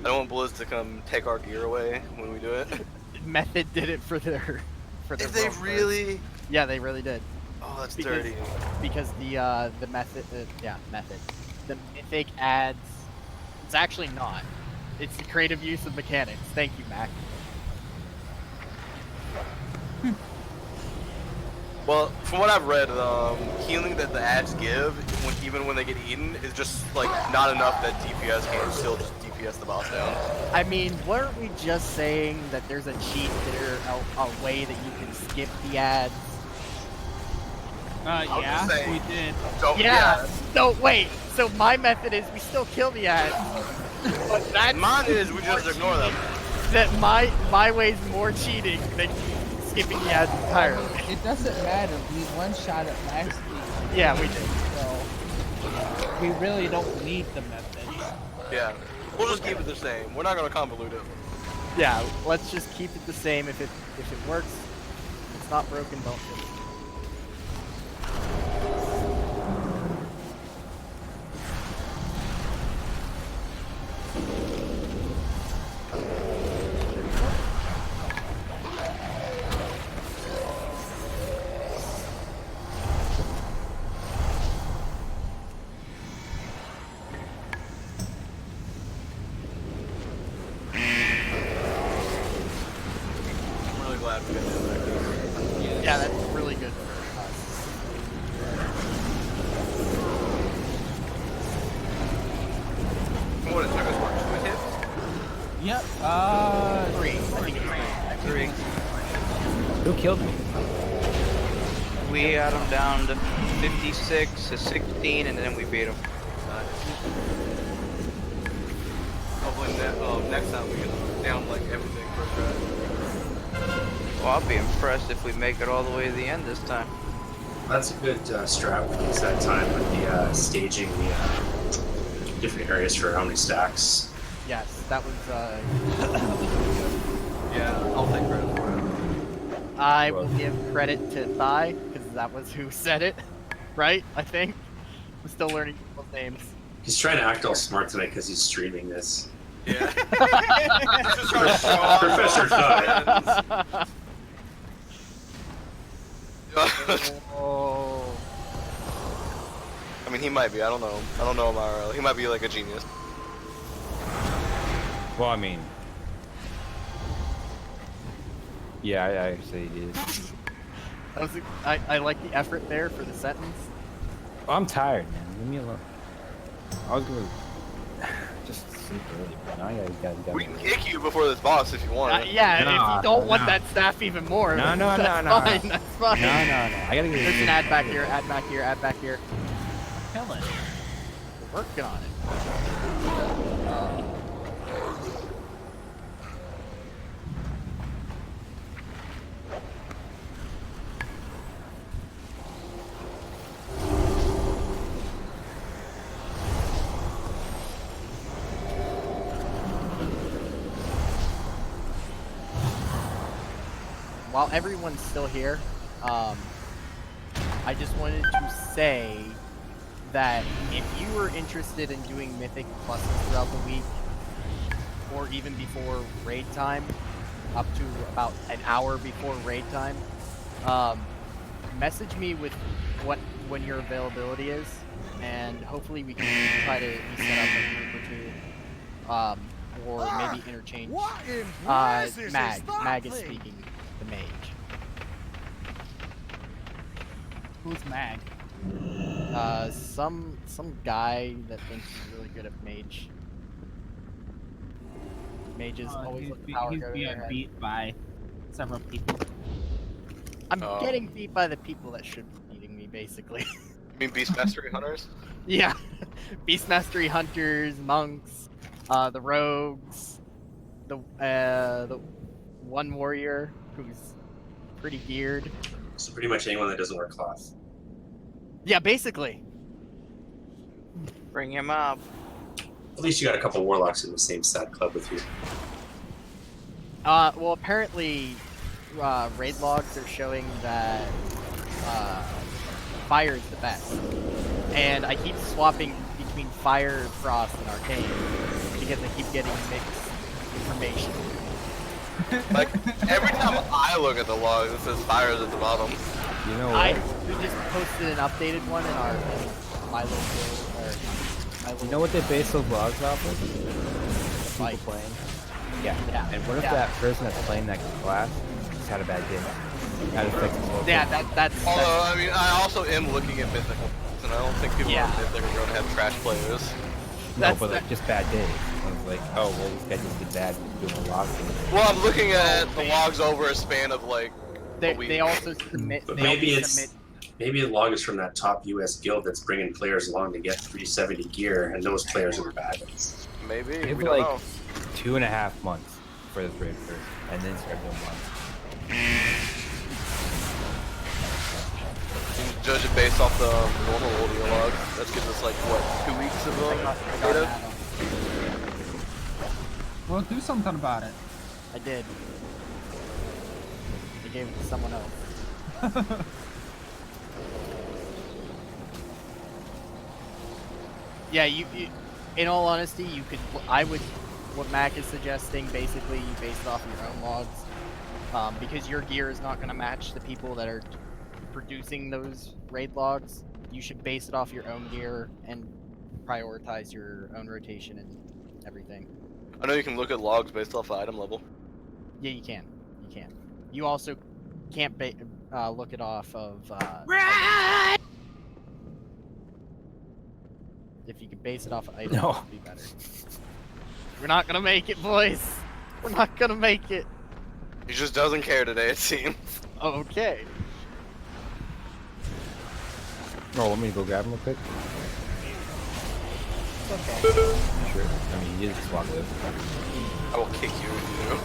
I don't want Blizz to come take our gear away when we do it. Method did it for their Did they rogue really? cards. Yeah, they really did. Oh, that's Because- dirty. Because the method, the mythic ads. It's actually not. It's the creative use of mechanics. Thank you, Mac. Well, from what I've read, healing that the ads give, even when they get eaten, is just like not enough that DPS can still just DPS the boss down. I mean, weren't we just saying that there's a cheat there, a way that you can skip the ads? Yeah, saying. we did. Don't, Yeah. No, wait. So my method is we still kill the ads. But that's Mine is we just ignore them. that my way's more cheating than skipping the ads entirely. It doesn't matter. We one shot it last week, Yeah, we did. so we really don't need the methods. Yeah. We'll just keep it the same. We're not gonna convolute it. Yeah, let's just keep it the same. If it works, if it's not broken, don't fix it. I'm really glad we got that back there. Yeah, that's really good for us. What it took us, what, 2 hits? Yep. 3. I think it's 3. 3. Who killed me? We had him down to 56 to 16, and then we beat him. Hopefully next time we get down like everything first try. Well, I'll be impressed if we make it all the way to the end this time. That's a good strat we used that time with the staging the different areas for how many stacks. Yes, that was. Yeah, I'll take credit for it. I will give credit to Thai because that was who said it, right? I think. I'm still learning people's names. He's trying to act all smart today because he's streaming this. Yeah. Just trying to show off. Professor Thai. Oh. I mean, he might be. I don't know. I don't know him IRL. He might be like a genius. Well, I mean, yeah, I actually did. I like the effort there for the sentence. Oh, I'm tired, man. Leave me alone. I was gonna just sleep early, but now you guys got We me. can kick you before this boss if you want. Yeah, No, if you don't want no. that staff even more, No, no, that's no, no, fine. no. That's fine. No, I gotta get There's an ad back here, ad back here, ad back here. Kill it. We're working on it. While everyone's still here, I just wanted to say that if you were interested in doing mythic pluses throughout the week, or even before raid time, up to about an hour before raid time, Message me with when your availability is, and hopefully we can try to set up a group or two, or maybe interchange. Mag is speaking, the mage. Who's Mag? Some guy that thinks he's really good at mage. Mages always let the power he's go to being their head. beat by several people. I'm getting beat by the people that should be beating me, basically. You mean Beast Mastery Hunters? Yeah, Beast Mastery Hunters, monks, the rogues, the one warrior who's pretty geared. So pretty much anyone that doesn't wear cloth. Yeah, basically. Bring him up. At least you got a couple warlocks in the same stat club with you. Well, apparently, raid logs are showing that fire is the best, and I keep swapping between fire, frost, and arcane because I keep getting mixed information. Like every time I look at the log, it says fire is at the bottom. You know what? We just posted an updated one in our my little guild. You know what they base those logs off of? Like, People playing. Yeah. Yeah. And what if that person that's playing that class just had a bad day? That affects his whole Yeah, game. that's. Although, I mean, I also am looking at mythical, and I don't think people on mythic are going to have trash players. No, but like just bad days. I was like, oh well, this guy just did bad doing a log. Well, I'm looking at the logs over a span of like a week. They also submit. But maybe the log is from that top US guild that's bringing players along to get 370 gear, and those players are the bad ones. Maybe. Give We like don't know. 2.5 months for this raid first, and then start doing logs. Judge it based off the normal audio log. That gives us like what, 2 weeks of data? Well, do something about it. I did. I gave it to someone else. Yeah, you in all honesty, you could. What Mac is suggesting, basically, you base it off your own logs, because your gear is not going to match the people that are producing those raid logs. You should base it off your own gear and prioritize your own rotation and everything. I know you can look at logs based off the item level. Yeah, you can. You can. You also can't look it off of. If you could base it off of items, No. it'd be better. We're not gonna make it, boys. We're not gonna make it. He just doesn't care today, it seems. Okay. Oh, let me go grab him real quick. Okay. Sure. I mean, you just walk away. I will kick you if you do.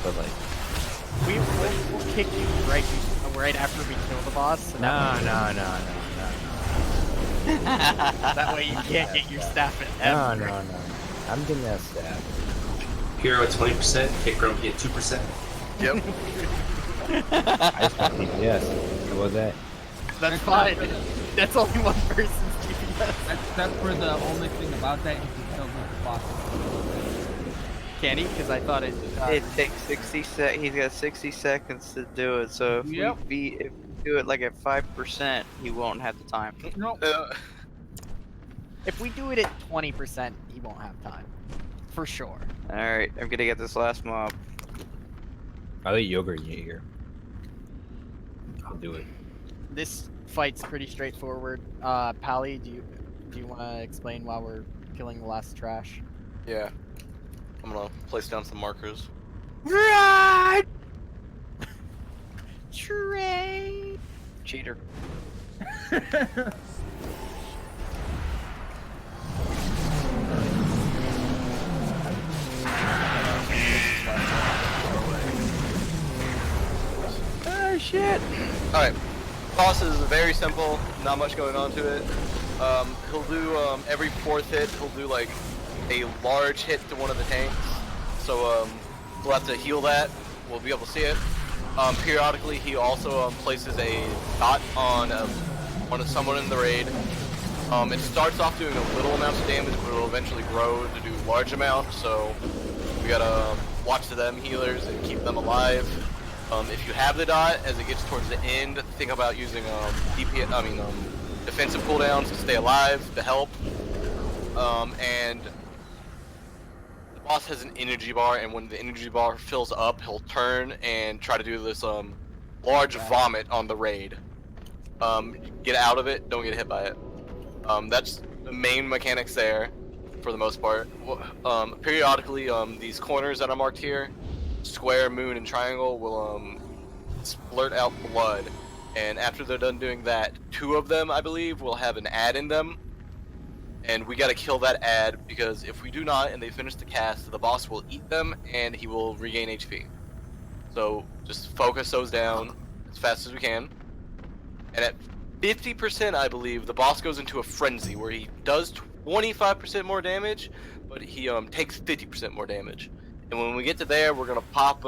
But like. We'll kick you right after we kill the boss. So No. that way you can't get your staff in ever. No. I'm getting that staff. Hero at 20%, Kick Grumpy at 2%. Yep. I just got DPS. What was that? That's fine. That's only one person's DPS. Except for the only thing about that, he can kill the boss. Can he? Because I thought it takes 60 sec. He's got 60 seconds to do it. So if Yep. we do it like at 5%, he won't have the time. Nope. If we do it at 20%, he won't have time. For sure. All right, I'm gonna get this last mob. I like yogurt in your ear. I'll do it. This fight's pretty straightforward. Pally, do you want to explain why we're killing the last trash? Yeah. I'm gonna place down some markers. Right. Trade. Cheater. Oh shit! Alright. Boss is very simple, not much going on to it. He'll do, every 4th hit, he'll do like a large hit to one of the tanks. So, we'll have to heal that. We'll be able to see it. Periodically, he also places a dot on someone in the raid. It starts off doing a little amount of damage, but it'll eventually grow to do large amounts. So we gotta watch them healers and keep them alive. If you have the dot, as it gets towards the end, think about using defensive cooldowns to stay alive, to help. And the boss has an energy bar, and when the energy bar fills up, he'll turn and try to do this large vomit on the raid. Get out of it, don't get hit by it. That's the main mechanics there, for the most part. Periodically, these corners that are marked here, square, moon, and triangle, will splurt out blood. And after they're done doing that, 2 of them, I believe, will have an ad in them. And we gotta kill that ad, because if we do not, and they finish the cast, the boss will eat them, and he will regain HP. So, just focus those down as fast as we can. And at 50%, I believe, the boss goes into a frenzy, where he does 25% more damage, but he takes 50% more damage. And when we get to there, we're gonna pop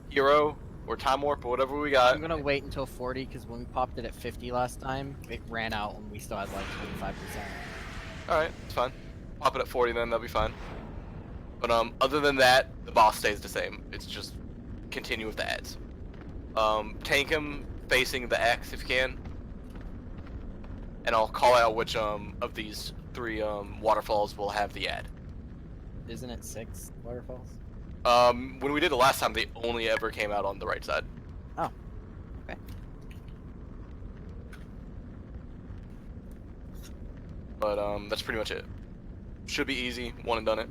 Hero, or Time Warp, or whatever we got. I'm gonna wait until 40, because when we popped it at 50 last time, it ran out and we still had like 25%. Alright, it's fine. Pop it at 40 then, that'll be fine. But other than that, the boss stays the same. It's just continue with the ads. Tank him facing the X if you can. And I'll call out which of these 3 waterfalls will have the ad. Isn't it 6 waterfalls? When we did it last time, they only ever came out on the right side. Oh, okay. But that's pretty much it. Should be easy, one and done it.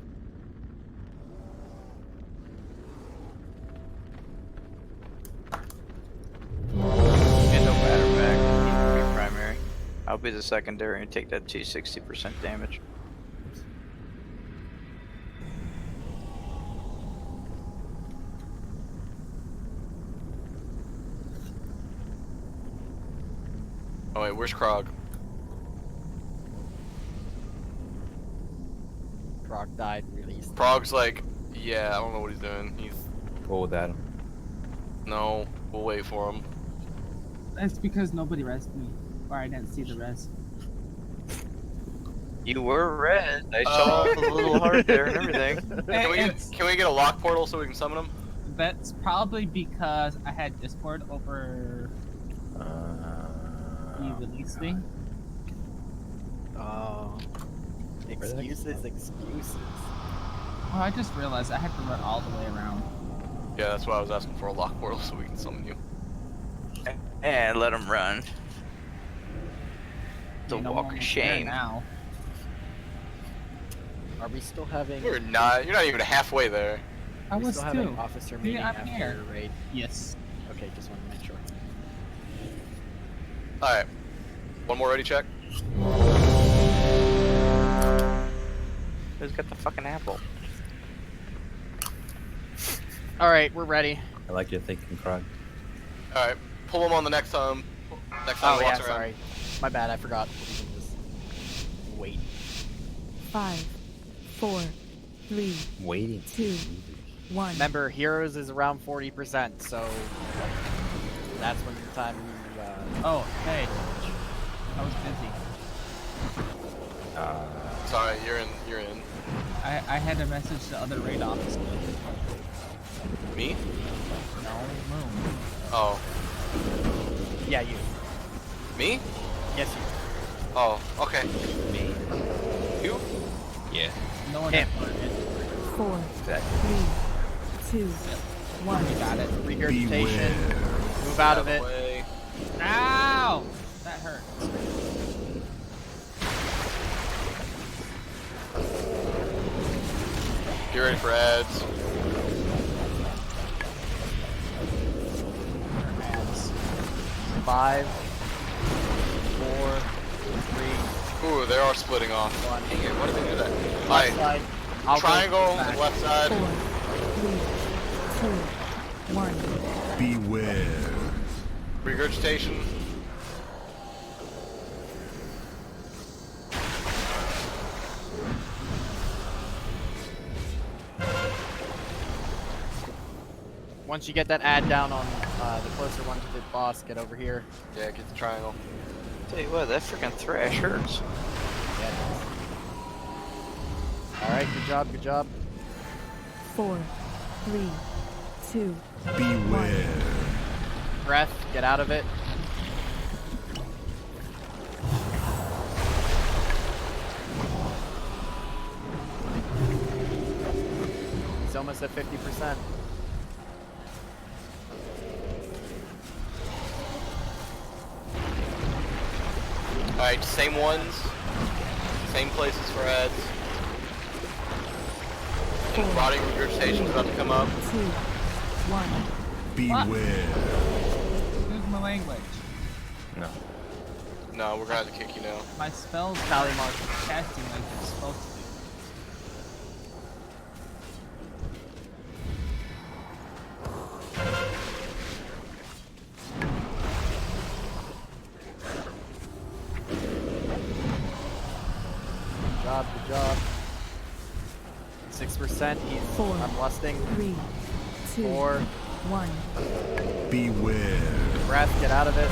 And no matter back, he can be primary. I'll be the secondary and take that 260% damage. Oh wait, where's Krog? Krog died, released. Krog's like, yeah, I don't know what he's doing. He's... Hold at him. No, we'll wait for him. That's because nobody rested me, or I didn't see the rest. You were red. I saw the little heart there and everything. Can we get a lock portal so we can summon him? That's probably because I had Discord over you released me. Oh. Excuses. Oh, I just realized I had to run all the way around. Yeah, that's why I was asking for a lock portal so we can summon you. And let him run. The You know, walk I'm of there shame. now. Are we still having... You're not even halfway there. I was still having officer meeting I'm after here. your raid? Yes. Okay, just want to make sure. Alright. One more ready check. Who's got the fucking apple? Alright, we're ready. I like your thinking, Krog. Alright. Pull him on the next time. Next time Oh he yeah, walks around. sorry. My bad, I forgot. We can just wait. 5, 4, 3, Waiting. 2, 1. Remember, heroes is around 40%, so that's when the time you, Oh, hey. I was busy. Sorry, you're in. I had to message the other raid officer. Me? No, Moon. Oh. yeah, you. Me? Yes, you. Oh, okay. Me? You? Yeah. No one Him. had it. 4, Exactly. 3, 2, 1. You got it. Regurgitation. Move out of it. Way. Ow! That hurt. Get ready for ads. Ads. 5, 4, 3, Ooh, they are splitting off. 1. Dang it, why did they do that? Left Alright. side. I'll go Triangle, back. left side. 4, 3, 2, 1. Beware. Regurgitation. Once you get that ad down on the closer one to the boss, get over here. Yeah, get the triangle. Tell you what, that freaking thrash hurts. Yeah. Alright, good job, good job. 4, 3, 2. Beware. Breath, get out of it. He's almost at 50%. Alright, same ones. Same places for ads. Body regurgitation's about to come up. 2. 1. Beware. Excuse my language. No. No, we're gonna have to kick you now. My spells Tally mark. casting like they're supposed to be. Good job. 6%, he's 4. I'm lusting. 3. 2. 4. 1. Beware. Breath, get out of it.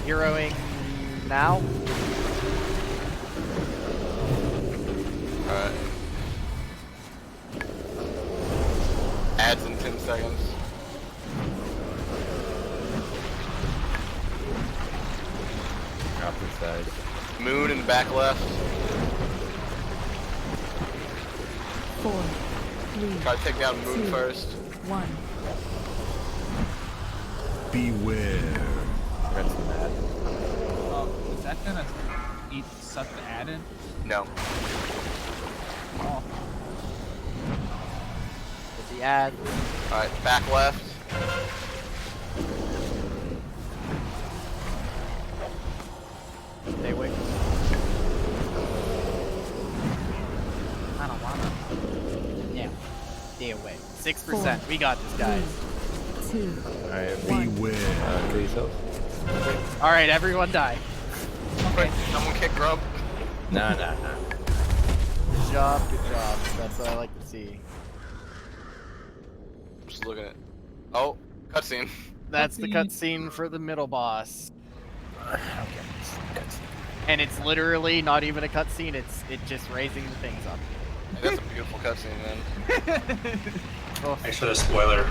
Heroing now. Alright. Ads in 10 seconds. Drop inside. Moon and back left. 4. 3. Try to take down Moon 2. first. 1. Beware. That's bad. Oh, is that gonna suck the ad in? No. Oh, Get the ad. Alright, back left. Stay away. I don't wanna. Yeah. Stay away. 6%. We got this, guys. 2. Alright, Beware. kill yourself. Alright, everyone die. Quick, someone kick Grump. Nah. Good job, good job. That's what I like to see. Just looking at. Oh, cutscene. That's the cutscene for the middle boss. And it's literally not even a cutscene, it's just raising the things up. Hey, that's a beautiful cutscene, man. Thanks for the spoiler.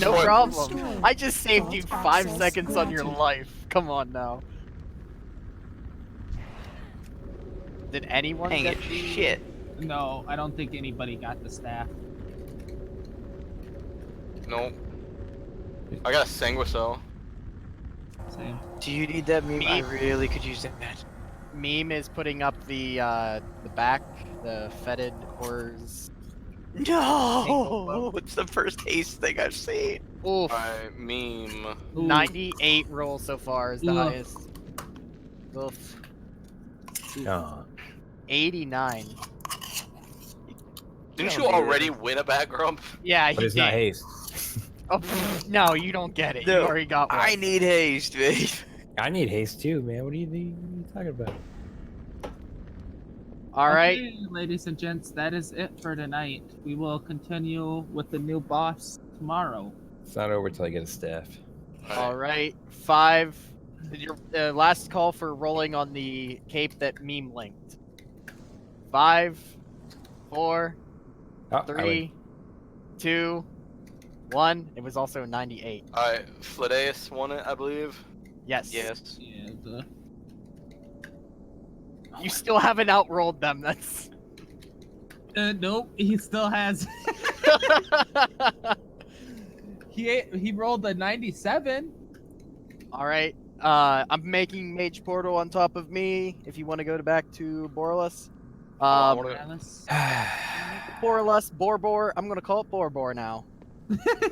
No problem. I just saved you 5 seconds on your life. Come on now. Did anyone Dang get it, the... shit. No, I don't think anybody got the staff. No. I got a Sanguicel. Same. Do you need that meme? I Me? really could use that. Meme is putting up the back, the fetid horrors. No! It's the first haste thing I've seen. Oof. Alright, meme. 98 rolls so far is the Oof. highest. Oof. Oh. 89. Didn't you already win a back Grump? Yeah, But he it's did. not haste. Oh, pfft, no, you don't get it. No, You already got one. I need haste, babe. I need haste too, man. What are you talking about? All right. Okay, ladies and gents, that is it for tonight. We will continue with the new boss tomorrow. It's not over till I get a staff. All right. 5. Your last call for rolling on the cape that meme linked. 5, 4, Oh, 3, 2, 1. It was also 98. Alright, Fladeus won it, I believe. Yes. Yes. Yeah, You still haven't outrolled them. That's. nope, he still has. he rolled a 97. All right. I'm making Mage Portal on top of me. If you want to go back to Borlus. Alice. Borlus, Borbor. I'm gonna call it Borbor now.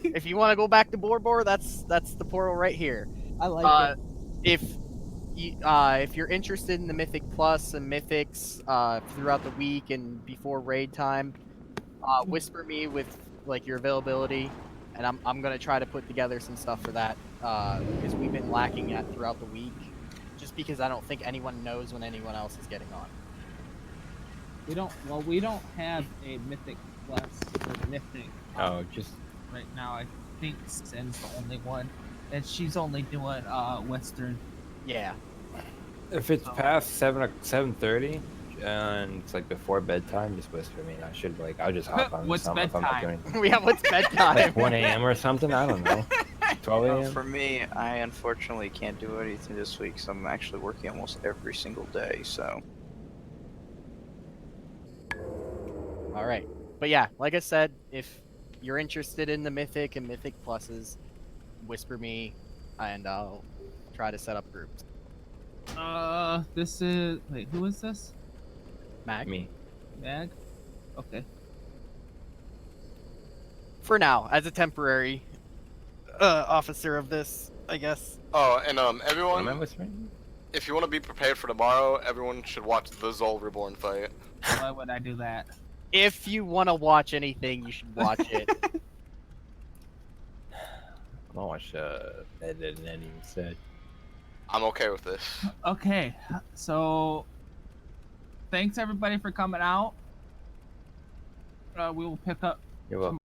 If you want to go back to Borbor, that's the portal right here. I like it. If you're interested in the Mythic Plus and Mythics throughout the week and before raid time, whisper me with like your availability, and I'm gonna try to put together some stuff for that because we've been lacking that throughout the week, just because I don't think anyone knows when anyone else is getting on. We don't have a Mythic Plus or Mythic. Oh, just right now. I think Sin's the only one, and she's only doing Western. Yeah. if it's past 7:30, it's like before bedtime. Just whisper me. I should I'll just hop on What's something if I'm not bedtime? doing anything. Yeah, what's bedtime? Like 1 a.m. or something. I don't know. 12 a.m. For me, I unfortunately can't do anything this week, so I'm actually working almost every single day. So. All right, but yeah, like I said, if you're interested in the Mythic and Mythic Pluses, whisper me, and I'll try to set up groups. This is wait, who is this? Mag? Me. Mag? Okay. For now, as a temporary officer of this, I guess. Oh, and What am I everyone, whispering? if you want to be prepared for tomorrow, everyone should watch the Zol Reborn fight. Why would I do that? If you want to watch anything, you should watch it. I'm gonna watch that didn't even said. I'm okay with this. Okay, so thanks everybody for coming out. We will pick up You're welcome.